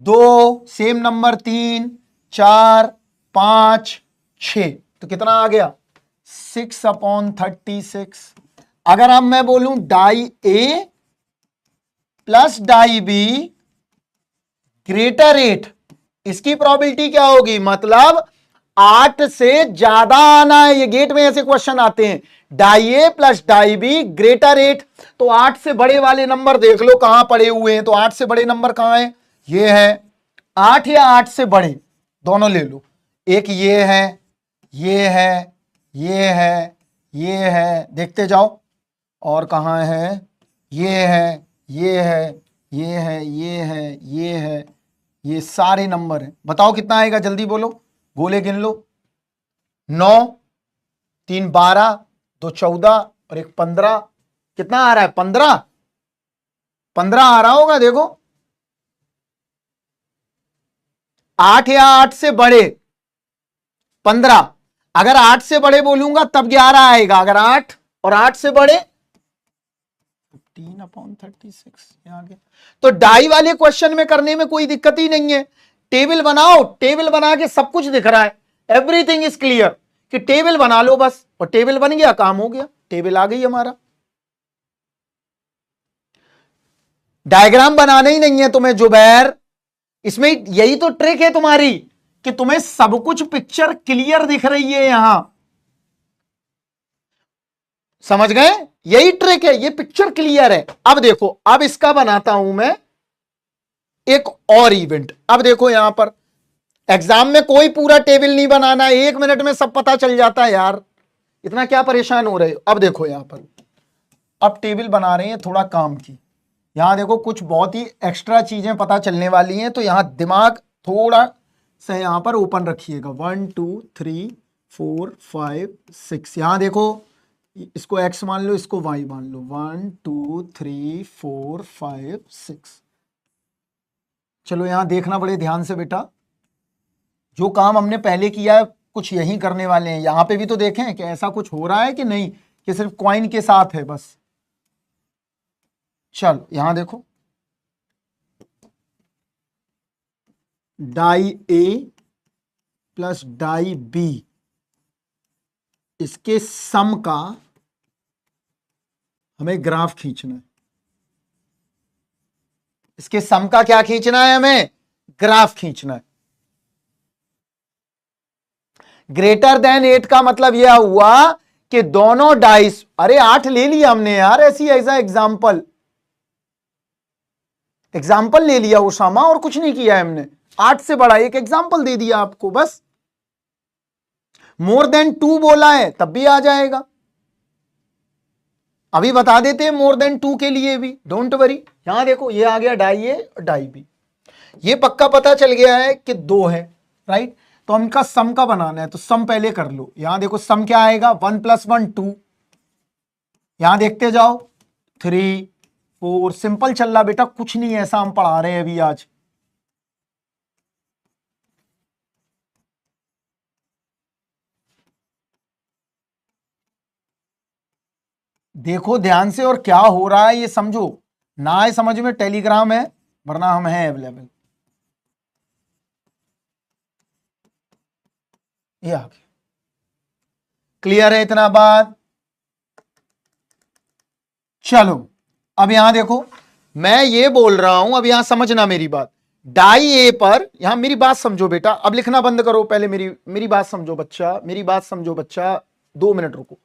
2 सेम नंबर, 3 4 5 6, तो कितना आ गया? 6/36। अगर अब मैं बोलूं die A plus die B greater 8, इसकी प्रोबेबिलिटी क्या होगी? मतलब 8 से ज्यादा आना है। ये गेट में ऐसे क्वेश्चन आते हैं, die A plus die B greater 8। तो 8 से बड़े वाले नंबर देख लो कहां पड़े हुए हैं। तो 8 से बड़े नंबर कहां है? ये है 8 या 8 से बड़े दोनों ले लो। एक ये है, ये है, ये है, ये है, देखते जाओ। और कहां है? ये है, ये है, ये है, ये है, ये है, ये सारे नंबर हैं। बताओ कितना आएगा, जल्दी बोलो, गोले गिन लो। 9 3 12 2 14 और 1 15। कितना आ रहा है? 15 15 आ रहा होगा। देखो 8 या 8 से बड़े 15। अगर 8 से बड़े बोलूंगा तब 11 आएगा। अगर 8 और 8 से बड़े 15/36 आ गया। तो डाई वाले क्वेश्चन में करने में कोई दिक्कत ही नहीं है। टेबल बनाओ, टेबल बना के सब कुछ दिख रहा है, एवरीथिंग इज क्लियर, कि टेबल बना लो बस। और टेबल बन गया, काम हो गया, टेबल आ गई हमारा। डायग्राम बनाना ही नहीं है तुम्हें जुबैर, इसमें यही तो ट्रिक है तुम्हारी, कि तुम्हें सब कुछ पिक्चर क्लियर दिख रही है यहां। समझ गए? यही ट्रिक है, ये पिक्चर क्लियर है। अब देखो, अब इसका बनाता हूं मैं एक और इवेंट। अब देखो यहां पर एग्जाम में कोई पूरा टेबल नहीं बनाना है, 1 मिनट में सब पता चल जाता है यार, इतना क्या परेशान हो रहे हो। अब देखो यहां पर, अब टेबल बना रहे हैं थोड़ा काम की। यहां देखो कुछ बहुत ही एक्स्ट्रा चीजें पता चलने वाली हैं, तो यहां दिमाग थोड़ा सा यहां पर ओपन रखिएगा। 1 2 3 4 5 6। यहां देखो, इसको x मान लो, इसको y मान लो। 1 2 3 4 5 6। चलो यहां देखना बड़े ध्यान से बेटा, जो काम हमने पहले किया है कुछ यही करने वाले हैं। यहां पे भी तो देखें कि ऐसा कुछ हो रहा है कि नहीं, कि सिर्फ कॉइन के साथ है बस। चलो यहां देखो, die A plus die B, इसके सम का हमें ग्राफ खींचना है। इसके सम का क्या खींचना है? हमें ग्राफ खींचना है। ग्रेटर देन 8 का मतलब यह हुआ कि दोनों डाइस, अरे 8 ले लिया हमने यार, ऐसी ऐसा एग्जाम्पल ले लिया उसामा, और कुछ नहीं किया है हमने। 8 से बड़ा एक एग्जाम्पल दे दिया आपको बस। मोर देन 2 बोला है तब भी आ जाएगा, अभी बता देते हैं मोर देन 2 के लिए भी, डोंट वरी। यहां देखो ये आ गया डाई ए और डाई बी। ये पक्का पता चल गया है कि 2 है, राइट। तो हम इनका सम का बनाना है, तो सम पहले कर लो। यहां देखो सम क्या आएगा, 1 + 1 2, यहां देखते जाओ 3 4, सिंपल चल रहा बेटा, कुछ नहीं ऐसा हम पढ़ा रहे हैं अभी आज। देखो ध्यान से, और क्या हो रहा है ये समझो, ना आए समझ में टेलीग्राम है, वरना हम हैं अवेलेबल। ये आ गया, क्लियर है इतना बात। चलो अब यहां देखो, मैं ये बोल रहा हूं, अब यहां समझना मेरी बात। डाई ए पर, यहां मेरी बात समझो बेटा, अब लिखना बंद करो, पहले मेरी बात समझो बच्चा, मेरी बात समझो बच्चा, 2 मिनट रुको।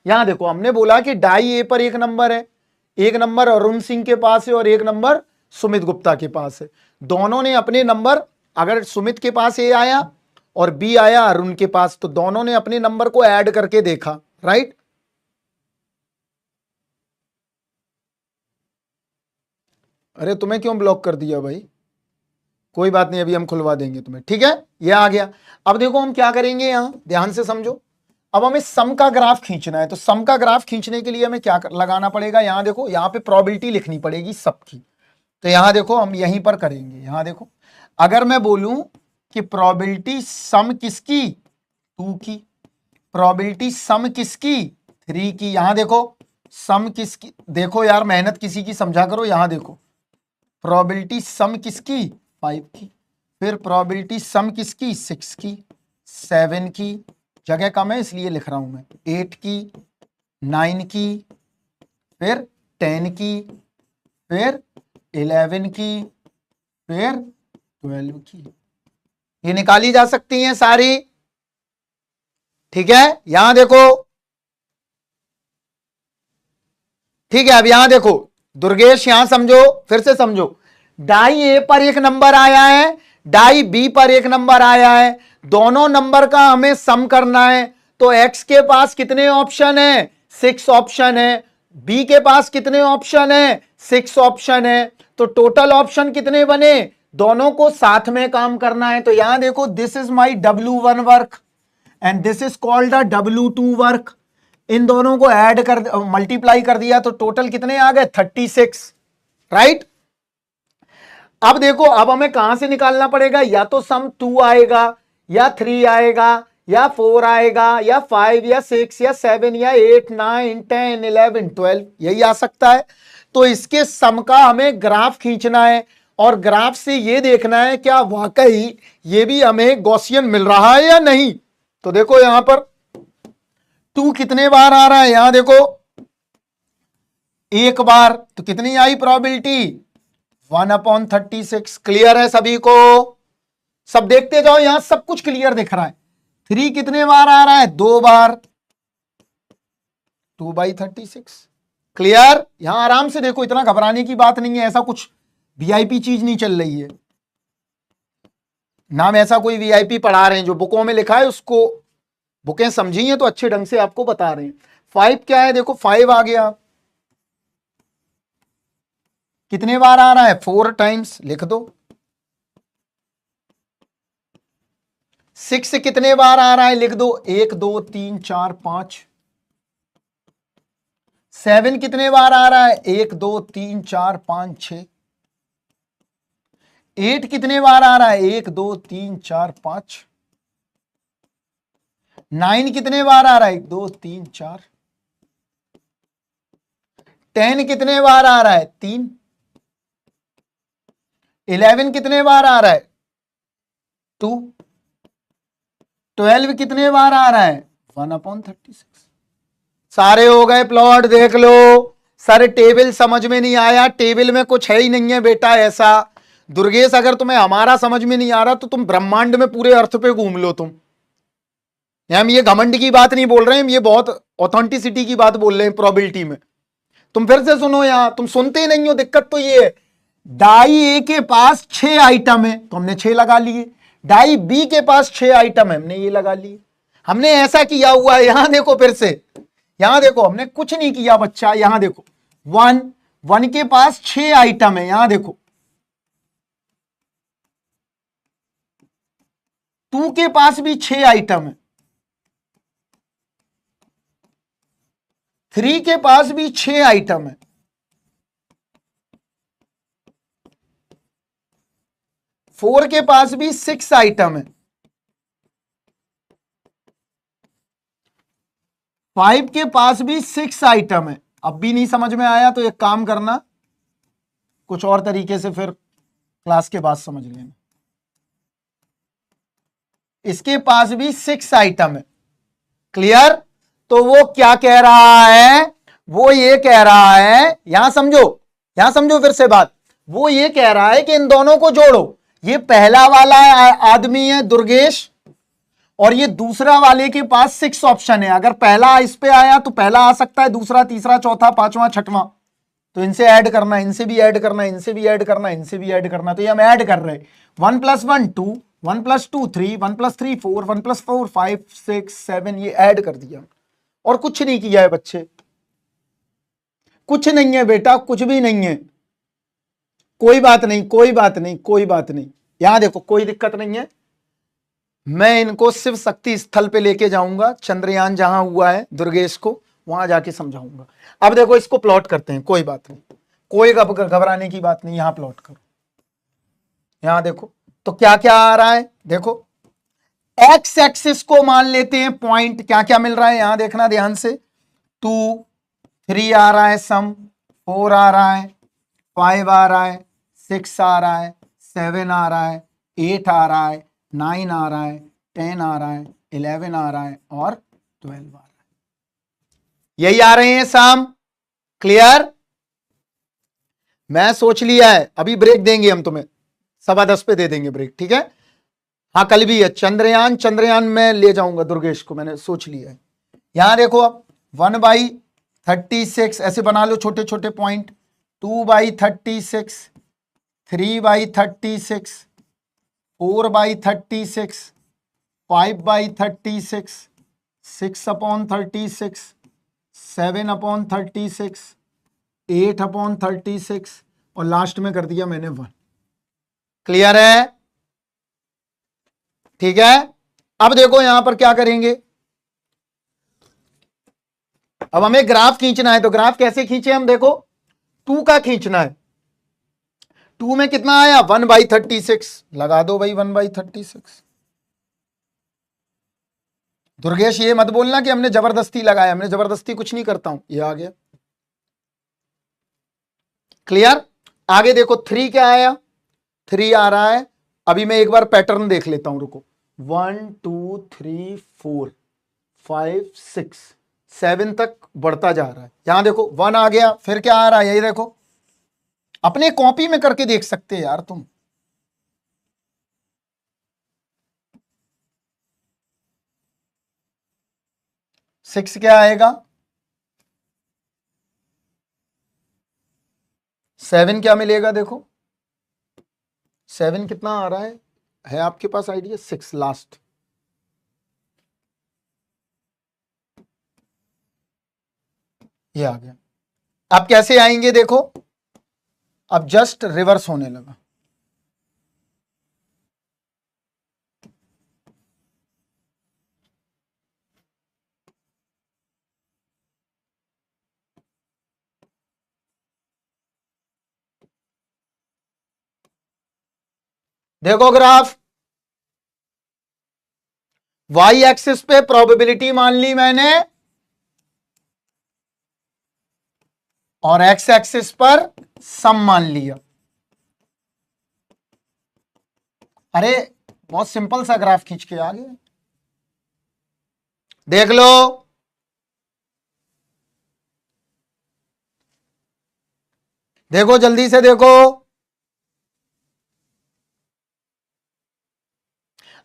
यहां देखो हमने बोला कि डाई ए पर एक नंबर है, एक नंबर अरुण सिंह के पास है और एक नंबर सुमित गुप्ता के पास है। दोनों ने अपने नंबर, अगर सुमित के पास ए आया और बी आया अरुण के पास, तो दोनों ने अपने नंबर को ऐड करके देखा, राइट। अरे तुम्हें क्यों ब्लॉक कर दिया भाई, कोई बात नहीं, अभी हम खुलवा देंगे तुम्हें, ठीक है। ये आ गया। अब देखो हम क्या करेंगे, यहां ध्यान से समझो। अब हमें सम का ग्राफ खींचना है, तो सम का ग्राफ खींचने के लिए हमें क्या लगाना पड़ेगा, यहां देखो, यहां पे प्रोबेबिलिटी लिखनी पड़ेगी सबकी। तो यहां देखो हम यहीं पर करेंगे। यहां देखो, अगर मैं बोलूं कि प्रोबेबिलिटी सम किसकी, 2 की, प्रोबेबिलिटी सम किसकी, 3 की, यहां देखो सम किसकी, देखो यार मेहनत किसी की समझा करो। यहां देखो प्रोबेबिलिटी सम किसकी, 5 की, फिर प्रोबेबिलिटी सम किसकी, 6 की, 7 की, जगह कम है इसलिए लिख रहा हूं मैं, 8 की, 9 की, फिर 10 की, फिर 11 की, फिर 12 की। ये निकाली जा सकती हैं सारी, ठीक है। यहां देखो, ठीक है। अब यहां देखो दुर्गेश, यहां समझो, फिर से समझो। डाई ए पर एक नंबर आया है, डाई बी पर एक नंबर आया है, दोनों नंबर का हमें सम करना है। तो एक्स के पास कितने ऑप्शन है, 6 ऑप्शन है। बी के पास कितने ऑप्शन है, 6 ऑप्शन है। तो टोटल ऑप्शन कितने बने, दोनों को साथ में काम करना है। तो यहां देखो, this is my W1 work and this is called the W2 work. इन दोनों को ऐड कर, मल्टीप्लाई कर दिया, तो टोटल कितने आ गए, 36, राइट। अब देखो, अब हमें कहां से निकालना पड़ेगा, या तो सम 2 आएगा, या 3 आएगा, या 4 आएगा, या 5, या 6, या 7, या 8, 9, 10, 11, 12, यही आ सकता है। तो इसके सम का हमें ग्राफ खींचना है, और ग्राफ से ये देखना है क्या वाकई ये भी हमें गॉसियन मिल रहा है या नहीं। तो देखो यहां पर 2 कितने बार आ रहा है, यहां देखो एक बार, तो कितनी आई प्रोबेबिलिटी, 1/36। क्लियर है सभी को, सब देखते जाओ, यहां सब कुछ क्लियर दिख रहा है। 3 कितने बार आ रहा है, 2 बार, 2/36। क्लियर, यहां आराम से देखो, इतना घबराने की बात नहीं है, ऐसा कुछ वीआईपी चीज नहीं चल रही है। नाम ऐसा कोई वीआईपी पढ़ा रहे हैं, जो बुकों में लिखा है उसको बुकें समझी हैं तो अच्छे ढंग से आपको बता रहे हैं। 5 क्या है, देखो 5 आ गया, कितने बार आ रहा है, 4 टाइम्स, लिख दो। 6 कितने बार आ रहा है, लिख दो, 1 2 3 4 5। 7 कितने बार आ रहा है, 1 2 3 4 5 6। 8 कितने बार आ रहा है, 1 2 3 4 5। 9 कितने बार आ रहा है, 1 2 3 4। 10 कितने बार आ रहा है, 3। 11 कितने बार आ रहा है, 2। 12 कितने बार आ रहा है, 1/36। सारे हो गए प्लॉट, देख लो। सर टेबल समझ में नहीं आया, टेबल में कुछ है ही नहीं है बेटा ऐसा। दुर्गेश, अगर तुम्हें हमारा समझ में नहीं आ रहा तो तुम ब्रह्मांड में पूरे अर्थ पे घूम लो तुम। हम ये घमंड की बात नहीं बोल रहे हैं, ये बहुत ऑथेंटिसिटी की बात बोल रहे हैं प्रोबेबिलिटी में। तुम फिर से सुनो, यहां तुम सुनते ही नहीं हो, दिक्कत तो ये है। डाई ए के पास 6 आइटम है, तो हमने 6 लगा लिए। डाई बी के पास 6 आइटम है, हमने ये लगा लिए। हमने ऐसा किया हुआ है, यहां देखो फिर से, यहां देखो हमने कुछ नहीं किया बच्चा। यहां देखो 1 के पास 6 आइटम है, यहां देखो 2 के पास भी 6 आइटम है, 3 के पास भी 6 आइटम है, 4 के पास भी 6 आइटम है, 5 के पास भी 6 आइटम है। अब भी नहीं समझ में आया तो एक काम करना, कुछ और तरीके से फिर क्लास के बाद समझ लेना। इसके पास भी 6 आइटम है। क्लियर? तो वो क्या कह रहा है, वो ये कह रहा है, यहां समझो फिर से बात। वो ये कह रहा है कि इन दोनों को जोड़ो। ये पहला वाला आदमी है दुर्गेश, और ये दूसरा वाले के पास 6 ऑप्शन है। अगर पहला इस पे आया तो पहला आ सकता है, दूसरा, तीसरा, चौथा, पांचवा, छठवां। तो इनसे ऐड करना, इनसे भी ऐड करना, इनसे भी ऐड करना, इनसे भी ऐड करना। तो ये हम ऐड कर रहे हैं। 1 + 1 2, 1 + 2 3, 1 + 3 4, 1 + 4 5 6 7, ये ऐड कर दिया और कुछ नहीं किया है बच्चे। कुछ नहीं है बेटा, कुछ भी नहीं है। कोई बात नहीं, कोई बात नहीं, कोई बात नहीं। यहां देखो, कोई दिक्कत नहीं है। मैं इनको शिव शक्ति स्थल पे लेके जाऊंगा, चंद्रयान जहां हुआ है दुर्गेश को, वहां जाके समझाऊंगा। अब देखो, इसको प्लॉट करते हैं, कोई बात नहीं, कोई घबराने की बात नहीं। यहां प्लॉट करो, यहां देखो तो क्या क्या आ रहा है। देखो, एक्स एक्सिस को मान लेते हैं पॉइंट, क्या क्या मिल रहा है यहां देखना ध्यान से। 2 3 आ रहा है सम, 4 आ रहा है, 5 आ रहा है, 6 आ रहा है, 7 आ रहा है, 8 आ रहा है, 9 आ रहा है, 10 आ रहा है, 11 आ रहा है और 12 आ रहा है। यही आ रहे हैं सम। क्लियर? मैं सोच लिया है, अभी ब्रेक देंगे हम तुम्हें, 10:15 पे दे देंगे ब्रेक, ठीक है? हाँ, कल भी है चंद्रयान में ले जाऊंगा दुर्गेश को, मैंने सोच लिया है। यहां देखो, अब 1/36 ऐसे बना लो छोटे छोटे पॉइंट। 2/36, 3/36, 4/36, 5/36, 6/36, 7/36, 8/36 और लास्ट में कर दिया मैंने 1। क्लियर है? ठीक है। अब देखो यहां पर क्या करेंगे। अब हमें ग्राफ खींचना है, तो ग्राफ कैसे खींचे हम, देखो 2 का खींचना है। 2 में कितना आया, 1/36, लगा दो भाई 1/36। दुर्गेश ये मत बोलना कि हमने जबरदस्ती लगाया, हमने जबरदस्ती कुछ नहीं करता हूं, ये आ गया। क्लियर? आगे देखो 3 क्या आया, 3 आ रहा है। अभी मैं एक बार पैटर्न देख लेता हूं, रुको। 1 2 3 4 5 6 7 तक बढ़ता जा रहा है। यहां देखो 1 आ गया, फिर क्या आ रहा है, यही देखो, अपने कॉपी में करके देख सकते हैं यार तुम। 6 क्या आएगा, 7 क्या मिलेगा, देखो 7 कितना आ रहा है आपके पास आइडिया, 6 लास्ट। ये आ गया। अब कैसे आएंगे देखो, अब जस्ट रिवर्स होने लगा। देखो ग्राफ, वाई एक्सिस पे प्रोबेबिलिटी मान ली मैंने, और एक्स एक्सिस पर सम मान लिया। अरे बहुत सिंपल सा ग्राफ खींच के आ गया, देख लो। देखो जल्दी से देखो,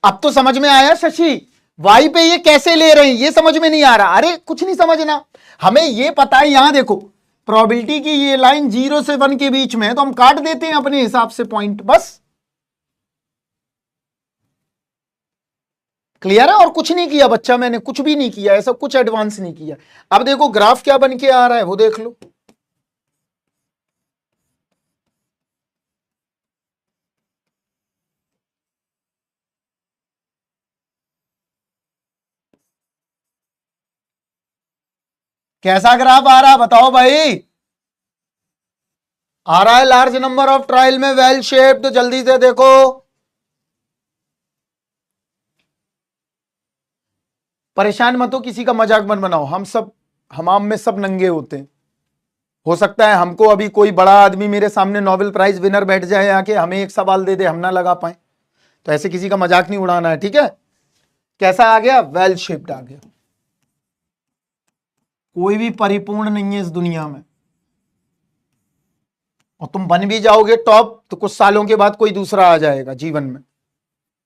अब तो समझ में आया शशि, वाई पे ये कैसे ले रहे हैं ये समझ में नहीं आ रहा। अरे कुछ नहीं समझना, हमें ये पता है। यहां देखो, प्रोबेबिलिटी की ये लाइन 0 से 1 के बीच में है, तो हम काट देते हैं अपने हिसाब से पॉइंट, बस। क्लियर है? और कुछ नहीं किया बच्चा, मैंने कुछ भी नहीं किया, ऐसा कुछ एडवांस नहीं किया। अब देखो ग्राफ क्या बन के आ रहा है, वो देख लो। कैसा ग्राफ आ रहा बताओ भाई? आ रहा है लार्ज नंबर ऑफ ट्रायल में वेल शेप्ड, जल्दी से देखो। परेशान मत हो, किसी का मजाक मत बनाओ। हम में सब नंगे होते हैं। हो सकता है हमको अभी कोई बड़ा आदमी मेरे सामने नोबेल प्राइज विनर बैठ जाए आके, हमें एक सवाल दे दे, हम ना लगा पाए। तो ऐसे किसी का मजाक नहीं उड़ाना है, ठीक है? कैसा आ गया? वेल शेप्ड आ गया। कोई भी परिपूर्ण नहीं है इस दुनिया में, और तुम बन भी जाओगे टॉप तो कुछ सालों के बाद कोई दूसरा आ जाएगा जीवन में,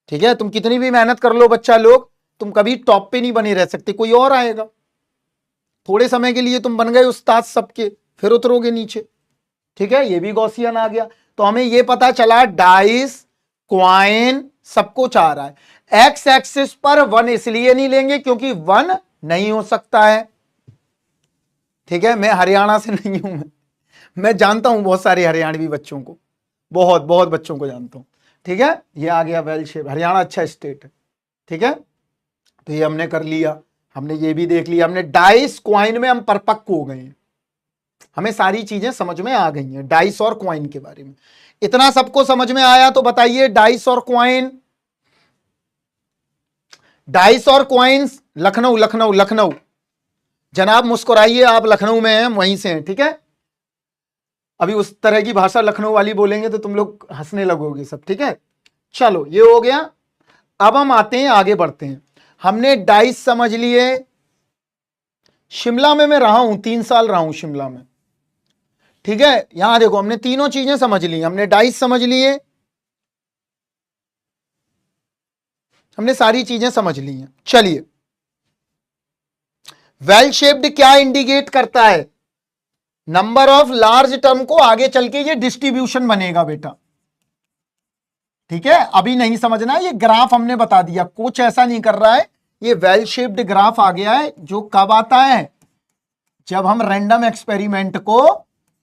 ठीक है? तुम कितनी भी मेहनत कर लो बच्चा लोग, तुम कभी टॉप पे नहीं बने रह सकते, कोई और आएगा। थोड़े समय के लिए तुम बन गए उस्ताद सबके, फिर उतरोगे नीचे, ठीक है? ये भी गॉसियन आ गया। तो हमें ये पता चला डाइस, क्वाइन सब कुछ आ रहा है। एक्स एक्सिस पर 1 इसलिए नहीं लेंगे क्योंकि 1 नहीं हो सकता है, ठीक है? मैं हरियाणा से नहीं हूं, मैं जानता हूं बहुत सारे हरियाणवी बच्चों को, बहुत बहुत बच्चों को जानता हूं, ठीक है? ये आ गया वेल शेप। हरियाणा अच्छा स्टेट है, ठीक है? तो ये हमने कर लिया, हमने ये भी देख लिया, हमने डाइस क्वाइन में हम परिपक्व हो गए हैं, हमें सारी चीजें समझ में आ गई हैं डाइस और क्वाइन के बारे में। इतना सबको समझ में आया तो बताइए डाइस और क्वाइन, डाइस और क्वाइंस। लखनऊ लखनऊ लखनऊ, जनाब मुस्कुराइए, आप लखनऊ में हैं, वहीं से हैं, ठीक है? अभी उस तरह की भाषा लखनऊ वाली बोलेंगे तो तुम लोग हंसने लगोगे सब, ठीक है? चलो ये हो गया। अब हम आते हैं, आगे बढ़ते हैं। हमने डाइस समझ लिए। शिमला में मैं रहा हूं, 3 साल रहा हूं शिमला में, ठीक है? यहां देखो, हमने तीनों चीजें समझ ली। हमने डाइस समझ लिए, हमने सारी चीजें समझ ली हैं। चलिए, वेल शेप्ड क्या इंडिकेट करता है? नंबर ऑफ लार्ज टर्म को आगे चल के ये डिस्ट्रीब्यूशन बनेगा बेटा, ठीक है? अभी नहीं समझना है, ये ग्राफ हमने बता दिया, कुछ ऐसा नहीं कर रहा है। ये वेल शेप्ड ग्राफ आ गया है, जो कब आता है? जब हम रैंडम एक्सपेरिमेंट को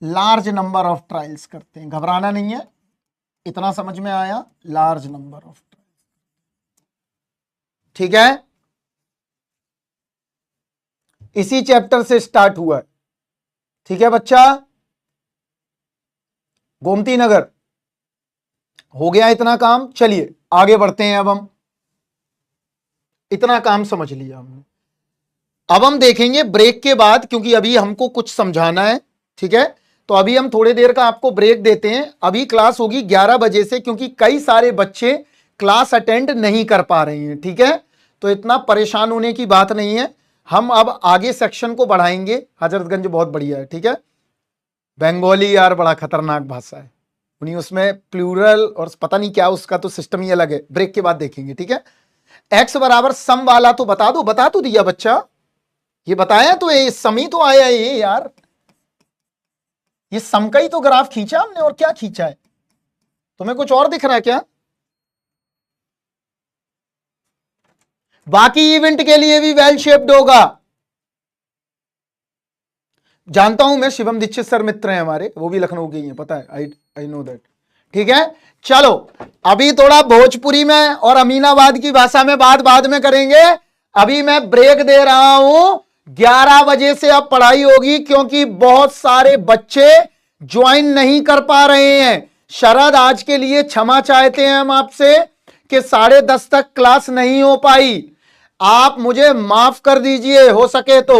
लार्ज नंबर ऑफ ट्रायल्स करते हैं। घबराना नहीं है, इतना समझ में आया? लार्ज नंबर ऑफ ट्रायल्स, ठीक है? इसी चैप्टर से स्टार्ट हुआ है, ठीक है बच्चा? गोमती नगर हो गया इतना काम। चलिए आगे बढ़ते हैं। अब हम इतना काम समझ लिया हमने, अब हम देखेंगे ब्रेक के बाद, क्योंकि अभी हमको कुछ समझाना है, ठीक है? तो अभी हम थोड़ी देर का आपको ब्रेक देते हैं। अभी क्लास होगी 11 बजे से, क्योंकि कई सारे बच्चे क्लास अटेंड नहीं कर पा रहे हैं, ठीक है? तो इतना परेशान होने की बात नहीं है। हम अब आगे सेक्शन को बढ़ाएंगे। हजरतगंज बहुत बढ़िया है, ठीक है? बंगाली यार बड़ा खतरनाक भाषा है, उन्हीं उसमें प्लूरल और पता नहीं क्या, उसका तो सिस्टम ही अलग है। ब्रेक के बाद देखेंगे, ठीक है? एक्स बराबर सम वाला तो बता तो दिया बच्चा, ये बताया तो, ये सम ही तो आया ये यार, ये सम का ही तो ग्राफ खींचा हमने, और क्या खींचा है? तुम्हें कुछ और दिख रहा है क्या? बाकी इवेंट के लिए भी वेल शेप्ड होगा। जानता हूं मैं, शिवम दीक्षित सर मित्र हैं हमारे, वो भी लखनऊ के ही हैं, पता है, आई नो दैट, ठीक है? चलो अभी थोड़ा भोजपुरी में और अमीनाबाद की भाषा में बात बाद में करेंगे। अभी मैं ब्रेक दे रहा हूं, 11 बजे से अब पढ़ाई होगी, क्योंकि बहुत सारे बच्चे ज्वाइन नहीं कर पा रहे हैं। शरद, आज के लिए क्षमा चाहते हैं हम आपसे कि 10:30 तक क्लास नहीं हो पाई, आप मुझे माफ कर दीजिए। हो सके तो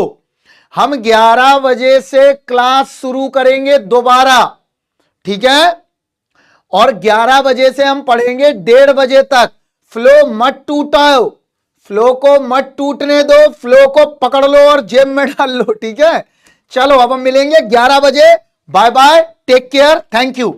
हम 11 बजे से क्लास शुरू करेंगे दोबारा, ठीक है? और 11 बजे से हम पढ़ेंगे 1:30 बजे तक। फ्लो मत टूटाओ, फ्लो को मत टूटने दो, फ्लो को पकड़ लो और जेब में डाल लो, ठीक है? चलो अब हम मिलेंगे 11 बजे। Bye bye, take care, thank you.